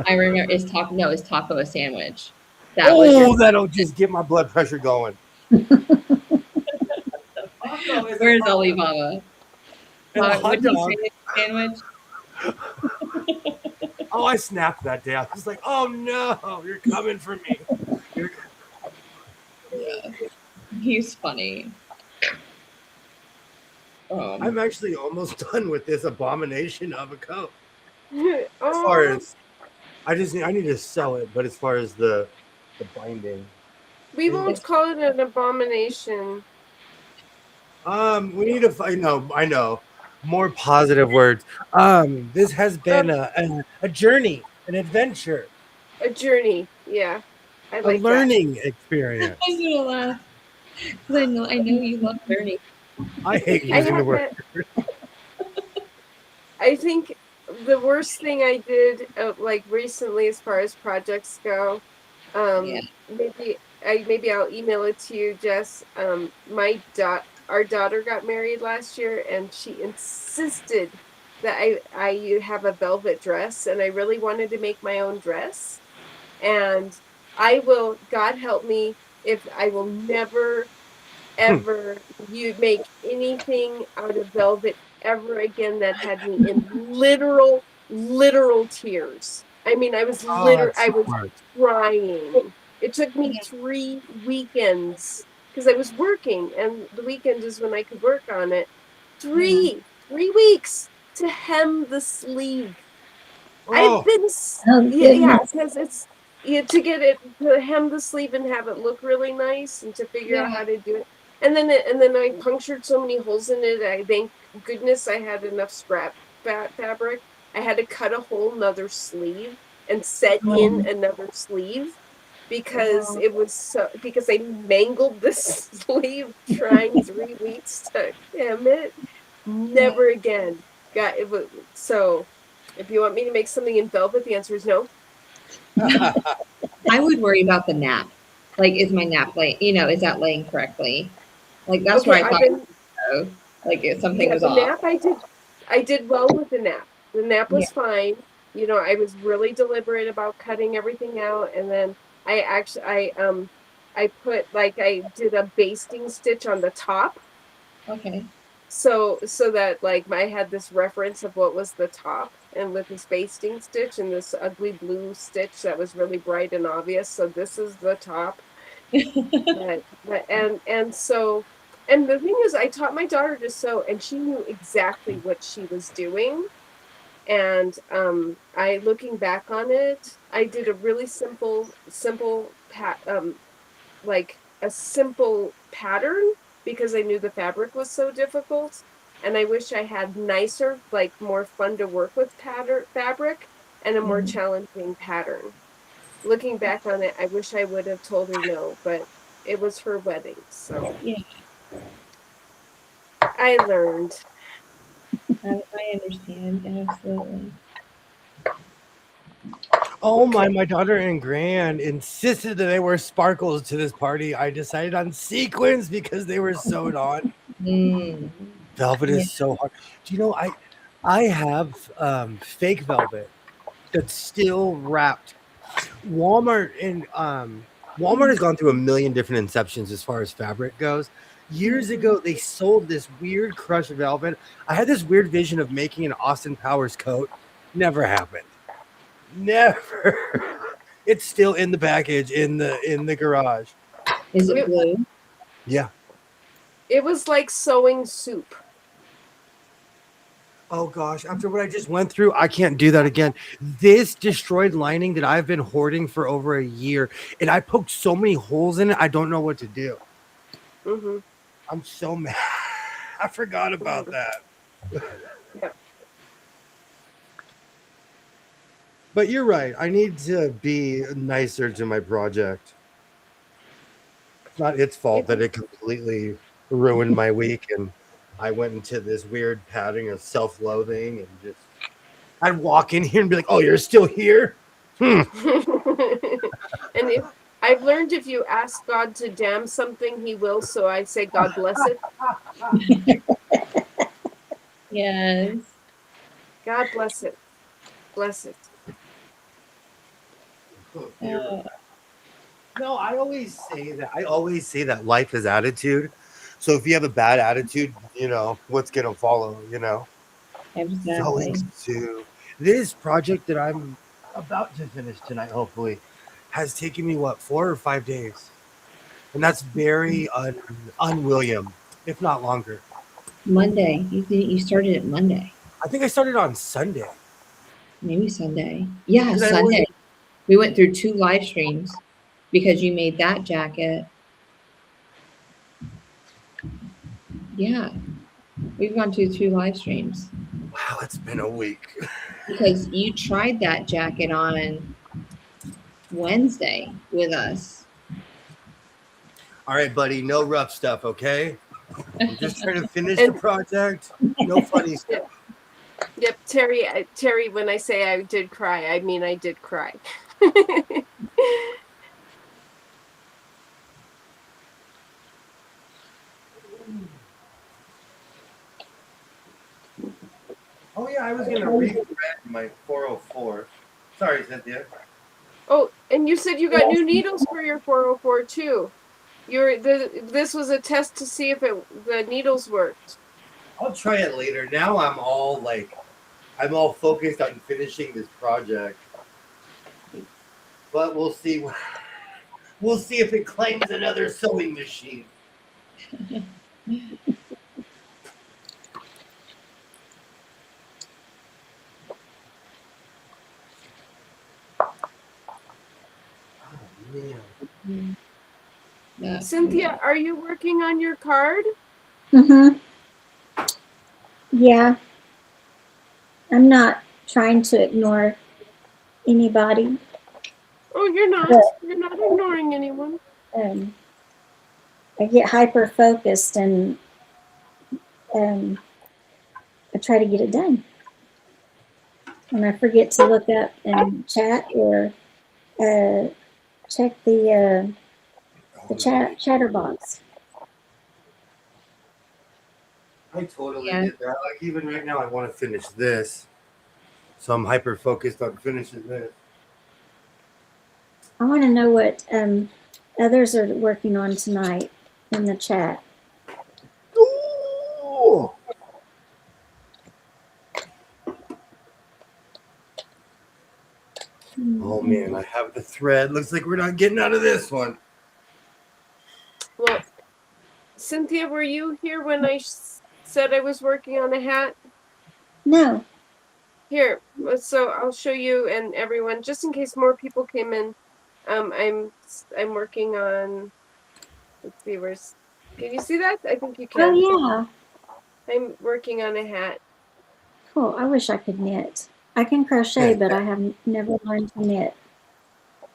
I remember it's taco a sandwich. That'll just get my blood pressure going. Where's Alibaba? Hot dog sandwich. Oh, I snapped that day. I was like, oh no, you're coming for me. Yeah. He's funny. I'm actually almost done with this abomination of a coat. Oh. As far as I need to sell it, but as far as the binding, we won't call it an abomination. We need to find. I know more positive words. This has been a journey, an adventure, a journey. Yeah, I like a learning experience. I'm gonna laugh because I know you love learning. I hate using the word. I think the worst thing I did like recently as far as projects go, Yeah. maybe I'll email it to you, Jess. Our daughter got married last year, and she insisted that I have a velvet dress, and I really wanted to make my own dress. And God help me if I will never ever you make anything out of velvet ever again. That had me in literal tears. I mean, Oh, that's I so was hard. crying. It took me 3 weekends because I was working, and the weekend is when I could work on it. Yeah. 3 weeks to hem the sleeve. I've Oh, been, Oh yeah, goodness. because it's to get it to hem the sleeve and have it look really nice, and to figure out Yeah. how to do it. And then I punctured so many holes in it. I thank goodness I had enough scrap fabric. I had to cut a whole nother sleeve and set in another sleeve because Oh, I mangled this sleeve trying 3 weeks to hem it. yeah. Never again. Got it. So if you want me to make something in velvet, the answer is no. I would worry about the nap. Like, is my nap laying? Is that laying correctly? Like, that's where Okay, I I've thought, been like, if something yeah, was the off. nap I did well with the nap. The nap Yeah. was fine. I was really deliberate about cutting everything out, and then I put I did a basting stitch on the top, Okay. so that I had this reference of what was the top, and with this basting stitch and this ugly blue stitch that was really bright and obvious, so this is the top. And the thing is, I taught my daughter to sew, and she knew exactly what she was doing. And I looking back on it, I did a really simple like a simple pattern because I knew the fabric was so difficult. And I wish I had nicer, more fun to work with fabric and a more Mhm. challenging pattern. Looking back on it, I wish I would have told her no, but it was her wedding, so Yeah, I learned. I understand. Absolutely. oh Okay. my daughter and grand insisted that they wear sparkles to this party. I decided on sequins because they were sewed on. Mm. Velvet Yeah. is so hard. Do you know I have fake velvet that's still wrapped. Walmart has gone through a million different inceptions as far as fabric goes. Years ago, they sold this weird crushed velvet. I had this weird vision of making an Austin Powers coat. Never happened. Never. It's still in the package in the garage. Is it It, blue? Yeah. it was like sewing soup. Oh gosh, after what I just went through, I can't do that again. This destroyed lining that I've been hoarding for over a year, and I poked so many holes in it, I don't know what to do. Hmm. I'm so mad. I forgot about Hmm. that. Yeah. But you're right. I need to be nicer to my project. It's not its fault It, that it completely ruined my week and I went into this weird pattern of self-loathing and just I'd walk in here and be like, "Oh, you're still here?" Hmm. and I've learned if you ask God to damn something, he will. So I say, God bless it. Yes. God bless it. Bless it. You're right. Uh, No, I always say that. I always say that life is attitude. So if you have a bad attitude, what's gonna follow, Sewing exactly. to this project that I'm about to finish tonight, hopefully, has taken me 4 or 5 days, and that's very unwilliam, if not longer. Monday. You started it Monday. I think I started on Sunday Maybe Sunday. Yeah, because I always Sunday. We went through 2 live streams because you made that jacket. Yeah, we've gone through 2 live streams wow, it's been a week. because you tried that jacket on Wednesday with us. All right, buddy, no rough stuff, okay? I'm just trying to finish the project. No funny Yeah. stuff. Yep, Terry, when I say I did cry, I mean I did cry. Oh yeah, I was gonna refresh my 404. Sorry, Cynthia. Oh, and you said you got new needles for your 404 too. This was a test to see if the needles worked. I'll try it later. Now I'm all focused on finishing this project. But we'll see. We'll see if it claims another sewing machine. Oh man. Yeah. Cynthia, are you working on your card? Mm-hmm. Yeah. I'm not trying to ignore anybody. Oh, you're not. But You're not ignoring anyone. I get hyper focused and um, I try to get it done. And I forget to look up and chat or check the chatter box. I totally Yeah. get that. Like even right now, I want to finish this, so I'm hyper focused on finishing this. I want to know what others are working on tonight in the chat. Ooh! Oh man, I have the thread. Looks like we're not getting out of this one. Well, Cynthia, were you here when I said I was working on a hat? No. Here, so I'll show you and everyone, just in case more people came in. I'm working on. Let's see, can you see that? I think you can. Oh, yeah. I'm working on a hat. Cool. I wish I could knit. I can crochet, but I have never learned to knit.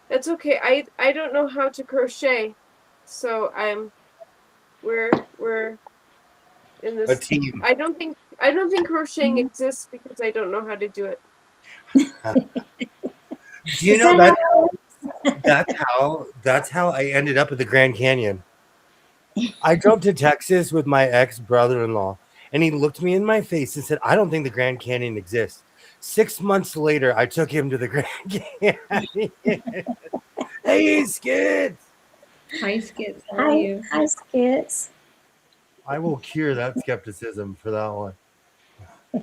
It's okay. I don't know how to crochet, so we're in A this. team. I don't think crocheting exists because I don't know how to do it. Do you know that's how I ended up at the Grand Canyon. I drove to Texas with my ex brother-in-law, and he looked me in my face and said, "I don't think the Grand Canyon exists." 6 months later, I took him to the Grand Canyon. Hey, Skits! Hi, Skits. How are you? Hi, Skits. I will cure that skepticism for that one.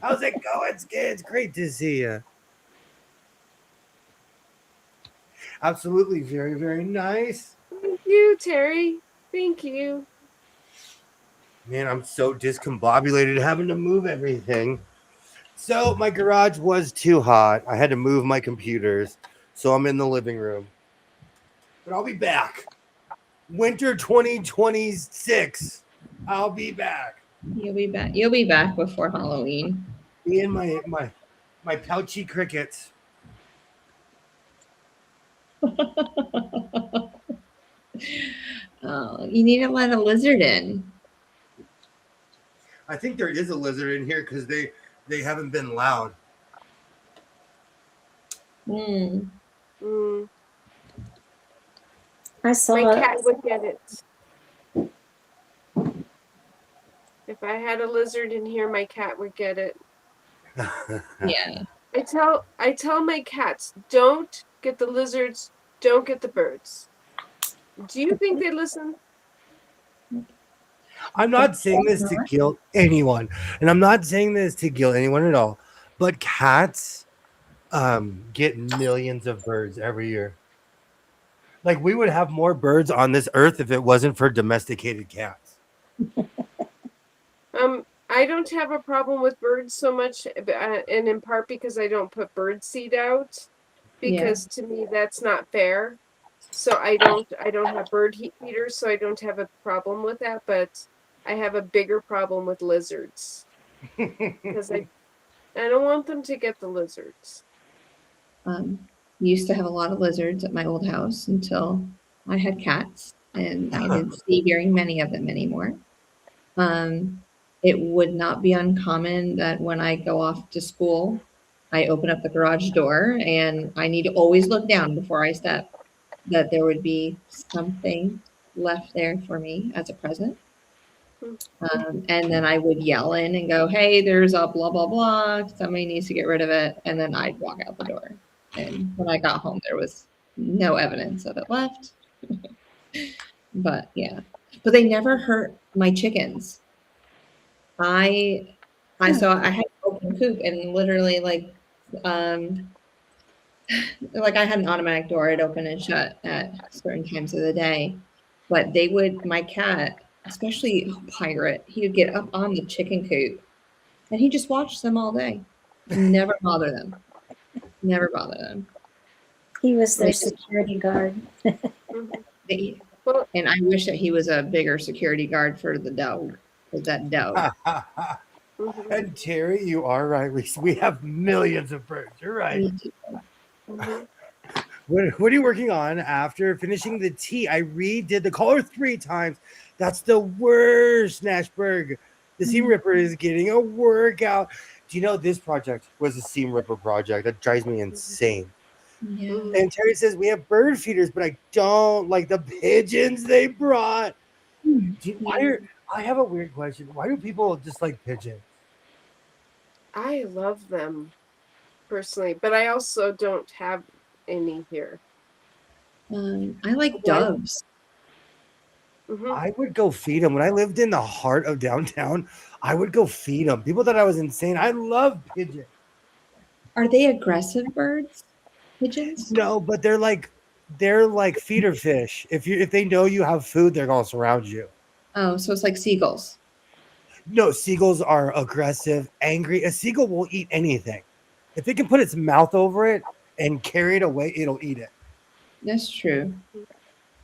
How's it going, Skits? Great to see you. Absolutely, very, very nice. Thank you, Terry. Thank you. Man, I'm so discombobulated having to move everything. So my garage was too hot. I had to move my computers. So I'm in the living room. But I'll be back. Winter 2026. I'll be back. You'll be back. You'll be back before Halloween. Me and my pouchy crickets. Oh, you need to let a lizard in. I think there is a lizard in here because they haven't been loud. Mm. I saw My it. cat would get it. If I had a lizard in here, my cat would get it. Yeah. I tell my cats, don't get the lizards, don't get the birds. Do you think they listen? I'm not saying this to guilt anyone, and I'm not saying this to guilt anyone at all, but cats get millions of birds every year. Like we would have more birds on this earth if it wasn't for domesticated cats. I don't have a problem with birds so much, and in part because I don't put bird seed out, because to me that's not fair. So I don't have bird feeders, so I don't have a problem with that. But I have a bigger problem with lizards because I don't want them to get the lizards. Used to have a lot of lizards at my old house until I had cats, and I didn't see very many of them anymore. it would not be uncommon that when I go off to school, I open up the garage door and I need to always look down before I step, that there would be something left there for me as a present. And then I would yell in and go, hey, there's a blah, blah, blah. Somebody needs to get rid of it. And then I'd walk out the door. And when I got home, there was no evidence of it left. But yeah, but they never hurt my chickens. I so I had an open coop and literally like I had an automatic door. It'd open and shut at certain times of the day. But they would, my cat, especially Pirate, he would get up on the chicken coop and he just watched them all day. Never bother them. Never bother them. He was their security guard. And I wish that he was a bigger security guard for the dog. For that dog. And Terry, you are right. We have millions of birds. You're right. What are you working on after finishing the tea? I redid the color 3 times. That's the worst, Nashberg. The seam ripper is getting a workout. Do you know this project was a seam ripper project? That drives me insane. Yeah. And Terry says we have bird feeders, but I don't like the pigeons they brought. I have a weird question. Why do people just like pigeons? I love them personally, but I also don't have any here. I like doves. I would go feed them. When I lived in the heart of downtown, I would go feed them. People thought I was insane. I love pigeons. Are they aggressive birds? Pigeons? No, but they're like feeder fish. If they know you have food, they're gonna surround you. Oh, so it's like seagulls. No, seagulls are aggressive, angry. A seagull will eat anything. If it can put its mouth over it and carry it away, it'll eat it. That's true.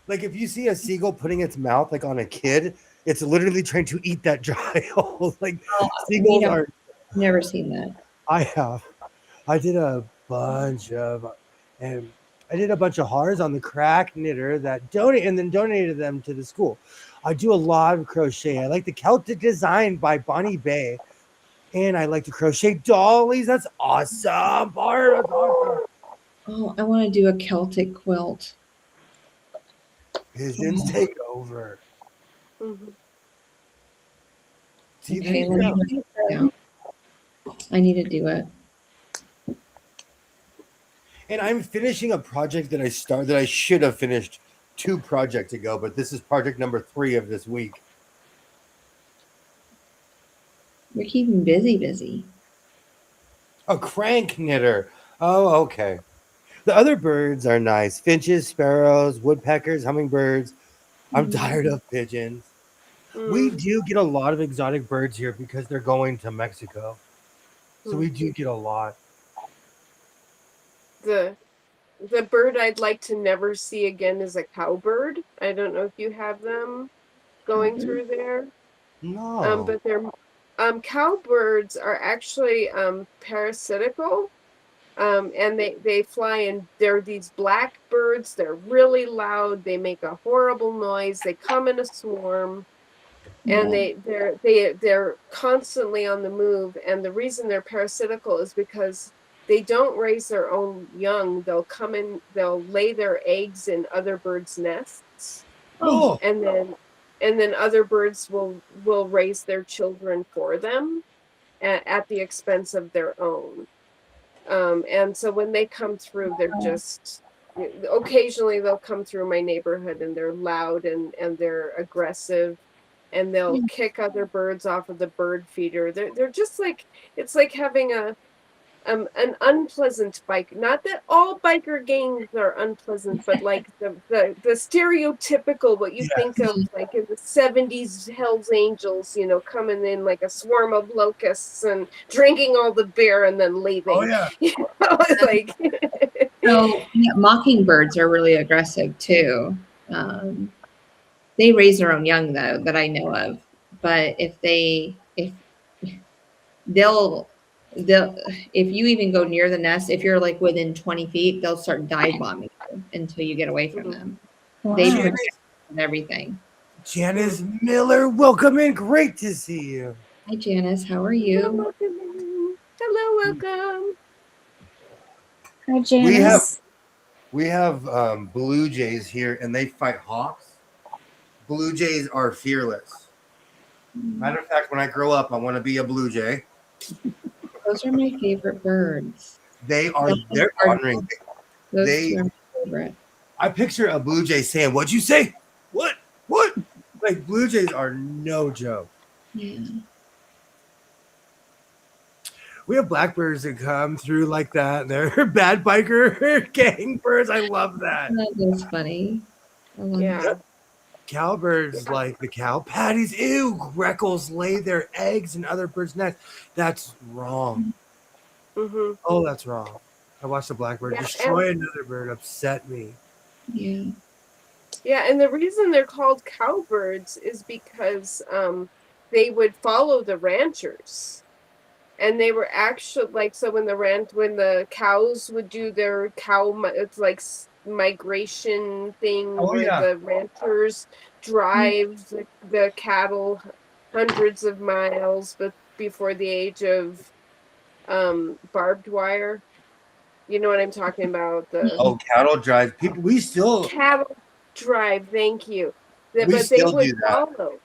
Like if you see a seagull putting its mouth like on a kid, it's literally trying to eat that child. Like seagulls are. Never seen that. I have. I did a bunch of hearts on the crack knitter that donated them to the school. I do a lot of crochet. I like the Celtic design by Bonnie Bay, and I like to crochet dollies. That's awesome. Barb, that's awesome. Oh, I want to do a Celtic quilt. Pigeons take over. See, Okay, I need to do it. And I'm finishing a project that I should have finished 2 projects ago, but this is project number 3 of this week. We're keeping busy. A crank knitter. Oh, okay. The other birds are nice. Finches, sparrows, woodpeckers, hummingbirds. I'm tired of pigeons. We do get a lot of exotic birds here because they're going to Mexico. So we do get a lot. The bird I'd like to never see again is a cowbird. I don't know if you have them going through there. No. But they're cowbirds are actually parasitical. And they fly in. They're these black birds. They're really loud. They make a horrible noise. They come in a swarm, and they're constantly on the move. And the reason they're parasitical is because they don't raise their own young. They'll come in. They'll lay their eggs in other birds' nests, and then other birds will raise their children for them at the expense of their own. And so when they come through, they're just occasionally they'll come through my neighborhood and they're loud and they're aggressive, and they'll kick other birds off of the bird feeder. They're just like, it's like having an unpleasant bike. Not that all biker gangs are unpleasant, but like the stereotypical what you think of like in the 70s Hell's Angels, coming in like a swarm of locusts and drinking all the beer and then leaving. Oh yeah. Like So mockingbirds are really aggressive too. They raise their own young though, that I know of. But if you even go near the nest, if you're like within 20 feet, they'll start dive bombing you until you get away from them. Wow. They protect everything. Janice Miller, welcome in. Great to see you. Hi, Janice. How are Hello, you? welcome. Hello, welcome. Hi, Janice. We have blue jays here, and they fight hawks. Blue jays are fearless. Matter of fact, when I grow up, I want to be a blue jay. Those are my favorite birds. They're Those honoring. Those They two are my favorite. I picture a blue jay saying, "What'd you say? What? What?" Like blue jays are no joke. Yeah. We have blackbirds that come through like that. They're bad biker gang birds. I love that. That is funny. I love Yeah. that. Cowbirds like the cow patties. Ew, greckles lay their eggs in other birds' nests. That's wrong. Mm-hmm. Oh, that's wrong. I watched a blackbird Yeah, destroy another bird. Upset me. Yeah. Yeah, and the reason they're called cowbirds is because they would follow the ranchers. And they were actually like, so when the cows would do their it's like migration thing Oh, where yeah. the ranchers drive the cattle hundreds of miles, but before the age of barbed wire. You know what I'm talking about? The Oh, cattle drive. People, cattle drive, thank you. we But they still would do that. follow.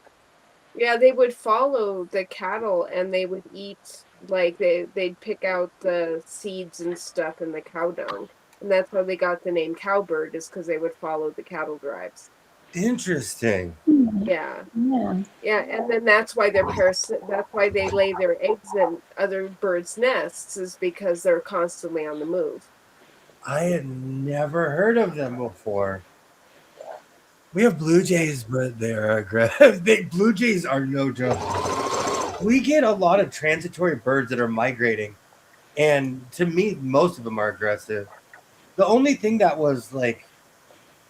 Yeah, they would follow the cattle and they would eat, like they'd pick out the seeds and stuff in the cow dung. And that's how they got the name cowbird, is because they would follow the cattle drives. Interesting. Yeah. Yeah. Yeah, and then that's why that's why they lay their eggs in other birds' nests, is because they're constantly on the move. I had never heard of them before. We have blue jays, but they're aggressive. Blue jays are no joke. We get a lot of transitory birds that are migrating, and to me, most of them are aggressive. The only thing that was like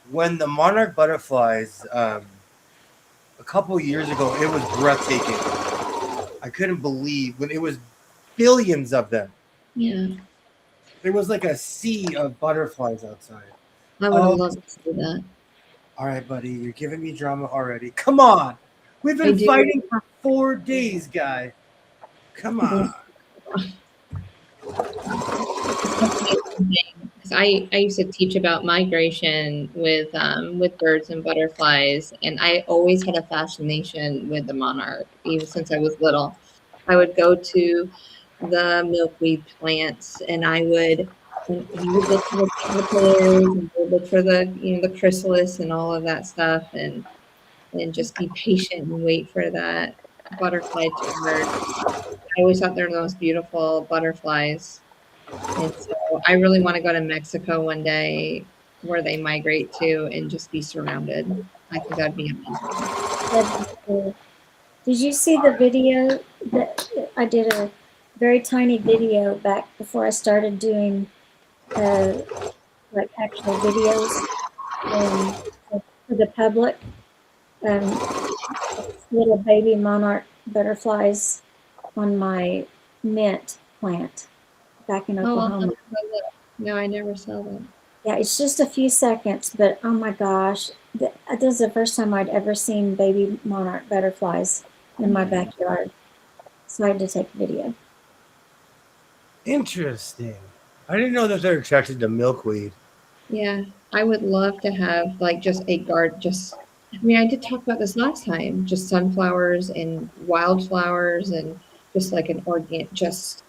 when the monarch butterflies, a couple years ago, it was breathtaking. I couldn't believe when it was billions of them. Yeah. There was like a sea of butterflies outside. I would have Oh, loved to see that. all right, buddy, you're giving me drama already. Come on. We've I been do. fighting for 4 days, guy. Come on. Because I used to teach about migration with birds and butterflies, and I always had a fascination with the monarch, even since I was little. I would go to the milkweed plants, and he would look for the caterpillars, and they would look for the chrysalis and all of that stuff, and just be patient and wait for that butterfly to emerge. I always thought they were the most beautiful butterflies. And so I really want to go to Mexico one day where they migrate to and just be surrounded. I think that'd be amazing. That'd be cool. Did you see the video that I did a very tiny video back before I started doing like actual videos for the public? Little baby monarch butterflies on my mint plant back in Oklahoma. No, I never saw that. Yeah, it's just a few seconds, but oh my gosh, this is the first time I'd ever seen baby monarch butterflies in my backyard. So I had to take a video. Interesting. I didn't know that they're attracted to milkweed. Yeah, I would love to have like just a garden. I did talk about this last time. Just sunflowers and wildflowers and just like just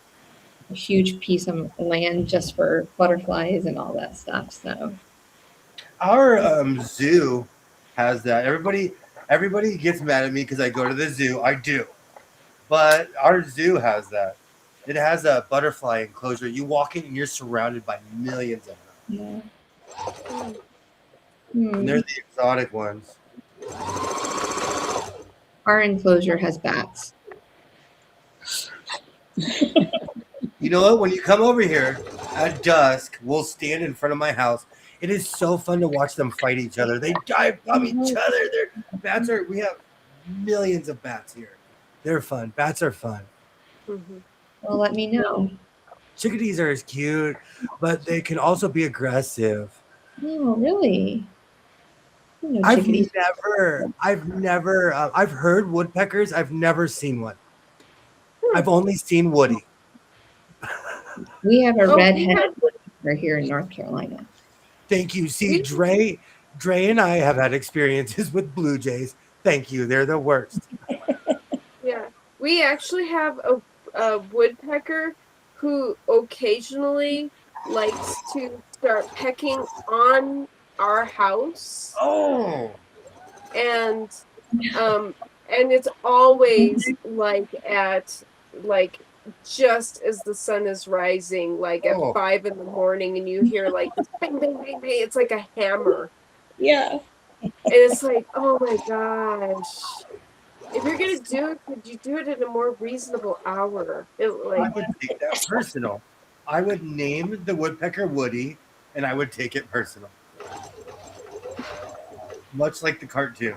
a huge piece of land just for butterflies and all that stuff. So Our zoo has that. Everybody gets mad at me because I go to the zoo. I do. But our zoo has that. It has a butterfly enclosure. You walk in and you're surrounded by millions of them. yeah. And they're the exotic ones. Our enclosure has bats. You know what? When you come over here at dusk, we'll stand in front of my house. It is so fun to watch them fight each other. They dive on each other. We have millions of bats here. They're fun. Bats are fun. Mm-hmm. Well, let me know. Chickadees are as cute, but they can also be aggressive. Oh, really? I've heard woodpeckers. I've never seen one. I've only seen Woody. We have a Oh, we red-headed woodpecker here in North Carolina. Thank you. See, We- Dre and I have had experiences with blue jays. Thank you. They're the worst. Yeah, we actually have a woodpecker who occasionally likes to start pecking on our house, Oh, and it's always like just as the sun is rising, like at oh. 5 in the morning, and you hear like this bang bang bang bang. It's like a hammer, Yeah. and it's like, oh my gosh. If you're gonna do it, could you do it at a more reasonable hour? It I like would take that personal. I would name the woodpecker Woody, and I would take it personal. Much like the cartoon.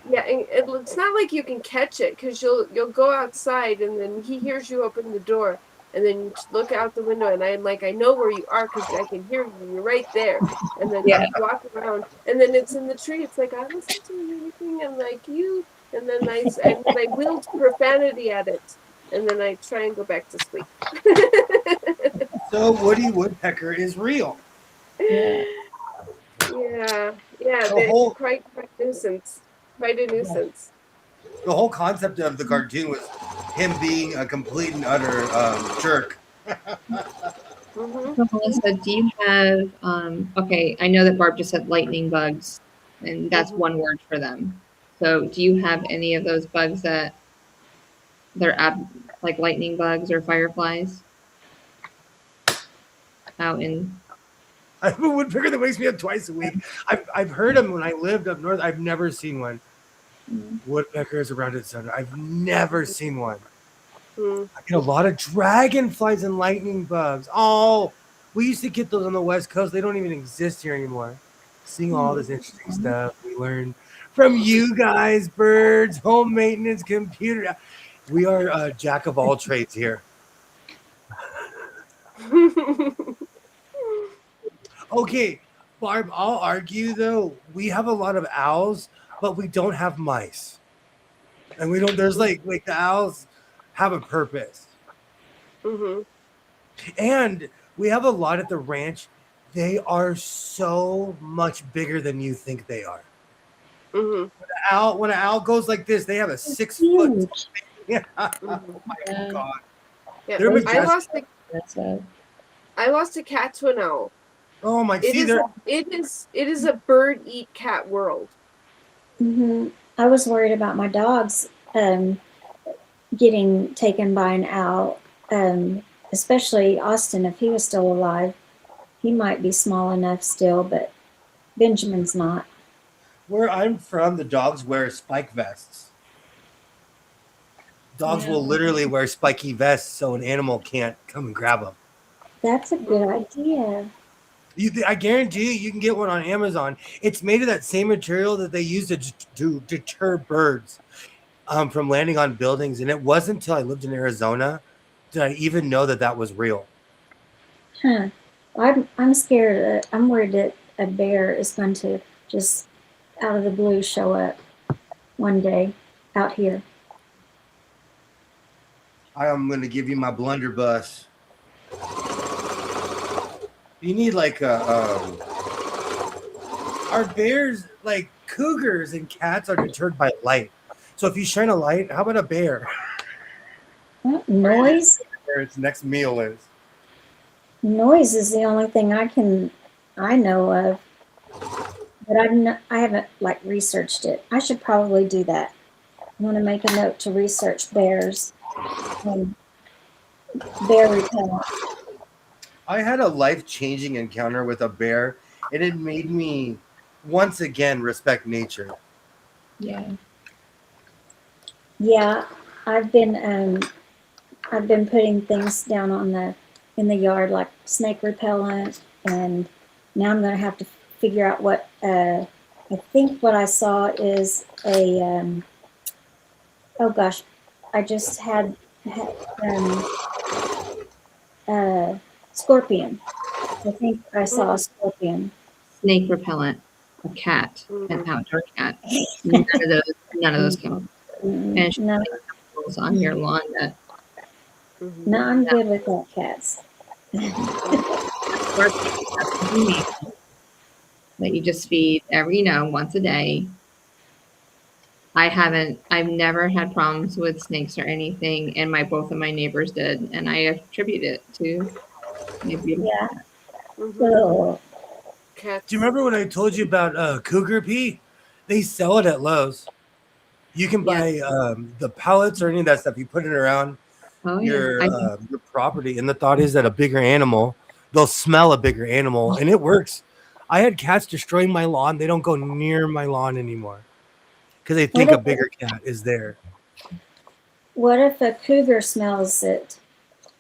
yeah, and it's not like you can catch it because you'll go outside and then he hears you open the door and then you look out the window and I'm like, I know where you are because I can hear you. You're right there. And then Yeah. you walk around and then it's in the tree. It's like, I wasn't doing anything. I'm like you. And then I wield profanity at it. And then I try and go back to sleep. So Woody Woodpecker is real. Yeah. Yeah, The they're whole quite nuisance. Quite a nuisance. the whole concept of the cartoon was him being a complete and utter jerk. Hmm. So, Melissa, do you have, okay, I know that Barb just said lightning bugs, and that's one word for them. So do you have any of those bugs that they're like lightning bugs or fireflies out in? I have a woodpecker that wakes me up twice a week. I've heard them when I lived up north. I've never seen one. Woodpeckers around its center. I've never seen one. Mm. I get a lot of dragonflies and lightning bugs. Oh, we used to get those on the West Coast. They don't even exist here anymore. Seeing all this interesting stuff we learned from you guys, birds, home maintenance, computer. We are a jack of all trades here. Okay, Barb, I'll argue though, we have a lot of owls, but we don't have mice. And we don't, there's like the owls have a purpose. Hmm. And we have a lot at the ranch. They are so much bigger than you think they are. Hmm. When an owl goes like this, they have a 6 foot. Huge. Yeah. Hmm. Oh my God. Yeah, They're Those majestic. I lost a cat to an owl. Oh my! It See, is they're it is a bird eat cat world. I was worried about my dogs getting taken by an owl, especially Austin. If he was still alive, he might be small enough still, but Benjamin's not. where I'm from. The dogs wear spike vests. Dogs will literally wear spiky vests so an animal can't come and grab them. That's a good idea. I guarantee you can get one on Amazon. It's made of that same material that they use to deter birds from landing on buildings. And it wasn't until I lived in Arizona did I even know that that was real. Huh. I'm scared. I'm worried that a bear is going to just out of the blue show up one day out here. I am going to give you my blunderbuss. You need like our bears, like cougars and cats, are deterred by light. So if you shine a light, how about a bear? What, noise? Where its next meal is. Noise is the only thing I know of, but I haven't like researched it. I should probably do that. I want to make a note to research bears and bear repellent. I had a life-changing encounter with a bear, and it made me once again respect nature. Yeah. Yeah, I've been putting things down in the yard like snake repellent, and now I'm going to have to figure out what I think what I saw is a oh gosh, I just had scorpion. I think I saw a scorpion. Snake repellent, a cat, an outdoor cat. None of those chemicals. And No, animals on your lawn that Mhm. No, I'm good with that, cats. work that you just feed every, once a day. I've never had problems with snakes or anything, and both of my neighbors did, and I attribute it to my beautiful Yeah. cat. Mhm. So, Cats. Do you remember when I told you about cougar pee? They sell it at Lowe's. You can Yeah. buy the pellets or any of that stuff. You put it around Oh yeah. your property, and the thought is that a bigger animal, they'll smell a bigger animal, and it works. I had cats destroying my lawn. They don't go near my lawn anymore because they think a bigger cat is there. what if a cougar smells it?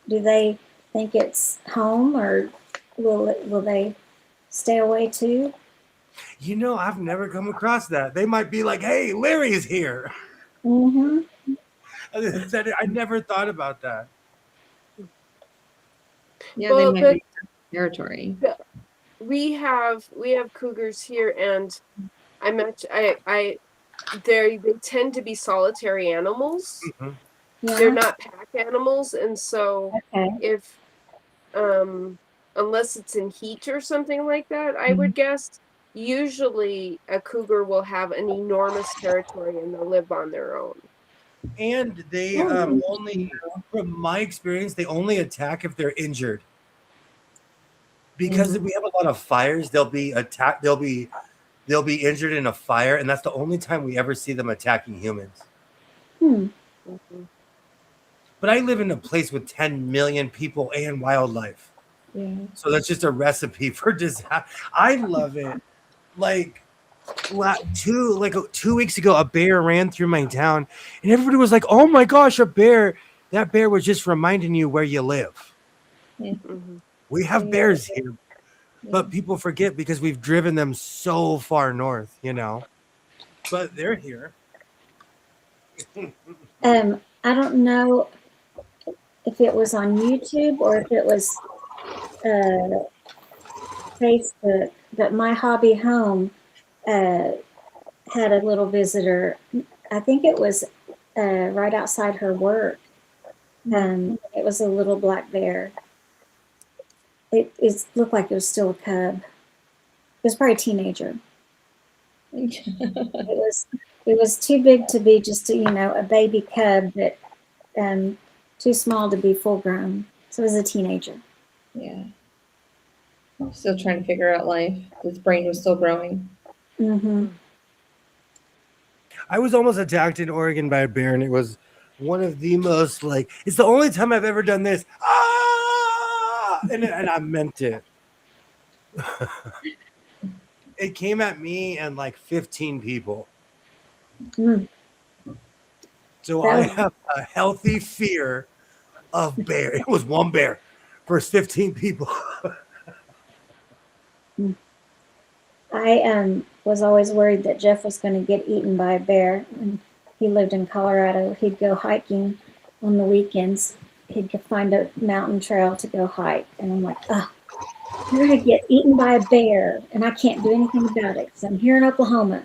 Do they think it's home, or will they stay away too? You know, I've never come across that. They might be like, "Hey, Larry's here." Mm-hmm. I never thought about that. Yeah, they Well, might be territory. we have cougars here, and I they tend to be solitary animals. Mhm. They're Yeah. not pack animals, and so Okay. if unless it's in heat or something like that, I would guess usually a cougar will have an enormous territory and they'll live on their own. And they Oh, only, from my experience, they only attack if they're injured. Because Mhm. we have a lot of fires, they'll be attacked. They'll be injured in a fire, and that's the only time we ever see them attacking humans. hmm. Mhm. But I live in a place with 10 million people and wildlife, Yeah. so that's just a recipe for disaster. I love it. Like 2 weeks ago, a bear ran through my town, and everybody was like, "Oh my gosh, a bear!" That bear was just reminding you where you live. Mhm. We have bears here, Yeah. but people forget because we've driven them so far north, But they're here. I don't know if it was on YouTube or if it was uh, Facebook, but my hobby home uh, had a little visitor. I think it was right outside her work. It was a little black bear. It looked like it was still a cub. It was probably a teenager. It was too big to be just a baby cub, but too small to be full grown. So it was a teenager. Yeah. Still trying to figure out life. His brain was still growing. Mm-hmm. I was almost attacked in Oregon by a bear, and it was one of the most it's the only time I've ever done this. Ah! And I meant it. It came at me and like 15 people. Mm. So That I was, have a healthy fear of bear. It was one bear versus 15 people. I was always worried that Jeff was going to get eaten by a bear. When he lived in Colorado, he'd go hiking on the weekends. He'd find a mountain trail to go hike, and I'm like, oh, you're going to get eaten by a bear, and I can't do anything about it because I'm here in Oklahoma.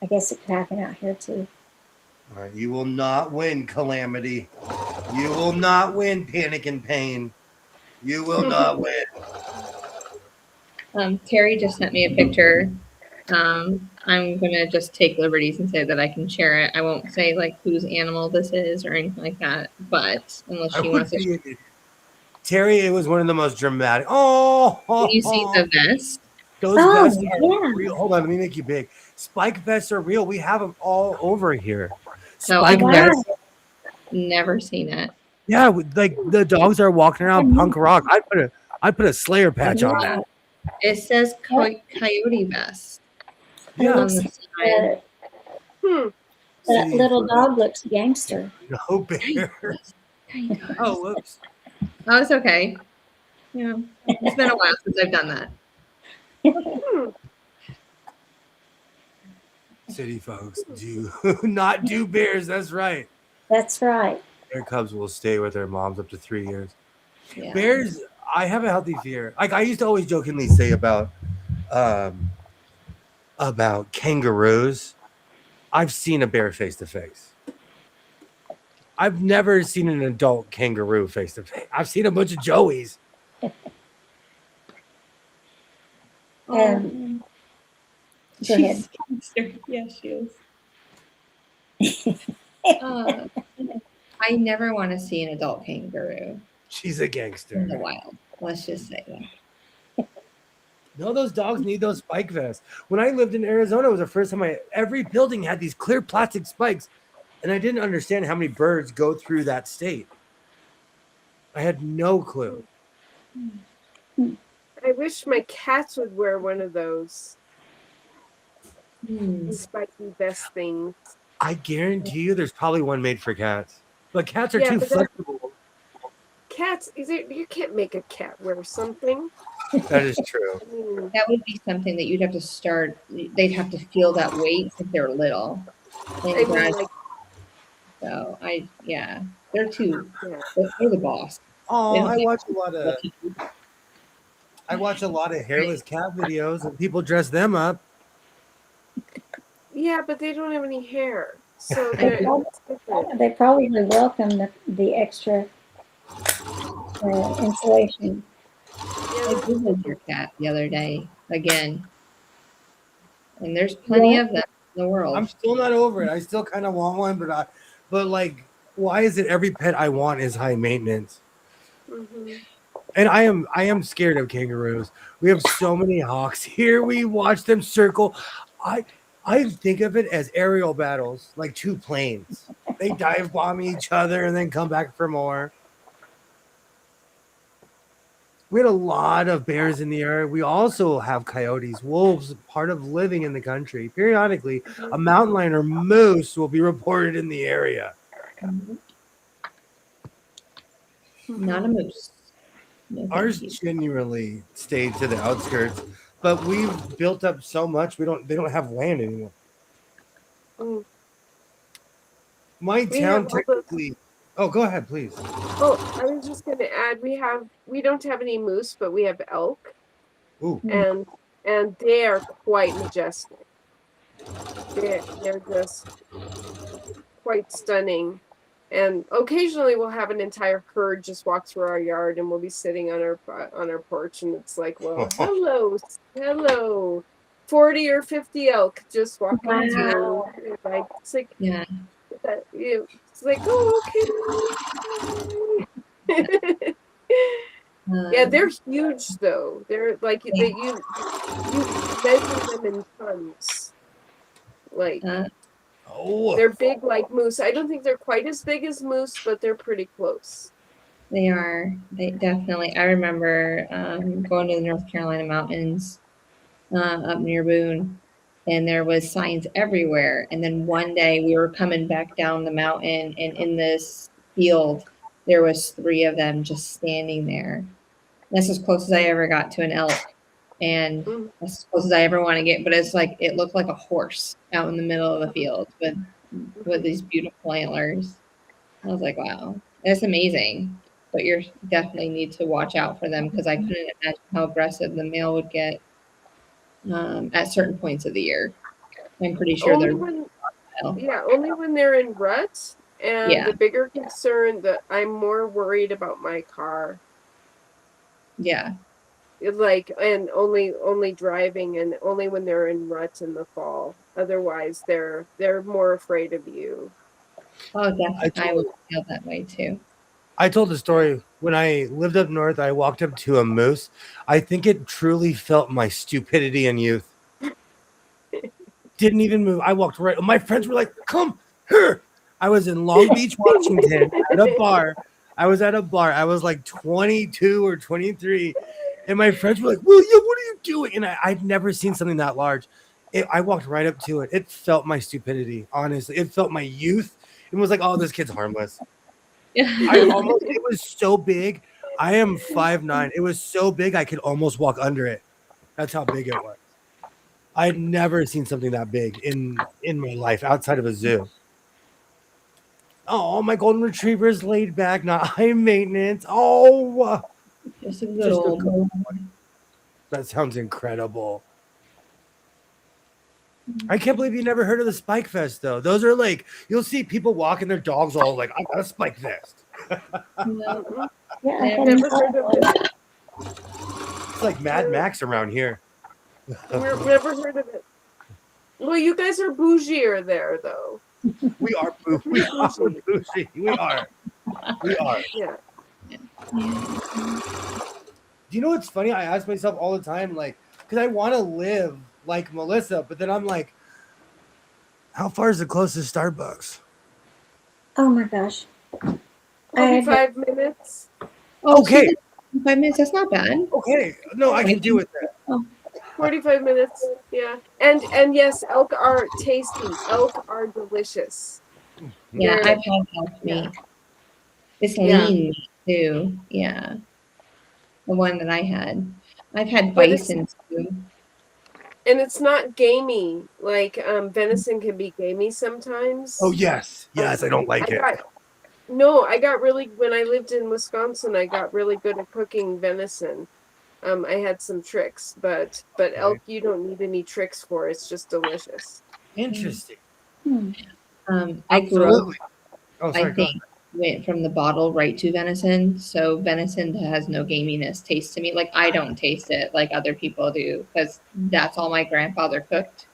I guess it could happen out here too. All right, you will not win, Calamity. You will not win, Panic and Pain. You will not win. Terry just sent me a picture. I'm gonna just take liberties and say that I can share it. I won't say whose animal this is or anything like that. But unless I she would wants to, be Terry, it was one of the most dramatic. did you see the vest? Those Oh, vests are yeah. real. Hold on, let me make you big. Spike vests are real. We have them all over here. So Spike I've vests. never seen it. Yeah, like the dogs are walking around punk rock. I put a Slayer patch on that. It says coyote vest Yeah. on the side. Hmm. That See, little dog looks gangster. no bear. Oh, whoops. Oh, it's okay. Yeah, it's been a while since I've done that. Hmm. City folks do not do bears. That's right. That's right. Bear cubs will stay with their moms up to 3 years. Yeah. Bears, I have a healthy fear. Like I used to always jokingly say about about kangaroos. I've seen a bear face to face. I've never seen an adult kangaroo face to face. I've seen a bunch of joeys. Go ahead. Yeah, she is. I never want to see an adult kangaroo She's a in the gangster. wild. Let's just say that. No, those dogs need those spike vests. When I lived in Arizona, it was the first time every building had these clear plastic spikes, and I didn't understand how many birds go through that state. I had no clue. I wish my cats would wear one of those Hmm. spiky vest things. I guarantee you there's probably one made for cats. But cats are Yeah, too but that- flexible. Cats, you can't make a cat wear something. That is true. I mean, That would be something that you'd have to start. They'd have to feel that weight if they're little. I mean, like, So they're too. yeah. They're the boss. Oh, They don't I have watch a lot of hairless cat videos and people dress them up. Yeah, but they don't have any hair, so They they're it's different. They probably welcome the extra insulation. I googled your cat the other day again, and there's plenty of them in the world. I'm still not over it. I still kind of want one, but like, why is it every pet I want is high maintenance? Mhm. And I am scared of kangaroos. We have so many hawks here. We watch them circle. I think of it as aerial battles, like two planes. They dive bomb each other and then come back for more. We had a lot of bears in the area. We also have coyotes, wolves, part of living in the country. Periodically, a mountain lion or moose will be reported in the area. Not a moose. No, thank Ours you. genuinely stayed to the outskirts, but we've built up so much they don't have land anymore. Mm. My We town have all the- technically. Oh, go ahead, please. Oh, I was just going to add, we don't have any moose, but we have elk, Ooh, and they are quite majestic. They're just quite stunning. And occasionally we'll have an entire herd just walk through our yard, and we'll be sitting on our porch, and it's like, well, hello, 40 or 50 elk just walking through. Like, it's like, Yeah. it's like, oh, okay. Yeah, they're huge though. They're like you measure them in tons. Like oh, they're big like moose. I don't think they're quite as big as moose, but they're pretty close. They are. They definitely. I remember going to the North Carolina mountains up near Boone, and there was signs everywhere. And then one day we were coming back down the mountain, and in this field there was 3 of them just standing there. That's as close as I ever got to an elk, and that's as close as I ever want to get. But it's like it looked like a horse out in the middle of the field with these beautiful antlers. I was like, wow, that's amazing. But you definitely need to watch out for them because I couldn't imagine how aggressive the male would get at certain points of the year. I'm pretty sure Only they're only when they're in ruts. And Yeah. the bigger concern that I'm more worried about my car. Yeah. And only driving, and only when they're in ruts in the fall. Otherwise, they're more afraid of you. Oh, definitely. I would feel that way too. I told the story when I lived up north. I walked up to a moose. I think it truly felt my stupidity and youth. Didn't even move. I walked right. My friends were like, "Come here." I was in Long Beach, Washington, at a bar. I was at a bar. I was like 22 or 23, and my friends were like, "William, what are you doing?" And I'd never seen something that large. I walked right up to it. It felt my stupidity. Honestly, it felt my youth. It was like, "Oh, this kid's harmless." It was so big. I am 5'9". It was so big I could almost walk under it. That's how big it was. I'd never seen something that big in my life outside of a zoo. Oh, my golden retriever is laid back, not high maintenance. Oh, Just a good old. that sounds incredible. I can't believe you never heard of the Spike Vest though. Those are like you'll see people walking their dogs all like I got a Spike Vest. No, Yeah, I I hadn't Never thought heard of of it. It's like Mad Max around here. Never heard of it. Well, you guys are bougier there, though. We are we are bougie. We are. We are. Yeah. Do you know what's funny? I ask myself all the time, like, because I want to live like Melissa, but then I'm like, how far is the closest Starbucks? Oh my gosh. I had 45 minutes. Oh, Okay. so 5 minutes. That's not bad. Okay, no, I can deal with that. 45 minutes. Yeah. And yes, elk are tasty. Elk are delicious. Yeah, They're- I've had elk meat. It's Yeah. lean meat too. Yeah, the one that I had. I've had But it's- bison too. And it's not gamey. Like venison can be gamey sometimes. Oh yes, yes, I don't like it. I got really when I lived in Wisconsin, I got really good at cooking venison. I had some tricks, but elk you don't need any tricks for. It's just delicious. Interesting. I grew up. Absolutely. Oh, sorry. I think went from the bottle right to venison. So venison has no gaminess taste to me. Like I don't taste it like other people do because that's all my grandfather cooked.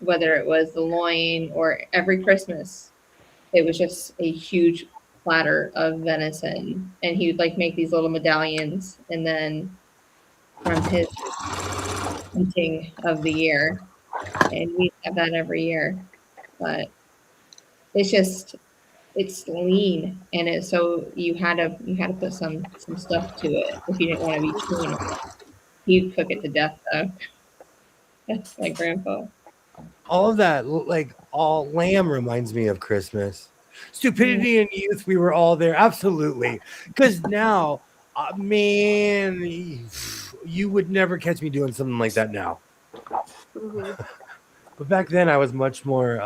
Whether it was the loin or every Christmas, it was just a huge platter of venison, and he would like make these little medallions, and then from his hunting of the year, and we have that every year. But it's just it's lean, and it's so you had to put some stuff to it if you didn't want to be chewing on it. He'd cook it to death though. That's my grandpa. All of that, like all lamb, reminds me of Christmas. Stupidity and youth, we were all there, absolutely. Because now, man, you would never catch me doing something like that now. Mhm. But back then, I was much more.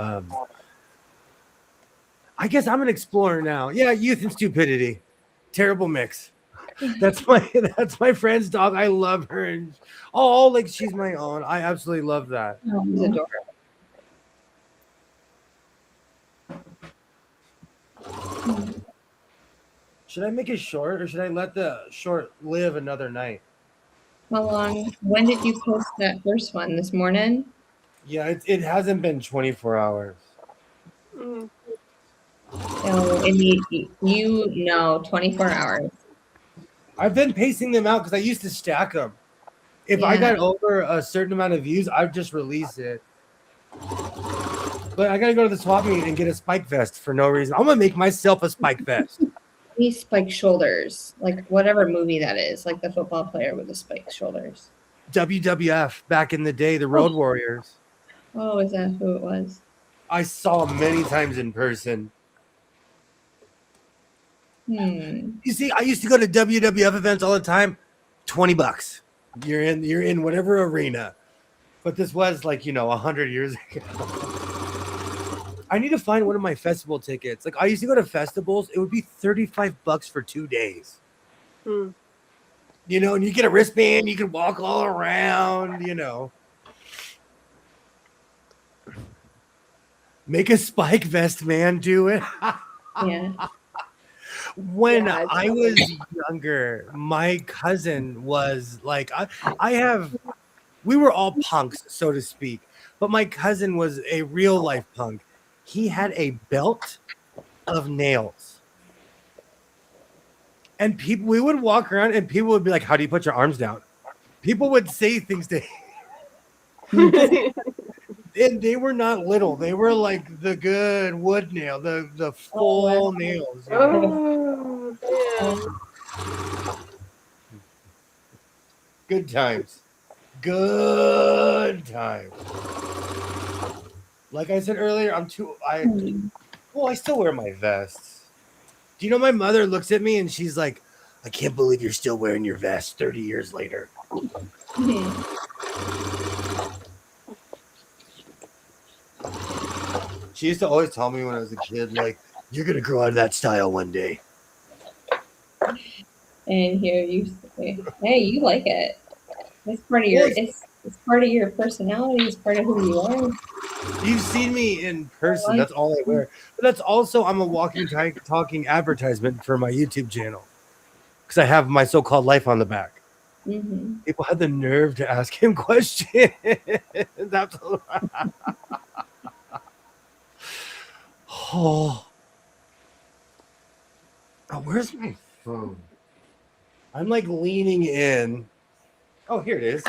I guess I'm an explorer now. Yeah, youth and stupidity, terrible mix. That's my friend's dog. I love her, and like she's my own. I absolutely love that. He's adorable. Should I make it short, or should I let the short live another night? How long? When did you post that first one? This morning? Yeah, it hasn't been 24 hours. Mhm. Oh, you know, 24 hours. I've been pacing them out because I used to stack them. If I got over a certain amount of views, I'd just release it. But I gotta go to the swap meet and get a spike vest for no reason. I'm gonna make myself a spike vest. These spiked shoulders, like whatever movie that is, like the football player with the spiked shoulders. WWF back in the day, the Road Warriors. Oh, is that who it was? I saw them many times in person. You see, I used to go to WWF events all the time. $20. You're in whatever arena. But this was like 100 years ago. I need to find one of my festival tickets. Like I used to go to festivals, it would be $35 for 2 days. Hmm. And you get a wristband, you can walk all around. Make a spike vest, man. Do it. Yeah. When Yeah, I was younger, my cousin was like, we were all punks, so to speak, but my cousin was a real life punk. He had a belt of nails. And we would walk around and people would be like, how do you put your arms down? People would say things to him. And they were not little. They were like the good wood nail, the full nails. Oh, yeah. Good times. Good times. Like I said earlier, I still wear my vests. Do you know my mother looks at me and she's like, I can't believe you're still wearing your vest 30 years later. She used to always tell me when I was a kid, like, you're going to grow out of that style one day. And here you say, hey, you like it. It's part of your it's part of your personality, it's part of who you are. You've seen me in person. Like- That's all I wear. But that's also I'm a walking, talking advertisement for my YouTube channel because I have my so-called life on the back. Mhm. People had the nerve to ask him questions. That's oh. Oh, where's my phone? I'm like leaning in. Oh, here it is.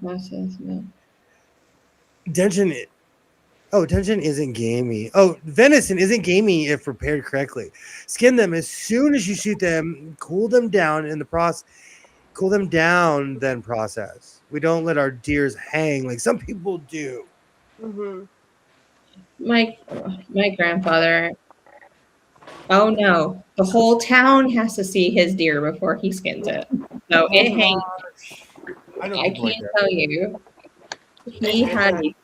Process, no. Tension. Oh, tension isn't gamey. Oh, venison isn't gamey if prepared correctly. Skin them as soon as you shoot them. Cool them down in the process. Cool them down, then process. We don't let our deers hang like some people do. Mm-hmm. My grandfather. Oh no, the whole town has to see his deer before he skins it. So it hangs. I know I people like can't that. tell you. He had a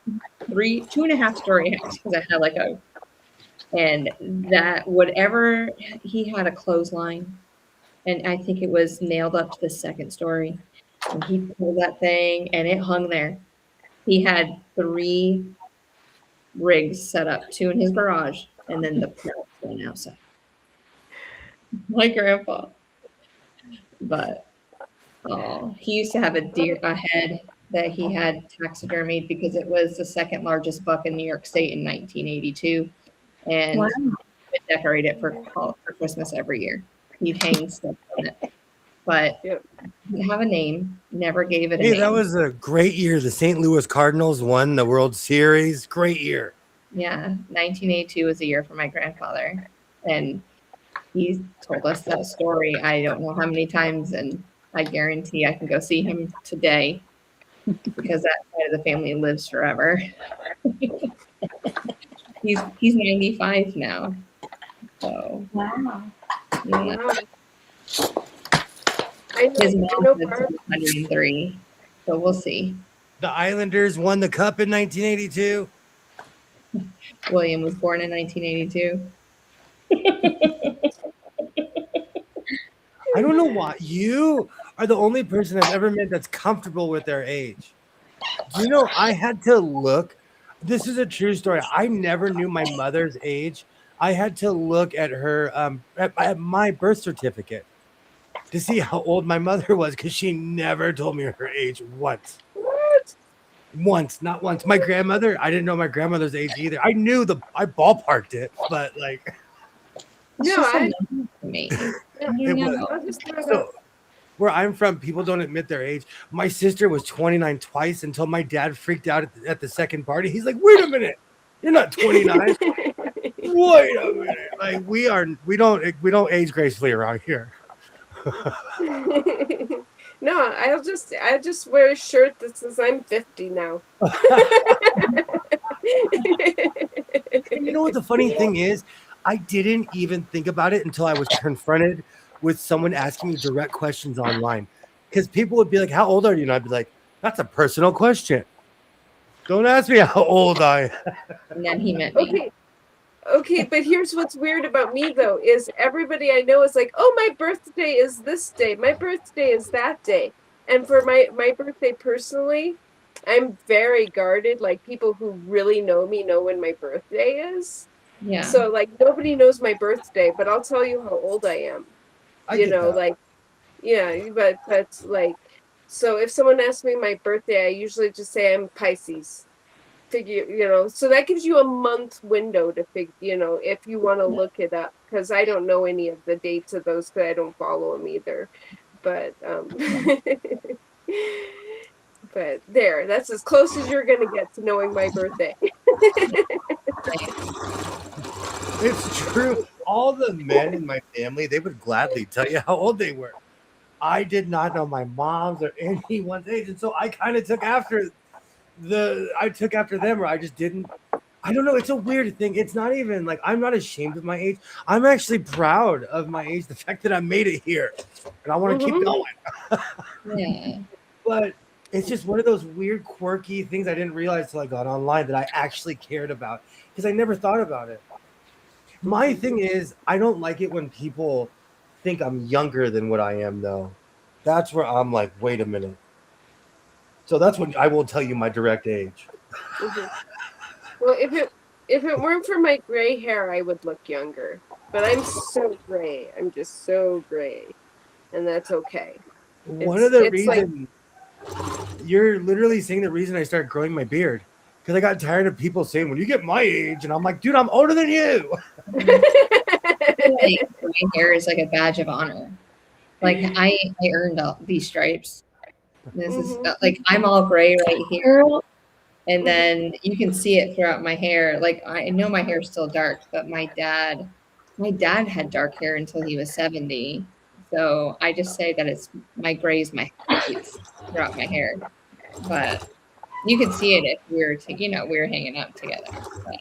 2.5 story house because I had like a, and that whatever he had a clothesline, and I think it was nailed up to the second story, and he pulled that thing and it hung there. He had 3 rigs set up, 2 in his garage, and then the one outside. My grandpa, but oh, he used to have a head that he had taxidermied because it was the second largest buck in New York State in 1982, and Wow. he would decorate it for Christmas every year. He'd hang stuff on it, but Yep. didn't have a name. Never gave it a Hey, name. that was a great year. The St. Louis Cardinals won the World Series. Great year. Yeah, 1982 was the year for my grandfather, and he's told us that story I don't know how many times, and I guarantee I can go see him today because that side of the family lives forever. He's 95 now, so Wow. yeah. Wow. His I mom know lives Barb. to 103, so we'll see. The Islanders won the cup in 1982. William was born in 1982. I don't know why. You are the only person I've ever met that's comfortable with their age. Do you know I had to look? This is a true story. I never knew my mother's age. I had to look at her at my birth certificate to see how old my mother was because she never told me her age once. What? Once, not once. My grandmother, I didn't know my grandmother's age either. I ballparked it, but like It's No, just a I number for me. Yeah. I it don't was. know. I'll just throw it So out. where I'm from, people don't admit their age. My sister was 29 twice until my dad freaked out at the second party. He's like, "Wait a minute, you're not 29." Wait a minute. Like we don't age gracefully around here. No, I just wear a shirt that says I'm 50 now. And you know what the funny thing is? I didn't even think about it until I was confronted with someone asking me direct questions online. Because people would be like, "How old are you?" And I'd be like, "That's a personal question. Don't ask me how old I am." And then he met me. Okay, but here's what's weird about me though is everybody I know is like, "Oh, my birthday is this day. My birthday is that day." And for my birthday personally, I'm very guarded. Like people who really know me know when my birthday is. Yeah. So like nobody knows my birthday, but I'll tell you how old I am. I You get know, that. like yeah, but like so if someone asks me my birthday, I usually just say I'm Pisces. Figure, so that gives you a month window to figure, if you want to look it up, because I don't know any of the dates of those because I don't follow them either. But but that's as close as you're gonna get to knowing my birthday. It's true. All the men in my family, they would gladly tell you how old they were. I did not know my mom's or anyone's age, and so I kind of took after them, or I just didn't. I don't know. It's a weird thing. It's not even like I'm not ashamed of my age. I'm actually proud of my age. The fact that I made it here, and I want to keep going. Yeah. But it's just one of those weird, quirky things I didn't realize till I got online that I actually cared about because I never thought about it. My thing is, I don't like it when people think I'm younger than what I am, though. That's where I'm like, wait a minute. So that's when I will tell you my direct age. Well, if it weren't for my gray hair, I would look younger. But I'm so gray. I'm just so gray, and that's okay. One of the It's like reasons you're literally saying the reason I started growing my beard because I got tired of people saying, "When you get my age," and I'm like, "Dude, I'm older than you." Like gray hair is like a badge of honor. Like I earned all these stripes. This is Mhm. like I'm all gray right here, Girl, and then you can see it throughout my hair. Like I know my hair's still dark, but my dad had dark hair until he was 70. So I just say that it's my grays, my highlights throughout my hair. But you could see it if we were hanging out together. But,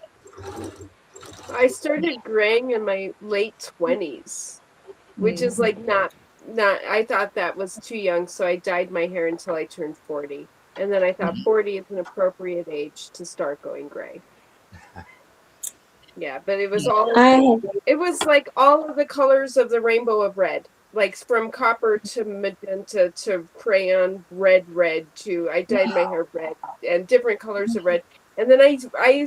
I started graying in my late 20s, which is like not I thought that was too young, so I dyed my hair until I turned 40. And then I thought 40 is an appropriate age to start going gray. Yeah, but it was like all of the colors of the rainbow of red. Like from copper to magenta to crayon red to I dyed my hair red and different colors of red. And then I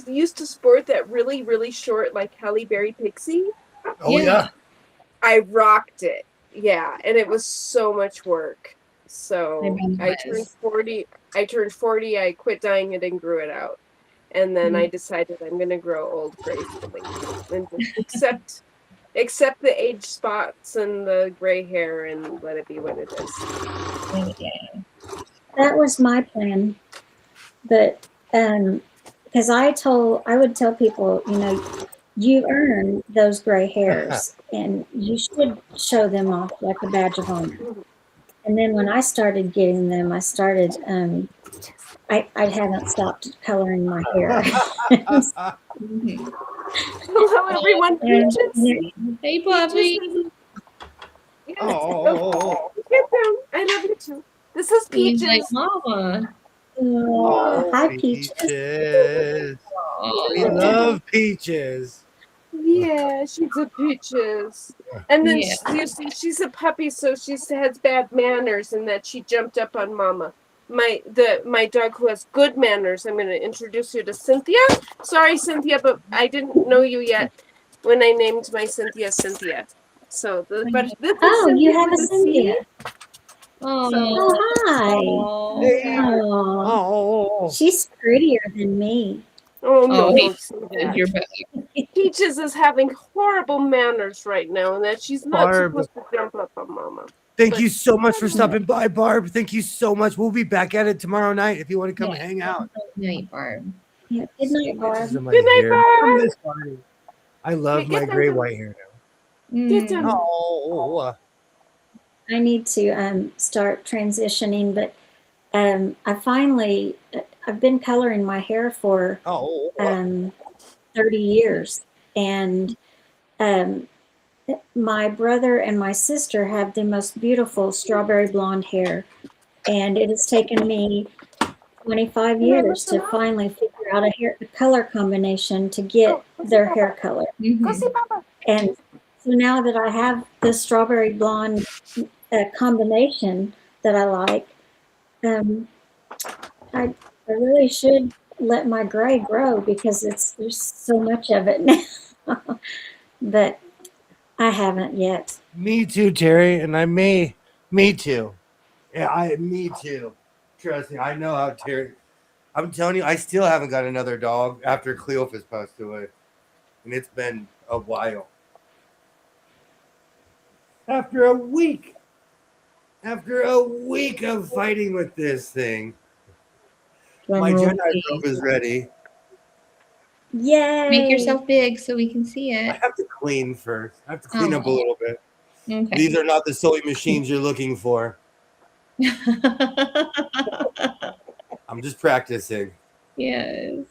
used to sport that really, really short like Halle Berry pixie. Oh yeah. I rocked it. Yeah, and it was so much work. So I bet it was. I turned 40, I quit dyeing it and grew it out. And then I decided I'm gonna grow old gracefully and just accept the age spots and the gray hair and let it be what it is. that was my plan. But because I would tell people, you earn those gray hairs and you should show them off like a badge of honor. And then when I started getting them, I started, I haven't stopped coloring my hair. Hello, everyone. Peaches. Hey, Bobby. Yes. Oh. Get down. I love you too. This is He's like Peaches. Mama. Hi, Peaches. Peaches. We Oh, love Peaches. Yeah, she's a Peaches. And then yeah. you see, she's a puppy, so she has bad manners, and that she jumped up on Mama. My dog who has good manners. I'm going to introduce you to Cynthia. Sorry, Cynthia, but I didn't know you yet when I named my Cynthia. So, but this is Oh, Cynthia you have a with C. Cynthia. Oh, Oh, hi. Hey. Oh, Oh. she's prettier than me. Oh no, hey, don't say that. you're back. Peaches is having horrible manners right now, and that she's not Barb. supposed to jump up on Mama. Thank you so much for stopping by, Barb. Thank you so much. We'll be back at it tomorrow night if you want to come hang out. Good night, Barb. Yeah, good night, Barb. Good night, Barb. I love my gray white hair Get down. now. Oh. I need to start transitioning, but I've been coloring my hair for 30 years, and my brother and my sister have the most beautiful strawberry blonde hair, and it has taken me 25 years to finally figure out a color combination to get their hair color. Go see Papa. And so now that I have the strawberry blonde combination that I like, I really should let my gray grow because there's so much of it now. But I haven't yet. Me too, Terry, and me too. Yeah, me too. Trust me, I know how Terry. I'm telling you, I still haven't got another dog after Cleophas passed away, and it's been a while. After a week of fighting with this thing, my Jedi robe is ready. Yay! Make yourself big so we can see I it. have to clean first. I have to clean up a little bit. Okay. These are not the sewing machines you're looking for. I'm just practicing. Yes.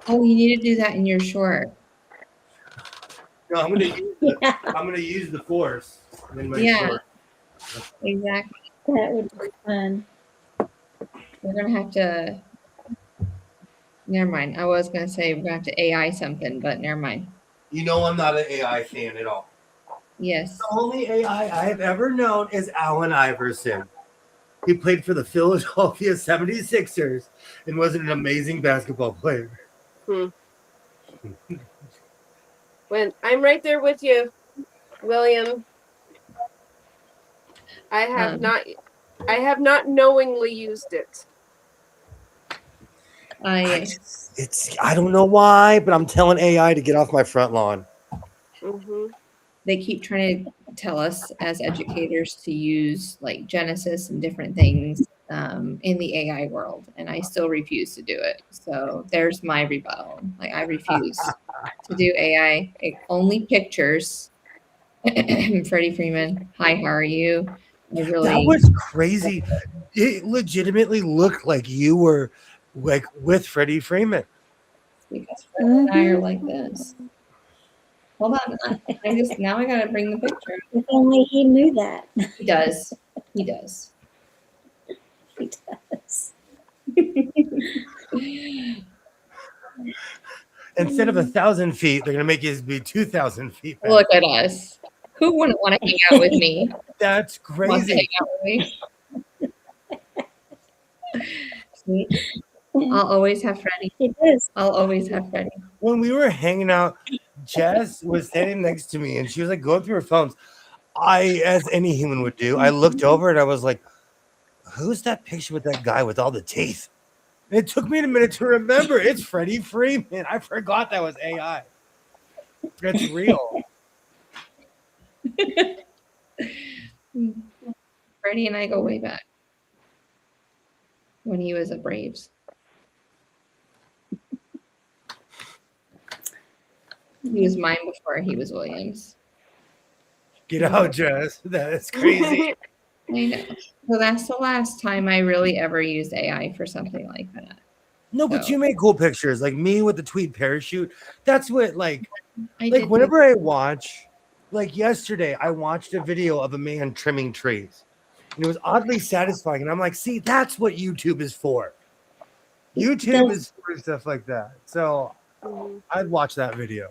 Oh, you need to do that in your short. No, I'm gonna use the force in my short. Exactly. That would be fun. We're gonna have to. Never mind. I was gonna say we're gonna have to AI something, but never mind. You know I'm not an AI fan at all. Yes. The only AI I have ever known is Allen Iverson. He played for the Philadelphia 76ers and was an amazing basketball player. When I'm right there with you, William. I have not knowingly used it. I don't know why, but I'm telling AI to get off my front lawn. Mm-hmm. They keep trying to tell us as educators to use like Genesis and different things in the AI world, and I still refuse to do it. So there's my rebuttal. Like I refuse to do AI. Only pictures. Freddie Freeman. Hi, how are you? That was crazy. It legitimately looked like you were like with Freddie Freeman. Because Freddie and I are like this. Hold on. Now I gotta bring the picture. If only he knew that. He does. He does. He does. Instead of 1,000 feet, they're gonna make it be 2,000 feet back. Look at us. Who wouldn't want to hang out with me? That's crazy. See? I'll always have Freddie. It is. I'll always have Freddie. When we were hanging out, Jess was standing next to me and she was like going through her phones. As any human would do, I looked over and I was like, who's that picture with that guy with all the teeth? And it took me a minute to remember. It's Freddie Freeman. I forgot that was AI. It's real. Freddie and I go way back. When he was a Braves. He was mine before he was Williams. Get out, Jess. That is crazy. I know. So that's the last time I really ever used AI for something like that. No, but you make cool pictures. Like me with the tweed parachute. That's what whenever I watch, like yesterday, I watched a video of a man trimming trees. And it was oddly satisfying. And I'm like, see, that's what YouTube is for. YouTube is for stuff like that. So I'd watch that video.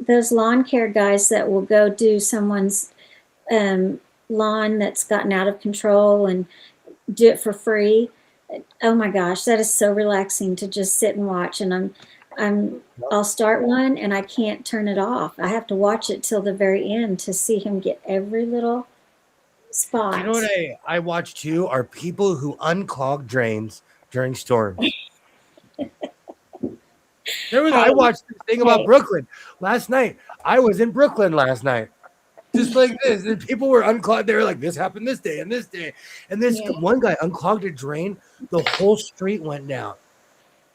Those lawn care guys that will go do someone's lawn that's gotten out of control and do it for free. Oh my gosh, that is so relaxing to just sit and watch. And I'll start one and I can't turn it off. I have to watch it till the very end to see him get every little spot. You know what I watch too are people who unclog drains during storms. I watched this thing about Brooklyn last night. I was in Brooklyn last night. Just like this. And people were unclogged. They were like, this happened this day and this day. And this one guy unclogged a drain. The whole street went down.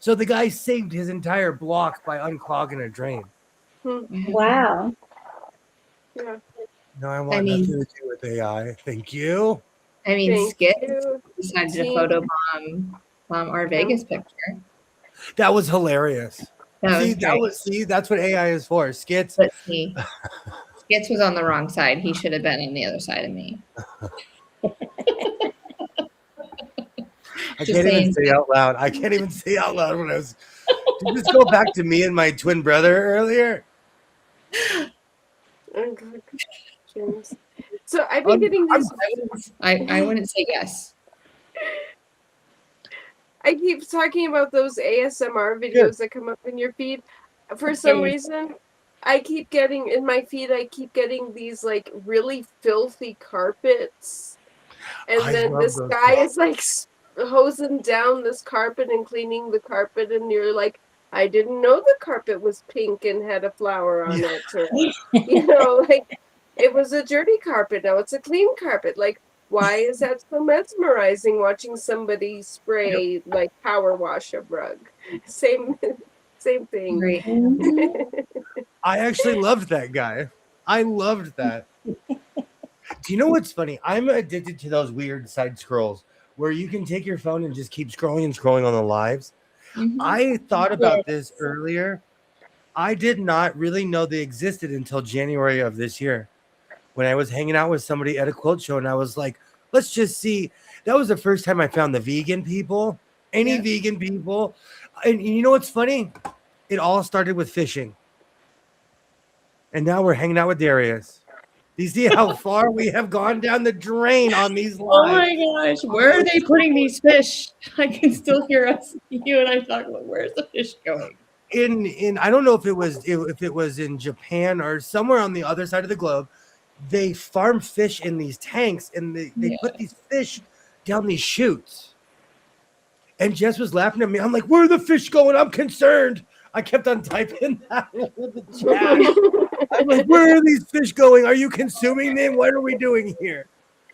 So the guy saved his entire block by unclogging a drain. Wow. Yeah. No, I want nothing to do with AI. Thank you. I mean, Skip decided to photobomb our Vegas picture. That was hilarious. See, that's what AI is for. Skits. But see, Skits was on the wrong side. He should have been on the other side of me. I can't even say out loud. I can't even say out loud when I was. Did this go back to me and my twin brother earlier? So I've been getting these. I wouldn't say yes. I keep talking about those ASMR videos that come up in your feed. For some reason, I keep getting in my feed. I keep getting these like really filthy carpets, and then this guy is like hosing down this carpet and cleaning the carpet, and you're like, I didn't know the carpet was pink and had a flower on it, or like it was a dirty carpet. Now it's a clean carpet. Like, why is that so mesmerizing? Watching somebody spray like power wash a rug, same thing. I actually loved that guy. I loved that. Do you know what's funny? I'm addicted to those weird side scrolls where you can take your phone and just keep scrolling and scrolling on the lives. I thought about this earlier. I did not really know they existed until January of this year when I was hanging out with somebody at a quilt show, and I was like, let's just see. That was the first time I found the vegan people, vegan people. And you know what's funny? It all started with fishing. And now we're hanging out with Darius. Do you see how far we have gone down the drain on these lives? Oh my gosh, where are they putting these fish? I can still hear you and I talk about where's the fish going? in I don't know if it was in Japan or somewhere on the other side of the globe, they farm fish in these tanks and they put these fish down these chutes. And Jess was laughing at me. I'm like, where are the fish going? I'm concerned. I kept on typing that in the chat. I'm like, where are these fish going? Are you consuming them? What are we doing here?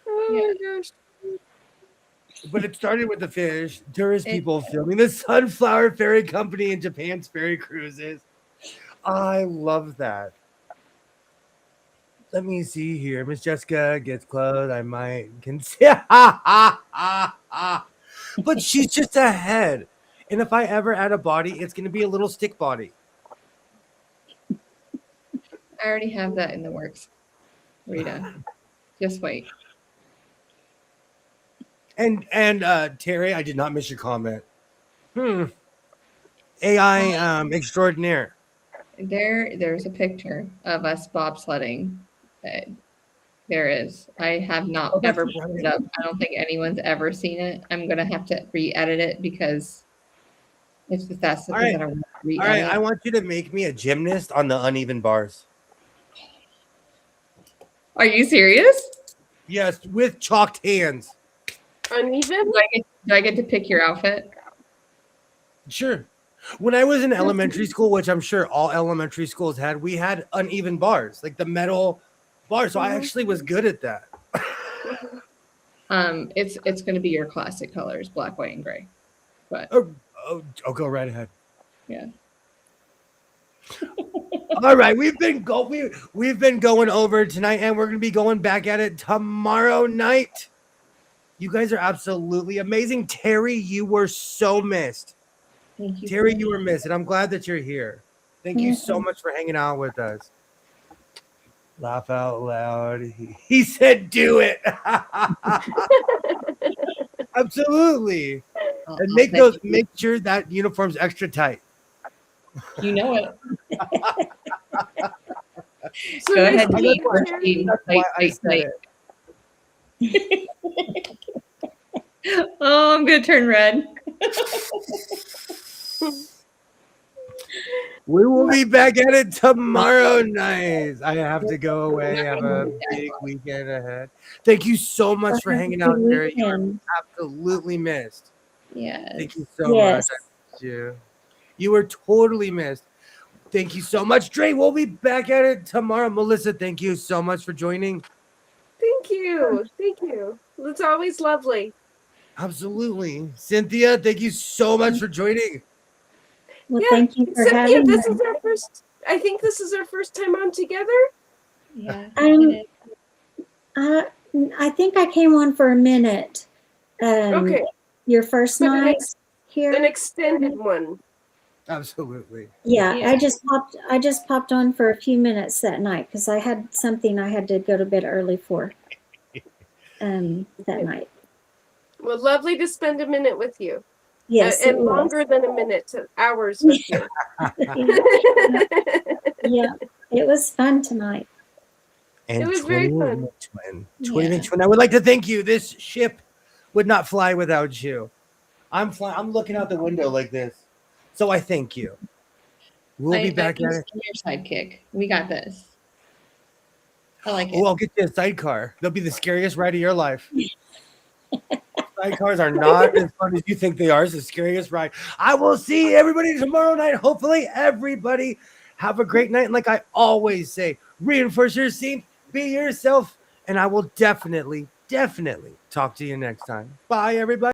Oh my gosh. But it started with the fish. Tourist people filming the Sunflower Ferry Company in Japan's ferry cruises. I love that. Let me see here. Miss Jessica gets clothes. I might consider. But she's just a head. And if I ever add a body, it's going to be a little stick body. I already have that in the works, Rita. Just wait. And Terry, I did not miss your comment. AI extraordinaire. There's a picture of us bobsledding. There is. I have not ever put it up. I don't think anyone's ever seen it. I'm gonna have to re-edit it because it's just that's the thing that I want to re-edit. All right, I want you to make me a gymnast on the uneven bars. Are you serious? Yes, with chalked hands. Uneven? Do I get to pick your outfit? Sure. When I was in elementary school, which I'm sure all elementary schools had, we had uneven bars, like the metal bars. So I actually was good at that. It's going to be your classic colors, black, white, and gray. But go right ahead. Yeah. All right, we've been going over tonight, and we're going to be going back at it tomorrow night. You guys are absolutely amazing. Terry, you were so missed. Thank you. Terry, you were missed, and I'm glad that you're here. Thank you so much for hanging out with us. Laugh out loud. He said, do it. Absolutely. And make sure that uniform's extra tight. You know it. So Go ahead, Terry, That's why I said it. Oh, I'm going to turn red. We will be back at it tomorrow night. I have to go away. I have a big weekend ahead. Thank you so much for hanging out, Terry. You were absolutely missed. Yeah. Thank you so much. I missed you. You were totally missed. Thank you so much, Dre. We'll be back at it tomorrow. Melissa, thank you so much for joining. Thank you. Thank you. It's always lovely. Absolutely. Cynthia, thank you so much for joining. Well, thank you for Cynthia, having this me. is our first. I think this is our first time on together. Yeah. I think I came on for a minute. Okay. Your first But night here. An extended one. Absolutely. Yeah, Yeah. I just popped on for a few minutes that night because I had something I had to go to bed early for. That night. Well, lovely to spend a minute with you. Yes, and it was. longer than a minute to hours with you. Yeah, it was fun tonight. And It was very fun. Twin. I would like to thank you. This ship would not fly without you. I'm looking out the window like this. So I thank you. We'll be back at it. Your sidekick. We got this. I like it. Oh, I'll get you a sidecar. They'll be the scariest ride of your life. Sidecars are not as fun as you think they are. It's the scariest ride. I will see everybody tomorrow night. Hopefully, everybody have a great night. And like I always say, reinforce your scene, be yourself, and I will definitely talk to you next time. Bye, everybody.